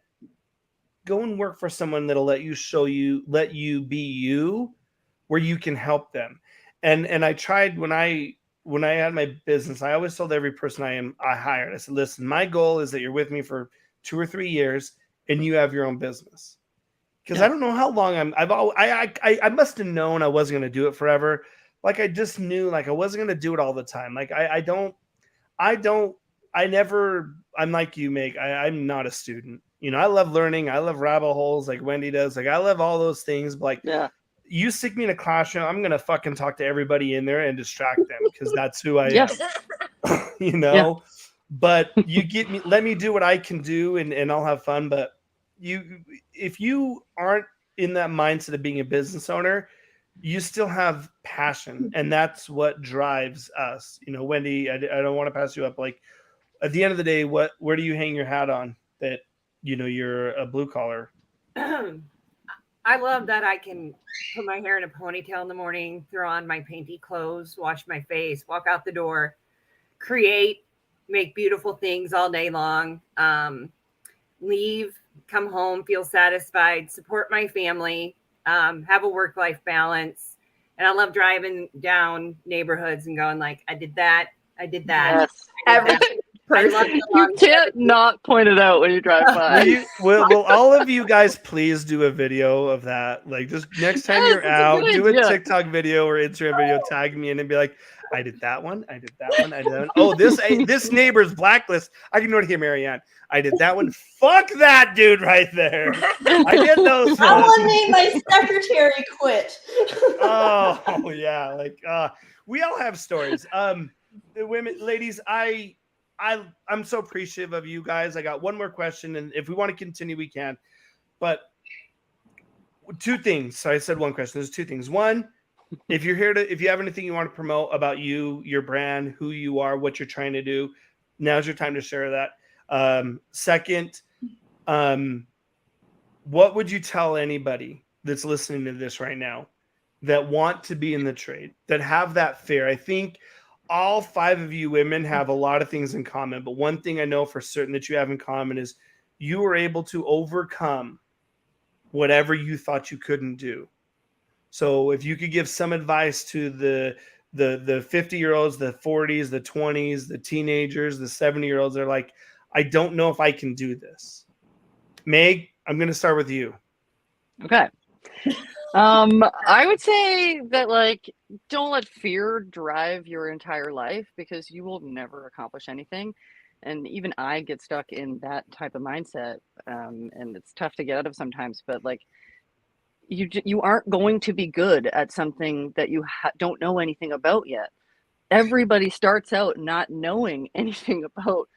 go and work for someone that'll let you be you, where you can help them. And I tried when I had my business, I always told every person I hired, I said, listen, my goal is that you're with me for 2 or 3 years and you have your own business. Because I don't know how long I must have known I wasn't going to do it forever. Like, I just knew, like, I wasn't going to do it all the time. Like, I'm like you, Meg. I'm not a student. You know, I love learning. I love rabbit holes like Wendy does. Like, I love all those things. But like, you stick me in a classroom, I'm going to fucking talk to everybody in there and distract them because that's who I am. You know? Yeah. But let me do what I can do and I'll have fun. But if you aren't in that mindset of being a business owner, you still have passion, and that's what drives us. You know, Wendy, I don't want to pass you up. Like, at the end of the day, where do you hang your hat on that, you know, you're a blue collar? I love that I can put my hair in a ponytail in the morning, throw on my painty clothes, wash my face, walk out the door, create, make beautiful things all day long, leave, come home, feel satisfied, support my family, have a work-life balance. And I love driving down neighborhoods and going like, I did that. Yes. Everything. You can't not point it out when you drive by. Will all of you guys please do a video of that? Like, just next time you're out, do a TikTok video or Instagram video, tag me in and be like, I did that one. I did that one. I did that one. Oh, this neighbor's blacklist. I can already hear Marianne. I did that one. Fuck that dude right there. I did those. Someone made my secretary quit. Oh yeah, like we all have stories. The women, ladies, I'm so appreciative of you guys. I got one more question, and if we want to continue, we can. But 2 things. So I said one question. There's 2 things. One, if you have anything you want to promote about you, your brand, who you are, what you're trying to do, now's your time to share that. Second, what would you tell anybody that's listening to this right now that want to be in the trade, that have that fear? I think all 5 of you women have a lot of things in common, but one thing I know for certain that you have in common is you were able to overcome whatever you thought you couldn't do. So if you could give some advice to the 50-year-olds, the 40s, the 20s, the teenagers, the 70-year-olds, they're like, I don't know if I can do this. Meg, I'm going to start with you. Okay. I would say that, like, don't let fear drive your entire life, because you will never accomplish anything. And even I get stuck in that type of mindset, and it's tough to get out of sometimes. But like, you aren't going to be good at something that you don't know anything about yet. Everybody starts out not knowing anything about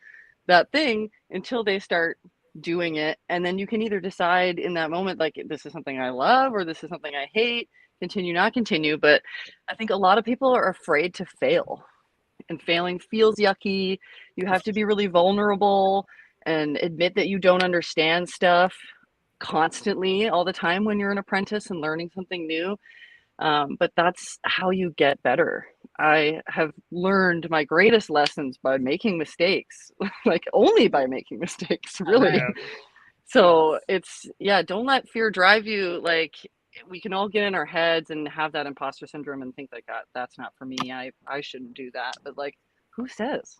that thing until they start doing it, and then you can either decide in that moment, like, this is something I love or this is something I hate, continue, not continue. But I think a lot of people are afraid to fail, and failing feels yucky. You have to be really vulnerable and admit that you don't understand stuff constantly all the time when you're an apprentice and learning something new. But that's how you get better. I have learned my greatest lessons by making mistakes, like only by making mistakes, really. Yeah. So don't let fear drive you. Like, we can all get in our heads and have that imposter syndrome and think like, that's not for me. I shouldn't do that. But like, who says?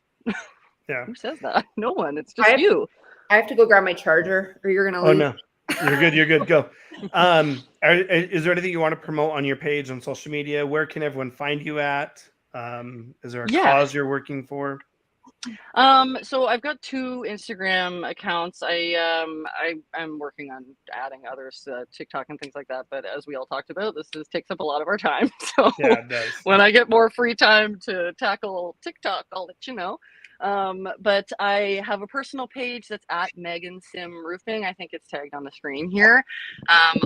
Yeah. Who says that? No one. It's just you. I have to go grab my charger, or you're going to leave. Oh, no. You're good. Go. Is there anything you want to promote on your page on social media? Where can everyone find you at? Is there a cause you're working for? So I've got 2 Instagram accounts. I'm working on adding others to TikTok and things like that. But as we all talked about, takes up a lot of our time. So Yeah, it does. when I get more free time to tackle TikTok, I'll let you know. But I have a personal page that's at Megan Sim Roofing. I think it's tagged on the screen here.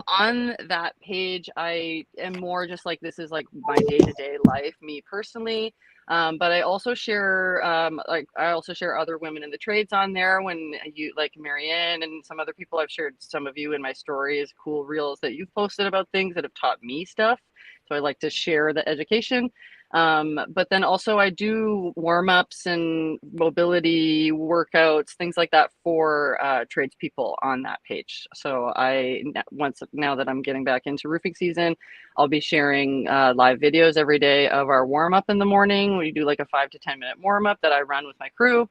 On that page, I am more just like, this is like my day-to-day life, me personally. But I also share other women in the trades on there. When you, like Marianne and some other people, I've shared some of you in my stories, cool reels that you've posted about things that have taught me stuff. So I like to share the education. But then also I do warm-ups and mobility workouts, things like that for tradespeople on that page. So now that I'm getting back into roofing season, I'll be sharing live videos every day of our warm-up in the morning. We do like a 5 to 10 minute warm-up that I run with my crew.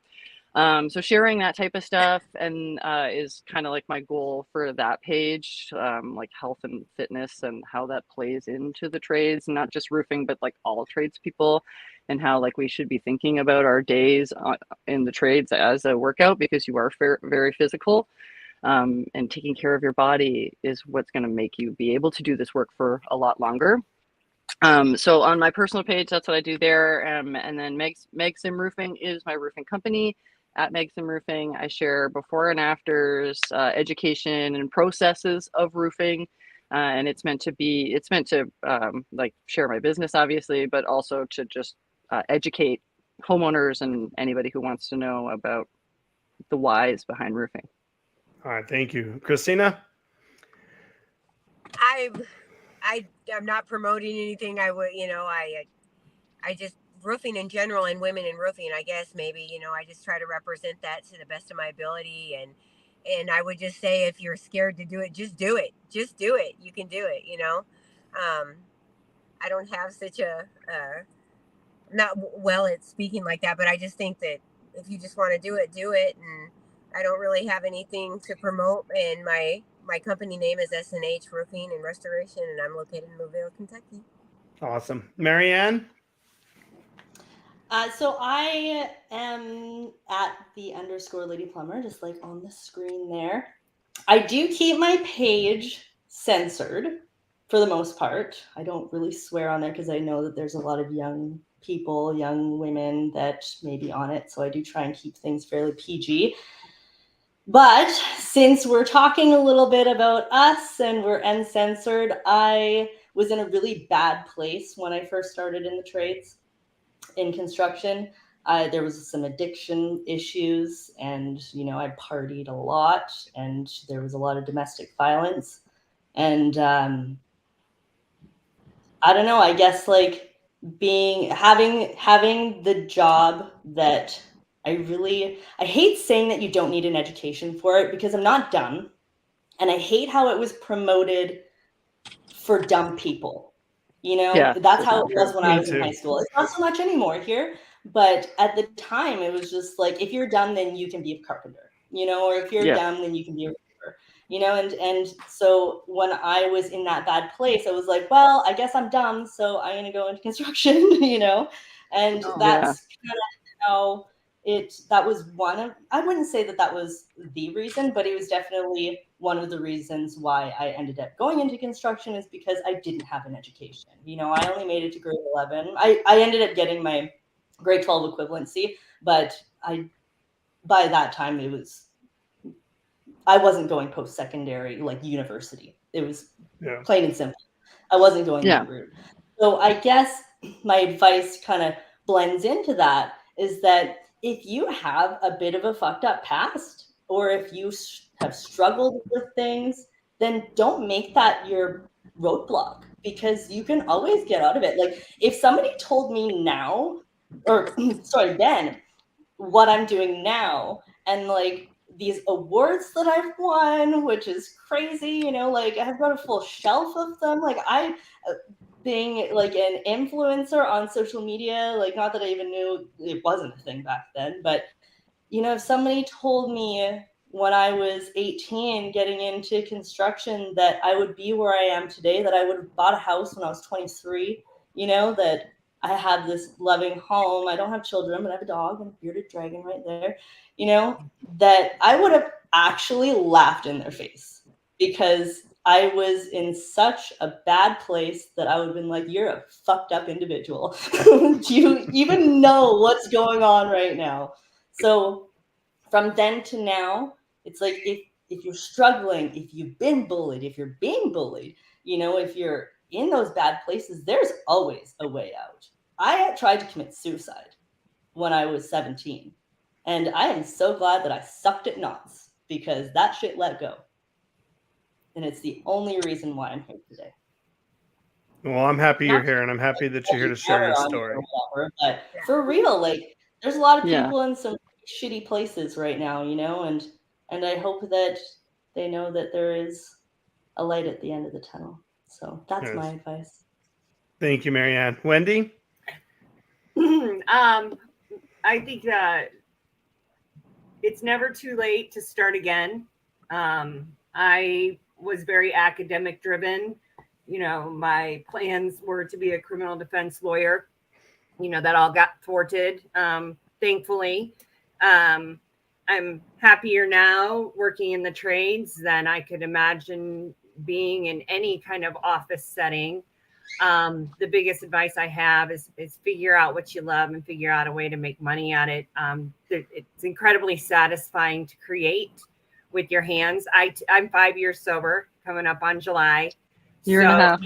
So sharing that type of stuff and is kind of like my goal for that page, like health and fitness and how that plays into the trades, not just roofing, but like all tradespeople, and how like we should be thinking about our days in the trades as a workout, because you are very physical, and taking care of your body is what's going to make you be able to do this work for a lot longer. So on my personal page, that's what I do there. And then Meg Sim Roofing is my roofing company. At Meg Sim Roofing, I share before and afters, education and processes of roofing. And it's meant to like share my business, obviously, but also to just educate homeowners and anybody who wants to know about the whys behind roofing. All right, thank you. Christina? I'm not promoting anything. I just, roofing in general and women in roofing, I guess maybe, I just try to represent that to the best of my ability. And I would just say, if you're scared to do it, just do it. Just do it. You can do it, I don't have such not well at speaking like that, but I just think that if you just want to do it, do it. And I don't really have anything to promote. And my company name is S&H Roofing and Restoration, and I'm located in Louisville, Kentucky. Awesome. Marianne? So I am at the _Lady Plumber, just like on the screen there. I do keep my page censored for the most part. I don't really swear on there because I know that there's a lot of young people, young women that may be on it. So I do try and keep things fairly PG. But since we're talking a little bit about us and we're uncensored, I was in a really bad place when I first started in the trades. In construction, there was some addiction issues, and I partied a lot, and there was a lot of domestic violence, and I don't know, I guess like having the job that I hate saying that you don't need an education for it, because I'm not dumb, and I hate how it was promoted for dumb people. Yeah, That's how it was true. when I was in high school. It's not so much anymore here, but at the time it was just like, if you're dumb, then you can be a carpenter, or if you're dumb, then you can be a roofer, and so when I was in that bad place, I was like, well, I guess I'm dumb, so I'm going to go into construction, and that's kind of how that was I wouldn't say that was the reason, but it was definitely one of the reasons why I ended up going into construction, is because I didn't have an education. I only made it to grade 11. I ended up getting my grade 12 equivalency, but by that time I wasn't going post-secondary, like university. It was plain and simple. I wasn't going that route. So I guess my advice kind of blends into that, is that if you have a bit of a fucked up past, or if you have struggled with things, then don't make that your roadblock, because you can always get out of it. Like, if somebody told me now, or sorry, then, what I'm doing now, and like these awards that I've won, which is crazy, like I've got a full shelf of them. Like, being like an influencer on social media, like, not that I even knew it wasn't a thing back then, but if somebody told me when I was 18 getting into construction that I would be where I am today, that I would have bought a house when I was 23, that I have this loving home. I don't have children, but I have a dog and a bearded dragon right there, you know, that I would have actually laughed in their face because I was in such a bad place that I would have been like, you're a fucked up individual. Do you even know what's going on right now? So from then to now, it's like if you're struggling, if you've been bullied, if you're being bullied, you know, if you're in those bad places, there's always a way out. I tried to commit suicide when I was 17, and I am so glad that I sucked at knots because that shit let go. And it's the only reason why I'm here today. Well, I'm happy you're here, and I'm happy that you're here to share your story. But for real, like, there's a lot of Yeah. people in some shitty places right now, you know, and I hope that they know that there is a light at the end of the tunnel. So that's Yes. my advice. Thank you, Marianne. Wendy? I think that it's never too late to start again. I was very academic driven. You know, my plans were to be a criminal defense lawyer. You know, that all got thwarted, thankfully. I'm happier now working in the trades than I could imagine being in any kind of office setting. The biggest advice I have is figure out what you love and figure out a way to make money at it. It's incredibly satisfying to create with your hands. I'm 5 years sober, coming up on July. Year and a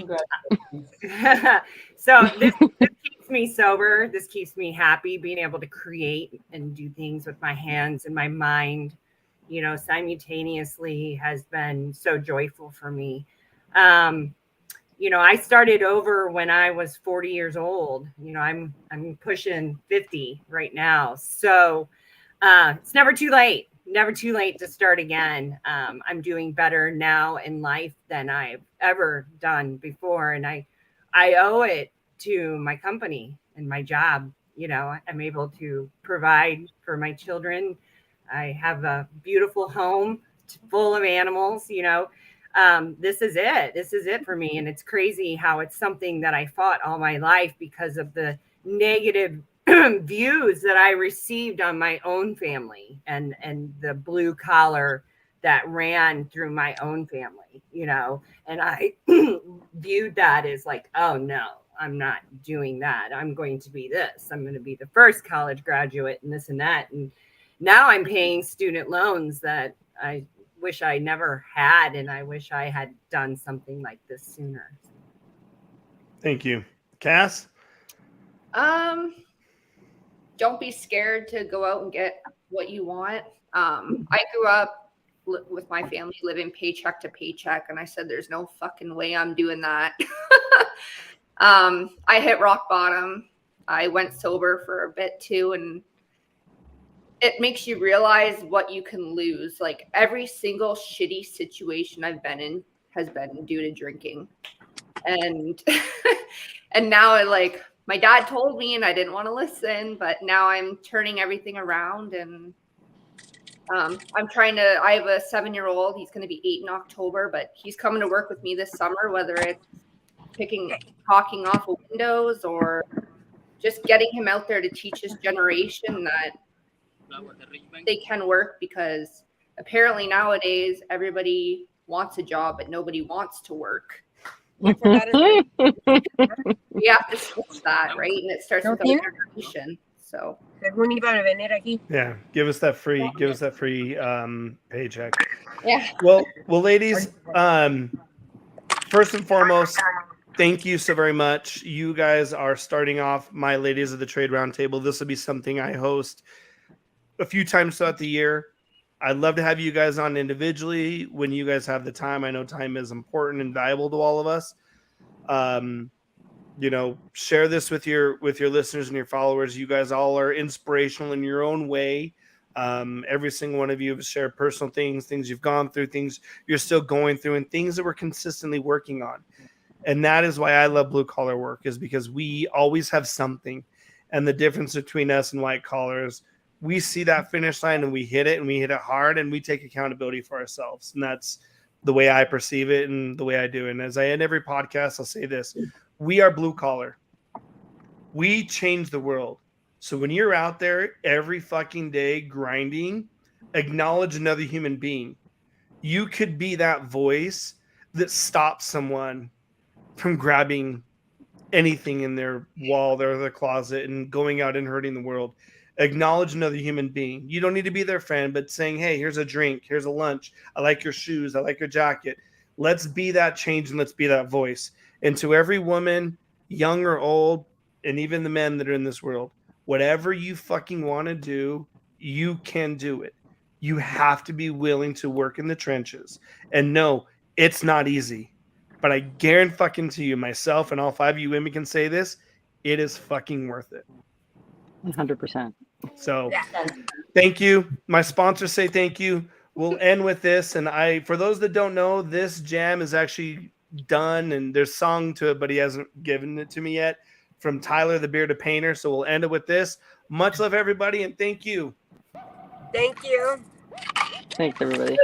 half. So this keeps me sober. This keeps me happy, being able to create and do things with my hands and my mind, you know, simultaneously has been so joyful for me. You know, I started over when I was 40 years old. You know, I'm pushing 50 right now. So it's never too late. Never too late to start again. I'm doing better now in life than I've ever done before. And I owe it to my company and my job. You know, I'm able to provide for my children. I have a beautiful home full of animals, you know. This is it. This is it for me. And it's crazy how it's something that I fought all my life because of the negative views that I received on my own family and the blue collar that ran through my own family, you know, and I viewed that as like, oh no, I'm not doing that. I'm going to be this. I'm going to be the first college graduate and this and that. And now I'm paying student loans that I wish I never had. And I wish I had done something like this sooner. Thank you. Cass? Don't be scared to go out and get what you want. I grew up with my family living paycheck to paycheck, and I said, there's no fucking way I'm doing that. I hit rock bottom. I went sober for a bit too, and it makes you realize what you can lose. Like every single shitty situation I've been in has been due to drinking. And and now like my dad told me and I didn't want to listen, but now I'm turning everything around and I'm trying to, I have a 7-year-old. He's going to be 8 in October, but he's coming to work with me this summer, whether it's caulking off of windows or just getting him out there to teach his generation that they can work, because apparently nowadays everybody wants a job, but nobody wants to work. We have to switch that, right? And it starts with education. So yeah, give us that free paycheck. Yeah. Well, ladies, first and foremost, thank you so very much. You guys are starting off my Ladies of the Trade Roundtable. This will be something I host a few times throughout the year. I'd love to have you guys on individually when you guys have the time. I know time is important and valuable to all of us. You know, share this with your listeners and your followers. You guys all are inspirational in your own way. Every single one of you have shared personal things you've gone through, things you're still going through, and things that we're consistently working on. And that is why I love blue collar work, is because we always have something. And the difference between us and white collars, we see that finish line and we hit it hard, and we take accountability for ourselves. And that's the way I perceive it and the way I do it. And as I end every podcast, I'll say this: we are blue collar. We change the world. So when you're out there every fucking day grinding, acknowledge another human being. You could be that voice that stops someone from grabbing anything in their wall or their closet and going out and hurting the world. Acknowledge another human being. You don't need to be their friend, but saying, hey, here's a drink, here's a lunch. I like your shoes. I like your jacket. Let's be that change and let's be that voice. And to every woman, young or old, and even the men that are in this world, whatever you fucking want to do, you can do it. You have to be willing to work in the trenches. And no, it's not easy. But I guarantee you, myself and all 5 of you women can say this, it is fucking worth it. 100%. So thank you. My sponsors say thank you. We'll end with this. And for those that don't know, this jam is actually done and there's song to it, but he hasn't given it to me yet, from Tyler the Bearded Painter. So we'll end it with this. Much love, everybody, and thank you. Thank you. Thanks, everybody.